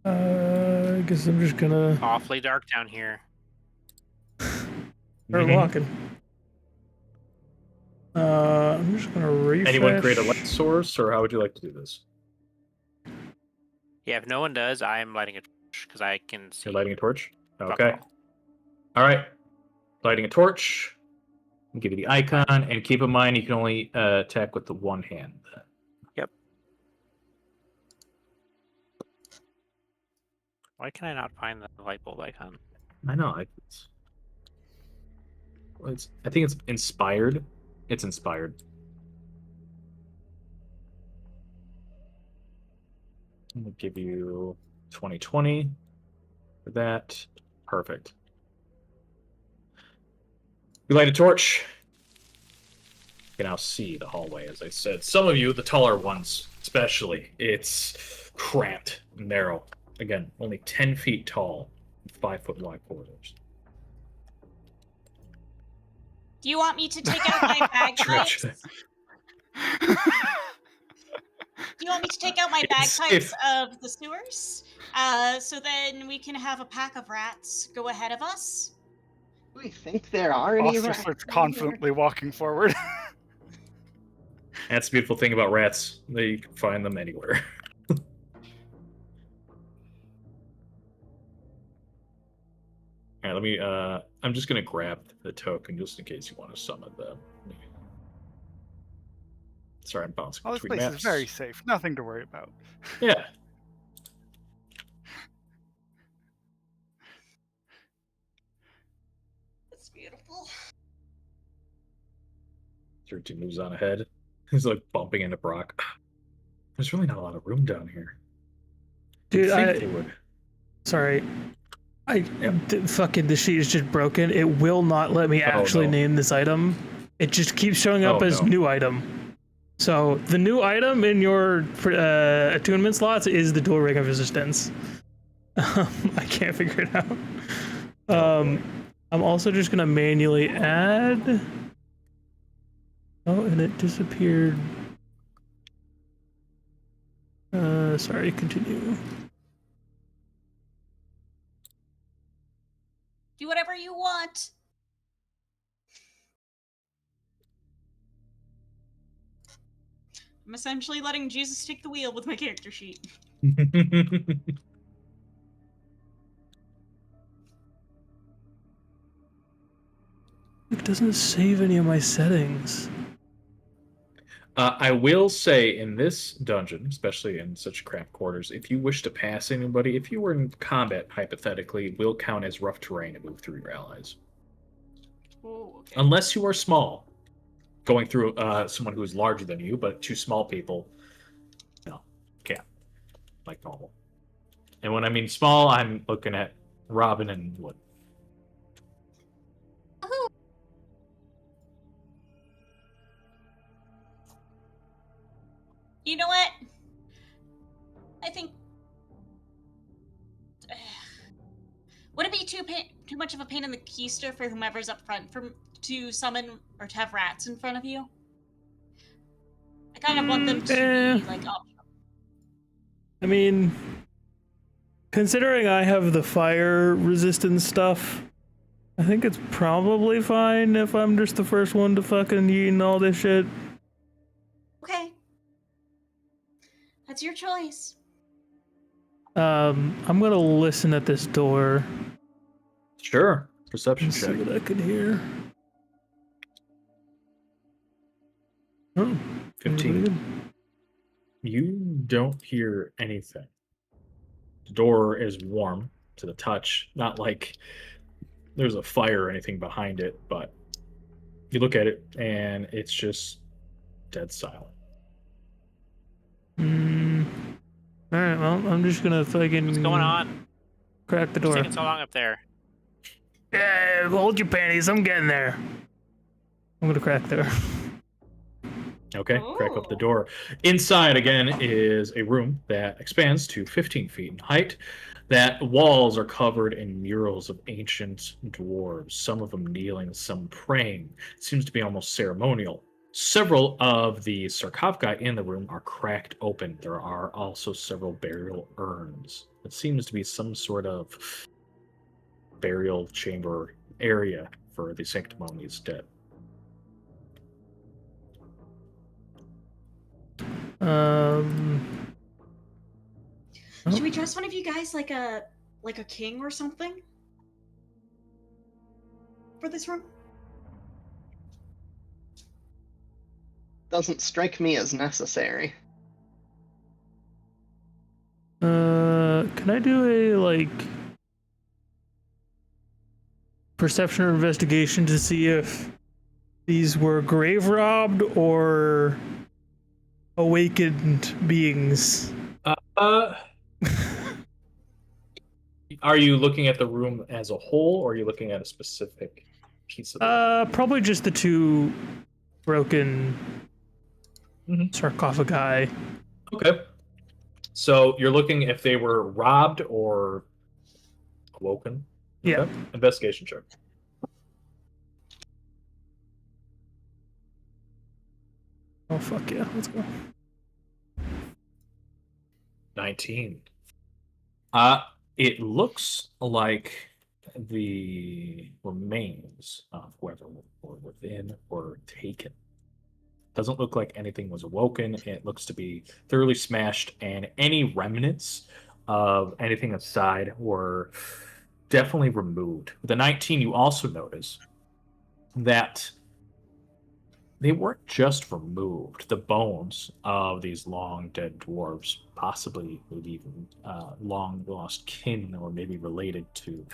I guess I'm just gonna Awfully dark down here. start walking. I'm just gonna refresh. Anyone create a light source, or how would you like to do this? Yeah, if no one does, I'm lighting a torch because I can see. You're lighting a torch? Fuck Okay. all. All right. Lighting a torch. I'll give you the icon, and keep in mind you can only attack with the one hand. Yep. Why can I not find the light bulb icon? I know. I think it's inspired. It's inspired. I'm gonna give you 2020 for that. Perfect. You light a torch. You can now see the hallway, as I said. Some of you, the taller ones especially, it's cramped, narrow. Again, only 10 feet tall, 5-foot wide corridors. Do you want me to take out my bagpipes? Do you want me to take out my bagpipes of the sewers? So then we can have a pack of rats go ahead of us? Do we think there are any Foster rats starts in here? confidently walking forward. That's the beautiful thing about rats. You can find them anywhere. All right, let me. I'm just gonna grab the token just in case you want to summon them. Sorry, I'm bouncing Oh, this between place maps. is very safe. Nothing to worry about. Yeah. That's beautiful. 13 moves on ahead. He's like bumping into Brock. There's really not a lot of room down here. Dude, I think they would. Sorry. Fucking the sheet is just broken. It will not let me actually name this item. It just keeps showing up as new item. So the new item in your attunement slots is the dual ring of resistance. I can't figure it out. I'm also just gonna manually add. Oh, and it disappeared. Sorry, continue. Do whatever you want. I'm essentially letting Jesus take the wheel with my character sheet. It doesn't save any of my settings. I will say in this dungeon, especially in such cramped quarters, if you wish to pass anybody, if you were in combat, hypothetically, will count as rough terrain and move through your allies. Ooh, okay. Unless you are small, going through someone who is larger than you, but two small people, no, can't, like normal. And when I mean small, I'm looking at Robin and Wood. You know what? I think. Would it be too much of a pain in the keister for whomever's up front to summon or to have rats in front of you? I kind of want them to be like optional. I mean, considering I have the fire resistance stuff, I think it's probably fine if I'm just the first one to fucking eat and all this shit. Okay. That's your choice. I'm gonna listen at this door Sure. Perception and see check. what I can hear. Oh, 15. You don't hear anything. The door is warm to the touch, not like there's a fire or anything behind it, but you look at it and it's just dead silent. All right, well, I'm just gonna fucking. What's going on? Crack the What's door. taking so long up there? Yeah, hold your panties. I'm getting there. I'm gonna crack there. Okay, crack up the door. Inside, again, is a room that expands to 15 feet in height. That walls are covered in murals of ancient dwarves, some of them kneeling, some praying. It seems to be almost ceremonial. Several of the sarcophagi in the room are cracked open. There are also several burial urns. It seems to be some sort of burial chamber area for the sanctimonious dead. Should we dress one of you guys like a king or something for this room? Doesn't strike me as necessary. Can I do a perception or investigation to see if these were grave robbed or awakened beings? Are you looking at the room as a whole, or are you looking at a specific piece of it? Probably just the two broken sarcophagi. Okay. So you're looking if they were robbed or awoken? Yeah. Okay. Investigation check. Oh, fuck yeah. Let's go. 19. It looks like the remains of whoever were within were taken. Doesn't look like anything was awoken. It looks to be thoroughly smashed, and any remnants of anything inside were definitely removed. With the 19, you also notice that they weren't just removed. The bones of these long dead dwarves, possibly maybe even long lost kin, or maybe related to,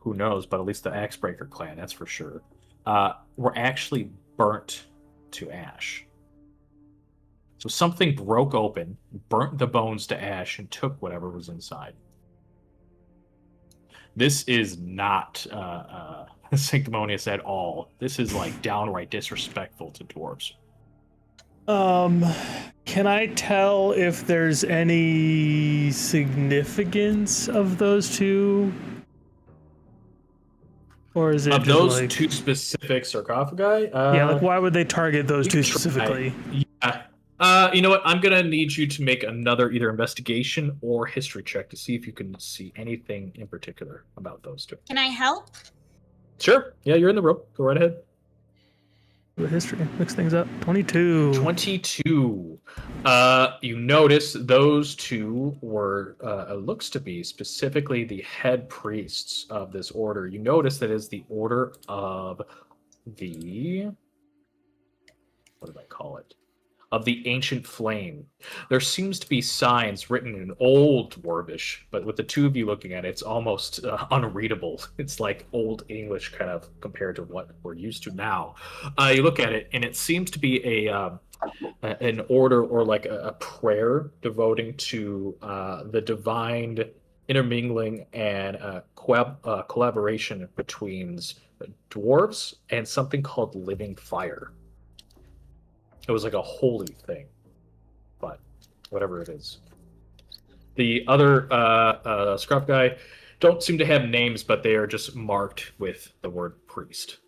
who knows, but at least the Axebreaker clan, that's for sure, were actually burnt to ash. So something broke open, burnt the bones to ash, and took whatever was inside. This is not sanctimonious at all. This is like downright disrespectful to dwarves. Can I tell if there's any significance of those two? Or is it Of just those like... two specific sarcophagi? yeah, like why would they target those two you try. specifically? Yeah. You know what? I'm gonna need you to make another either investigation or history check to see if you can see anything in particular about those two. Can I help? Sure. Yeah, you're in the room. Go right ahead. The history mix things up. 22. 22. You notice those two were looks to be specifically the head priests of this order. You notice that is the order of the, what did I call it? of the ancient flame. There seems to be signs written in old Dwarvish, but with the two of you looking at it, it's almost unreadable. It's like old English kind of compared to what we're used to now. You look at it, and it seems to be an order or like a prayer devoting to the divine intermingling and collaboration between dwarves and something called living fire. It was like a holy thing, but whatever it is. The other scruff guy don't seem to have names, but they are just marked with the word priest.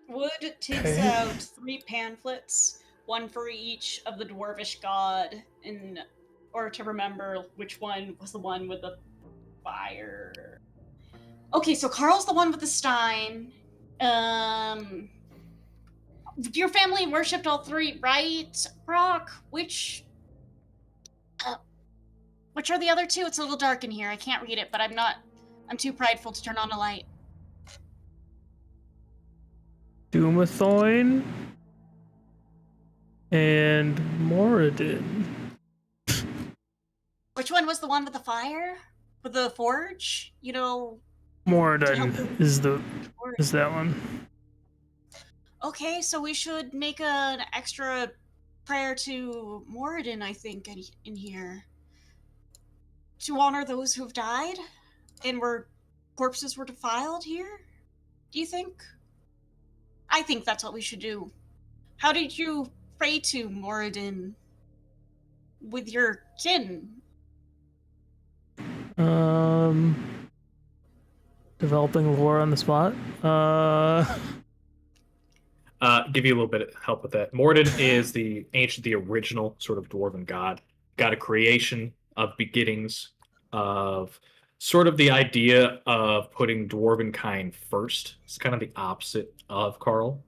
Wood takes out 3 pamphlets, one for each of the dwarvish god, in order to remember which one was the one with the fire. Okay, so Carl's the one with the stein. Your family worshipped all 3, right, Brock? Which are the other 2? It's a little dark in here. I can't read it, but I'm too prideful to turn on a light. Dumathoin and Moradin. Which one was the one with the fire? With the forge? You know. Moradin is that one. Okay, so we should make an extra prayer to Moradin, I think, in here. To honor those who've died and corpses were defiled here? Do you think? I think that's what we should do. How did you pray to Moradin with your kin? Developing lore on the spot. Give you a little bit of help with that. Mordin is the original sort of dwarven god of creation, of beginnings, of sort of the idea of putting dwarven kind first. It's kind of the opposite of Carl.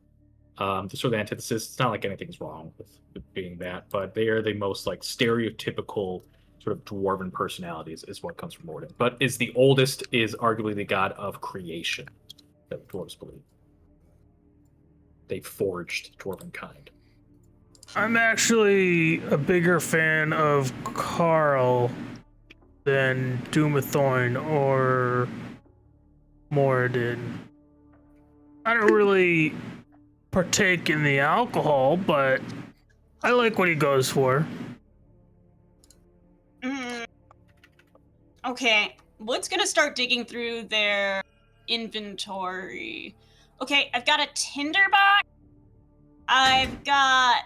The sort of the antithesis. It's not like anything's wrong with being that, but they are the most like stereotypical sort of dwarven personalities is what comes from Mordin. But is the oldest, is arguably the god of creation that dwarves believe. They forged dwarven kind. I'm actually a bigger fan of Carl than Dumathoin or Moradin. I don't really partake in the alcohol, but I like what he goes for. Okay, Wood's gonna start digging through their inventory. Okay, I've got a tinderbox. I've got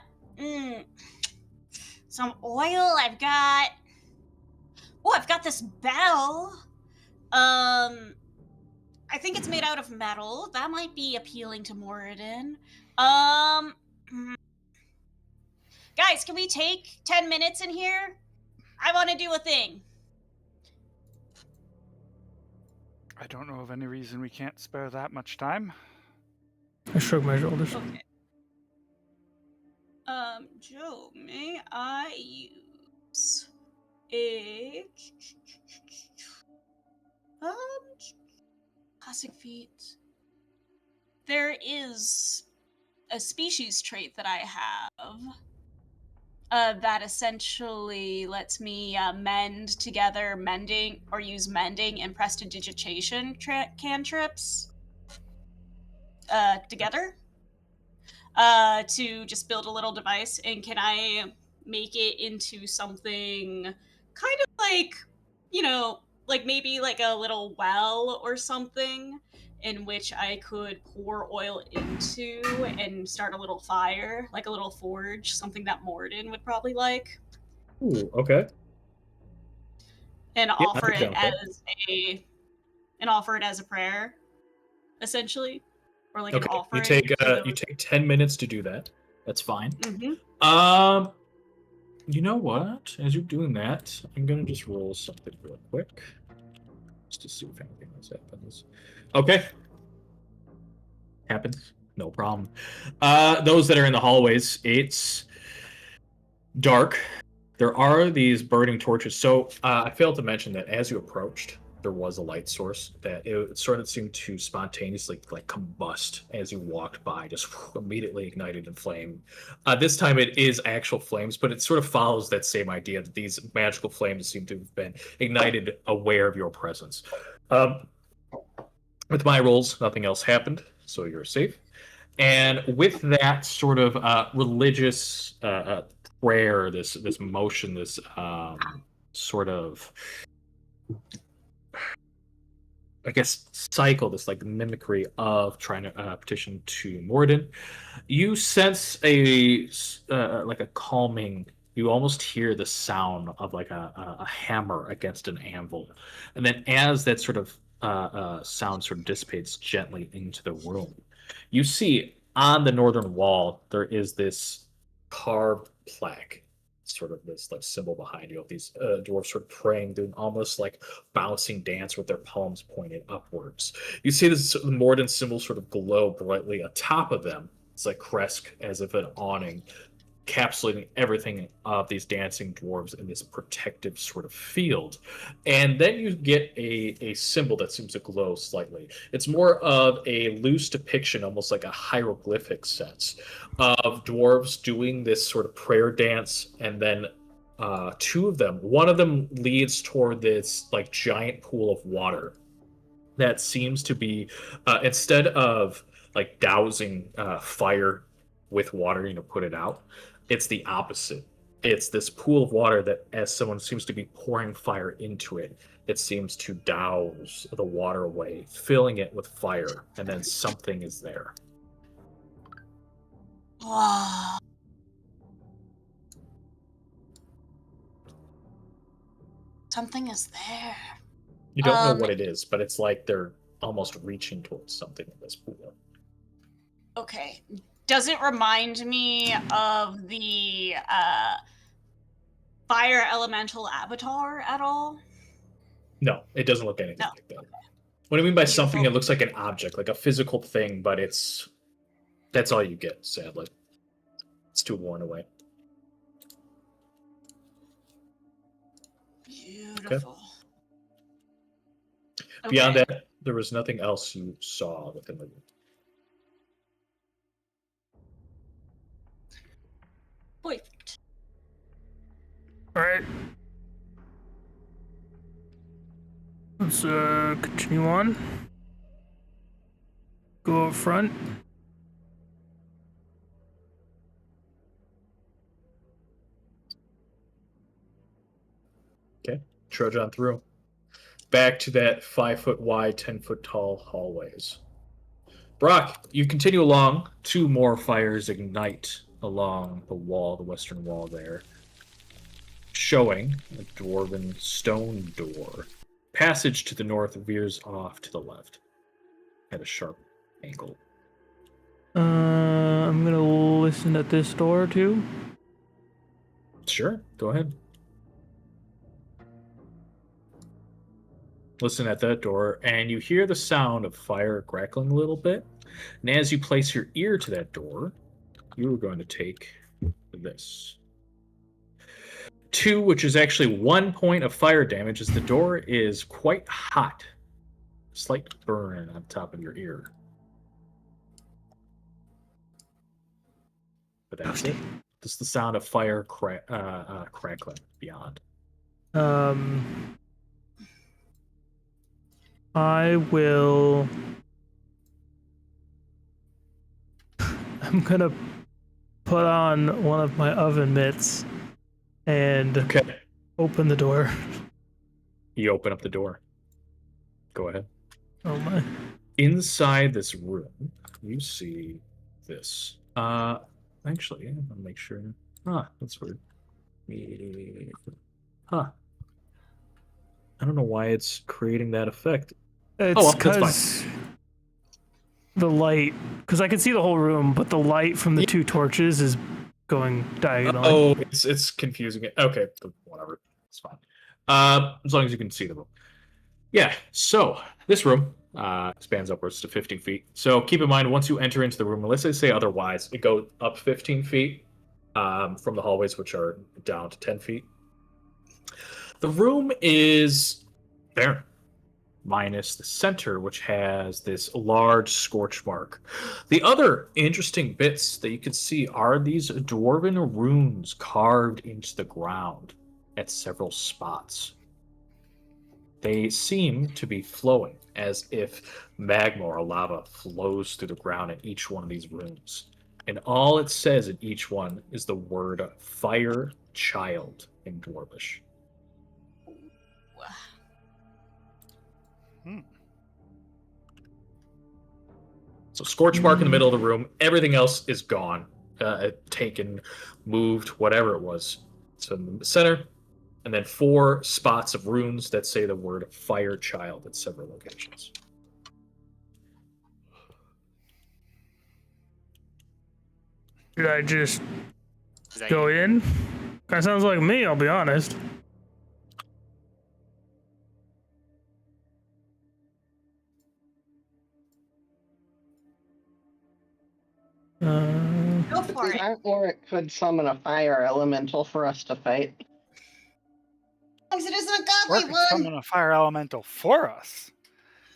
some oil. I've got this bell. I think it's made out of metal. That might be appealing to Moradin. Guys, can we take 10 minutes in here? I want to do a thing. I don't know of any reason we can't spare that much time. I shrug my shoulders. Okay. Joe, may I use a classic feat? There is a species trait that I have that essentially lets me mend together mending or use mending and prestidigitation cantrips together to just build a little device. And can I make it into something kind of like, like maybe like a little well or something in which I could pour oil into and start a little fire, like a little forge, something that Morden would probably like. Ooh, okay. And offer it as a prayer, essentially, or like an offering. You take 10 minutes to do that. That's fine. Mm-hmm. You know what? As you're doing that, I'm gonna just roll something real quick, just to see if anything else happens. Okay. Happens. No problem. Those that are in the hallways, it's dark. There are these burning torches. So I failed to mention that as you approached, there was a light source, that it sort of seemed to spontaneously like combust as you walked by, just immediately ignited in flame. This time it is actual flames, but it sort of follows that same idea that these magical flames seem to have been ignited aware of your presence. With my rolls, nothing else happened, so you're safe. And with that sort of religious prayer, this motion, this sort of, I guess, cycle, this like mimicry of trying to petition to Morden, you sense a like a calming. You almost hear the sound of like a hammer against an anvil, and then as that sort of sound sort of dissipates gently into the room, you see on the northern wall there is this carved plaque, sort of this like symbol behind you of these dwarves sort of praying, doing almost like bouncing dance with their palms pointed upwards. You see this Morden symbol sort of glow brightly atop of them. It's like crest, as if an awning, encapsulating everything of these dancing dwarves in this protective sort of field. And then you get a symbol that seems to glow slightly. It's more of a loose depiction, almost like a hieroglyphic sense, of dwarves doing this sort of prayer dance. And then two of them, one of them leads toward this like giant pool of water that seems to be, instead of like dousing fire with water, put it out, it's the opposite. It's this pool of water that, as someone seems to be pouring fire into it, it seems to douse the water away, filling it with fire, and then something is there. Wow. Something is there. You don't know what it is, but it's like they're almost reaching towards something in this pool. Okay. Does it remind me of the fire elemental avatar at all? No, it doesn't look anything No. like that. What I mean by Beautiful. something, it looks like an object, like a physical thing, but that's all you get, sadly. It's too worn away. Beautiful. Okay. Beyond that, there was nothing else you saw within the room. Perfect. All right. Let's continue on. Go up front. Okay, trudge on through. Back to that 5-foot wide, 10-foot tall hallways. Brock, you continue along. 2 more fires ignite along the wall, the western wall there, showing a dwarven stone door. Passage to the north veers off to the left at a sharp angle. I'm gonna listen at this door too. Sure, go ahead. Listen at that door, and you hear the sound of fire crackling a little bit. And as you place your ear to that door, you are going to take this. 2, which is actually 1 point of fire damage, as the door is quite hot. Slight burn on top of your ear. But that's it. This is the sound of fire crackling beyond. I will. I'm gonna put on one of my oven mitts and Okay. open the door. You open up the door. Go ahead. Oh my. Inside this room, you see this. Actually, I'm gonna make sure. That's weird. Huh. I don't know why it's creating that effect. It's well, that's because the light, because I can see the whole room, but the light from the 2 torches is going diagonally. Oh, it's confusing it. Okay, whatever. It's fine. As long as you can see the room. Yeah, so this room spans upwards to 15 feet. So keep in mind, once you enter into the room, unless they say otherwise, it goes up 15 feet from the hallways, which are down to 10 feet. The room is barren. minus the center, which has this large scorch mark. The other interesting bits that you can see are these dwarven runes carved into the ground at several spots. They seem to be flowing, as if magma or lava flows through the ground in each one of these runes. And all it says in each one is the word Fire Child in Dwarvish. So scorch mark in the middle of the room. Everything else is gone, taken, moved, whatever it was. So in the center, and then 4 spots of runes that say the word Fire Child at several locations. Should I just Is that go you? in? That sounds like me, I'll be honest. Go for it. That or it could summon a fire elemental for us to fight. As long as it isn't a Or godly it could one. summon a fire elemental for us.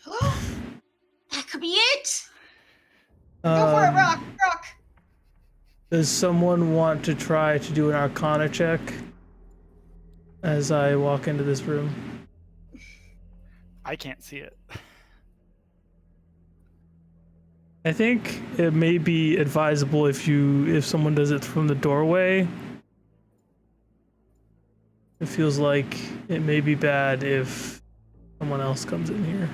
That could be it. Go for it, Rock. Rock. Does someone want to try to do an Arcana check as I walk into this room? I can't see it. I think it may be advisable if someone does it from the doorway. It feels like it may be bad if someone else comes in here.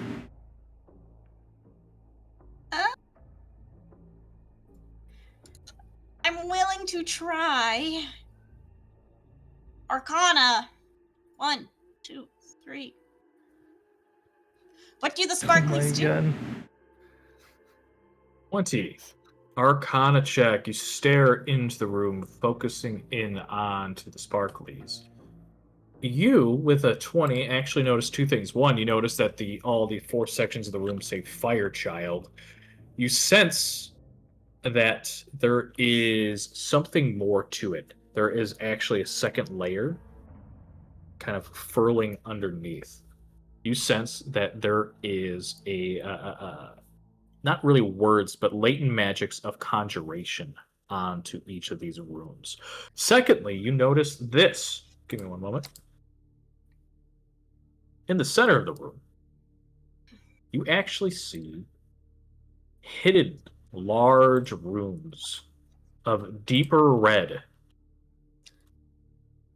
I'm willing to try. Arcana. 1, 2, 3. What do the sparklies do? God. 20. Arcana check. You stare into the room, focusing in onto the sparklies. You, with a 20, actually notice 2 things. One, you notice that all the 4 sections of the room say Fire Child. You sense that there is something more to it. There is actually a second layer kind of furling underneath. You sense that there is not really words, but latent magics of conjuration onto each of these rooms. Secondly, you notice this. Give me one moment. In the center of the room, you actually see hidden large rooms of deeper red.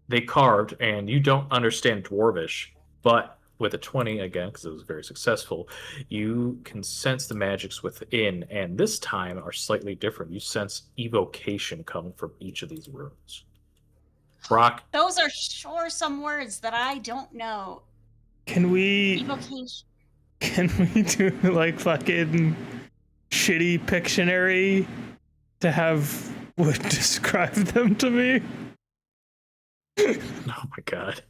They carved, and you don't understand Dwarvish, but with a 20, again, because it was very successful, you can sense the magics within, and this time are slightly different. You sense evocation coming from each of these rooms. Brock, Those are sure some words that I don't know. Can we do like fucking shitty Pictionary to have would describe them to me? oh my god.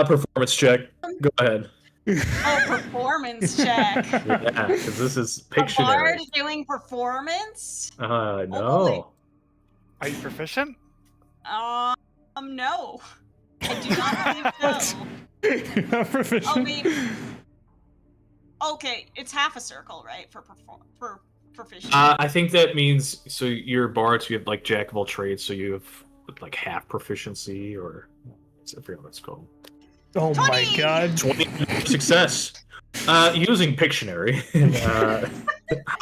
Performance check. Go ahead. Oh, performance check. Yeah, because this is A bard Pictionary. doing performance? No. Are you proficient? No. I do not believe so. You're not proficient. Oh, maybe. Okay, it's half a circle, right? For proficient. I think that means so you're bards. You have like jack of all trades, so you have like half proficiency, or I forget what it's called. Oh 20! my god. 20 success. Using Pictionary.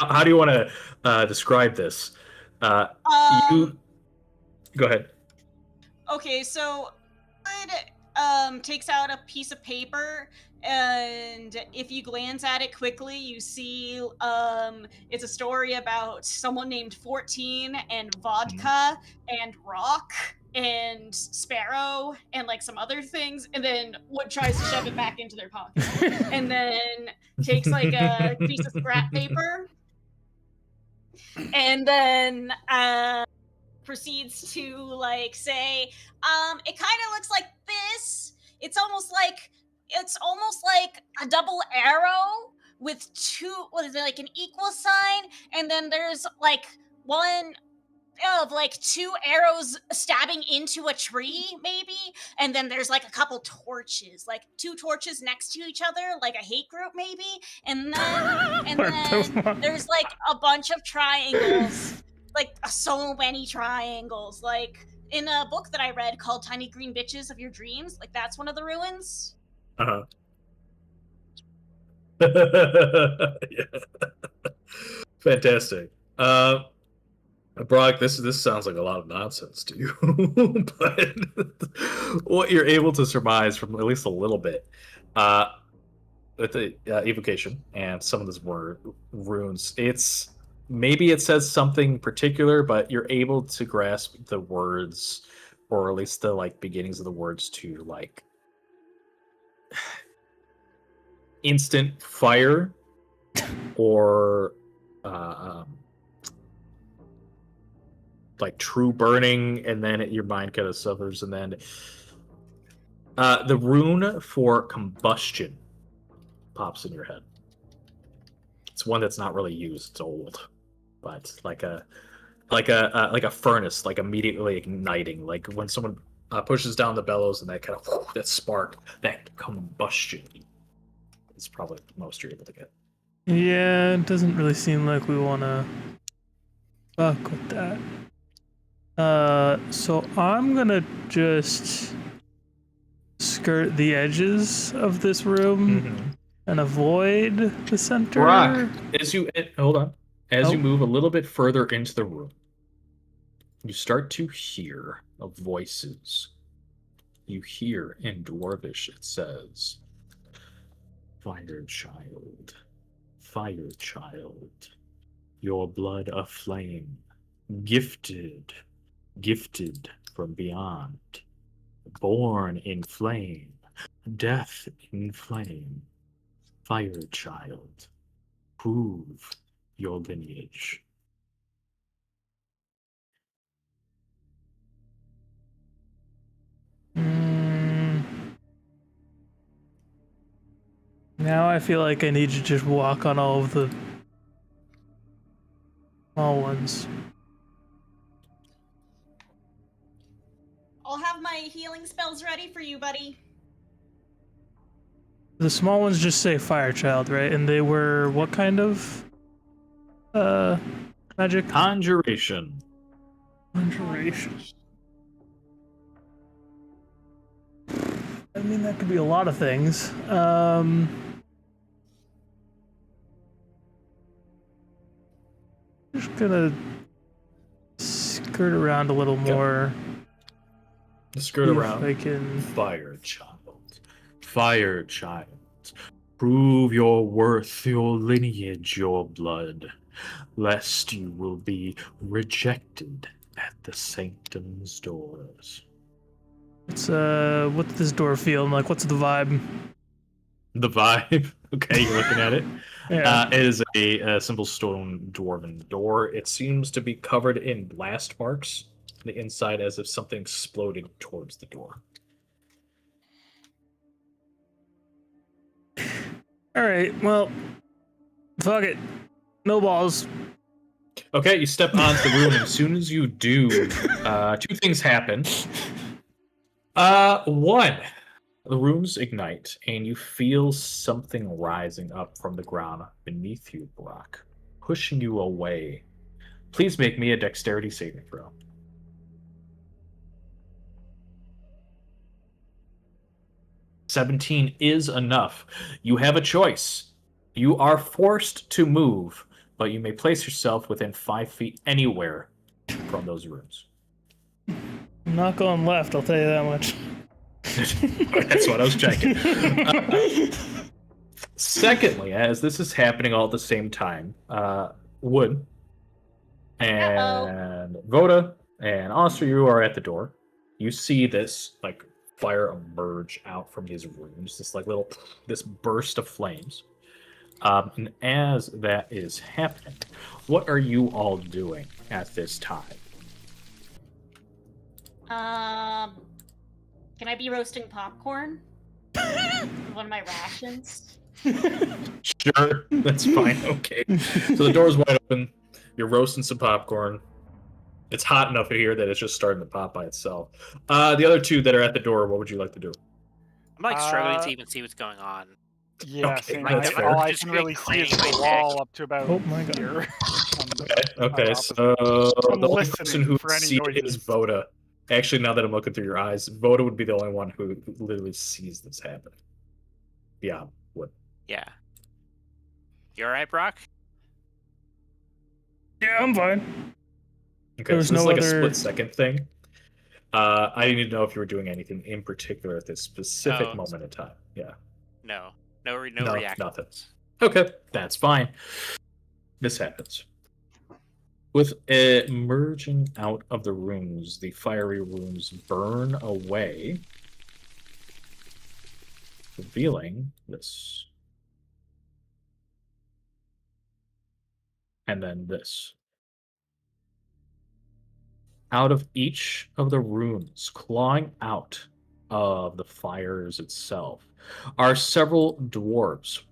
How do you want to describe this? You go ahead. Okay, so takes out a piece of paper, and if you glance at it quickly, you see it's a story about someone named 14 and vodka and rock and sparrow and like some other things, and then Wood tries to shove it back into their pocket, and then takes like a piece of scrap paper, and then proceeds to like say, it kind of looks like this. It's almost like a double arrow with 2, what is it, like an equal sign, and then there's like one of like 2 arrows stabbing into a tree, maybe, and then there's like a couple torches, like 2 torches next to each other, like a hate group, maybe, and then there's like a bunch of triangles, like so many triangles, like in a book that I read called Tiny Green Bitches of Your Dreams, like that's one of the ruins. Uh-huh. Yeah. Fantastic. Brock, this sounds like a lot of nonsense to you, but what you're able to surmise from at least a little bit, with the evocation and some of those runes, it's maybe it says something particular, but you're able to grasp the words, or at least the like beginnings of the words to like instant fire, or like true burning, and then your mind kind of suffers, and then the rune for combustion pops in your head. It's one that's not really used; it's old, but like a furnace, like immediately igniting, like when someone pushes down the bellows, and that kind of that spark, that combustion is probably the most you're able to get. Yeah, it doesn't really seem like we want to fuck with that. So I'm gonna just skirt the edges of this room and avoid the center. Brock, as you move a little bit further into the room, you start to hear voices. You hear in Dwarvish, it says, "Fire child, fire child, your blood aflame, gifted from beyond, born in flame, death in flame, fire child, prove your lineage." Now I feel like I need to just walk on all of the small ones. I'll have my healing spells ready for you, buddy. The small ones just say fire child, right? And they were what kind of magic? Conjuration. Conjuration. I mean, that could be a lot of things. Just gonna skirt around a little more. Skirt around. I can. Fire child. Fire child. Prove your worth, your lineage, your blood, lest you will be rejected at the sanctum's doors. What's this door feel like? What's the vibe? The vibe? Okay, you're looking at it. Yeah. It is a simple stone dwarven door. It seems to be covered in blast marks on the inside, as if something exploded towards the door. All right. Well, fuck it. No balls. Okay, you step onto the room, and as soon as you do, two things happen. One, the rooms ignite, and you feel something rising up from the ground beneath you, Brock, pushing you away. Please make me a dexterity saving throw. $17 is enough. You have a choice. You are forced to move, but you may place yourself within 5 feet anywhere from those rooms. I'm not going left, I'll tell you that much. That's what I was checking. Secondly, as this is happening all at the same time, Wood and Voda and Oster, you are at the door. You see this like fire emerge out from these rooms, this burst of flames. And as that is happening, what are you all doing at this time? Can I be roasting popcorn? One of my rations. Sure, that's fine. Okay. So the door's wide open. You're roasting some popcorn. It's hot enough in here that it's just starting to pop by itself. The other two that are at the door, what would you like to do? I'm like struggling to even see what's going on. Yeah, Okay, same. that's fair. All I Just can really see is cleaning the my wall up to about Oh my God. here. Okay, opposite. so I'm the only listening person who for any sees it is noises. Voda. Actually, now that I'm looking through your eyes, Voda would be the only one who literally sees this happening. Yeah, would. Yeah. You alright, Brock? Yeah, I'm fine. Okay, There was so this is no like a other- split-second thing. I didn't know if you were doing anything in particular at this specific Oh. moment in time. Yeah. No. No No, reactions. nothing. Okay, that's fine. This happens. With emerging out of the rooms, the fiery rooms burn away, revealing this. And then this. Out of each of the rooms, clawing out of the fires itself, are several dwarves.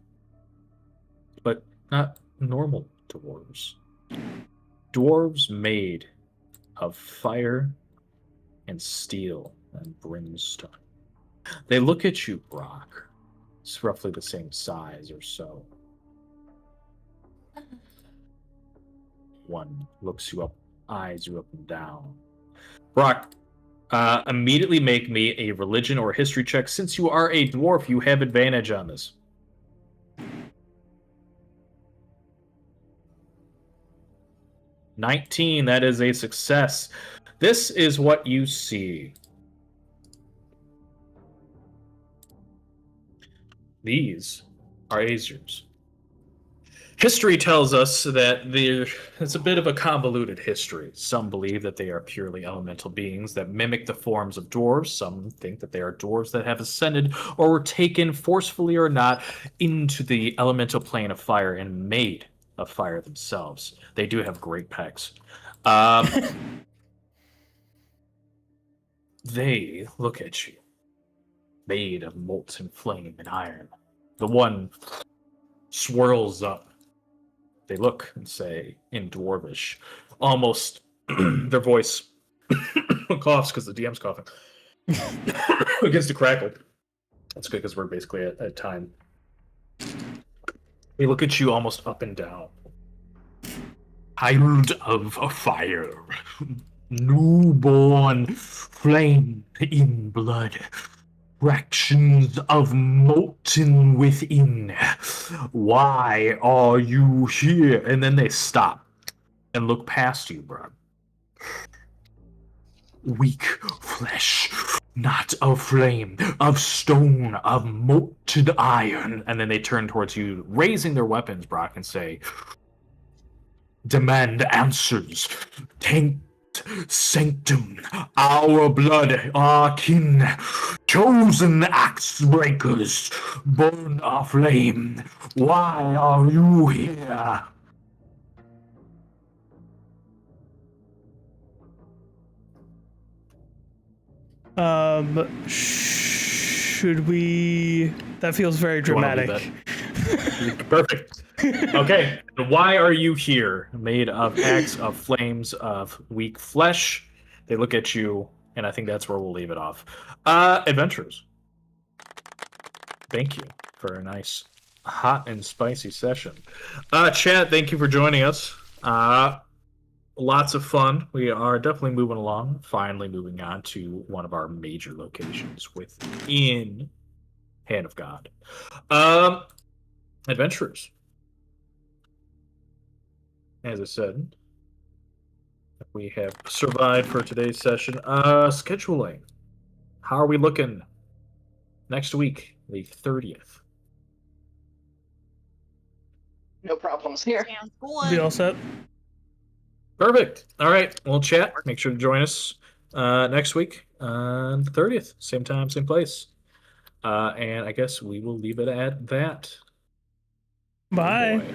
But not normal dwarves. Dwarves made of fire and steel and brimstone. They look at you, Brock. It's roughly the same size or so. One looks you up, eyes you up and down. Brock, immediately make me a religion or history check. Since you are a dwarf, you have advantage on this. $19, that is a success. This is what you see. These are Azirs. History tells us that it's a bit of a convoluted history. Some believe that they are purely elemental beings that mimic the forms of dwarves. Some think that they are dwarves that have ascended or were taken forcefully or not into the elemental plane of fire and made of fire themselves. They do have great pecs. They look at you, made of molten flame and iron. The one swirls up. They look and say in Dwarvish, almost their voice coughs because the DM's coughing. Begins to crackle. That's good because we're basically at time. They look at you almost up and down. Child of fire, newborn flame in blood, fractions of molten within. Why are you here? And then they stop and look past you, bro. Weak flesh, not of flame, of stone, of molten iron. And then they turn towards you, raising their weapons, Brock, and say, demand answers. Taint sanctum, our blood, our kin, chosen axe breakers, born of flame. Why are you here? Should we? That feels very You wanna leave dramatic. Perfect. Okay. Why are you here? Made of axe, of flames, of weak flesh. They look at you, and I think that's where we'll leave it off. Adventurers. Thank you for a nice, hot and spicy session. Chat, thank you for joining us. Lots of fun. We are definitely moving along. Finally moving on to one of our major locations within Hand of God. Adventurers. As I said, we have survived for today's session. Scheduling. How are we looking next week, the 30th? No problems here. Sounds Be all good. set. Perfect. All right. Well, chat, make sure to join us next week on the 30th. Same time, same place. And I guess we will leave it at that. Bye. Oh boy.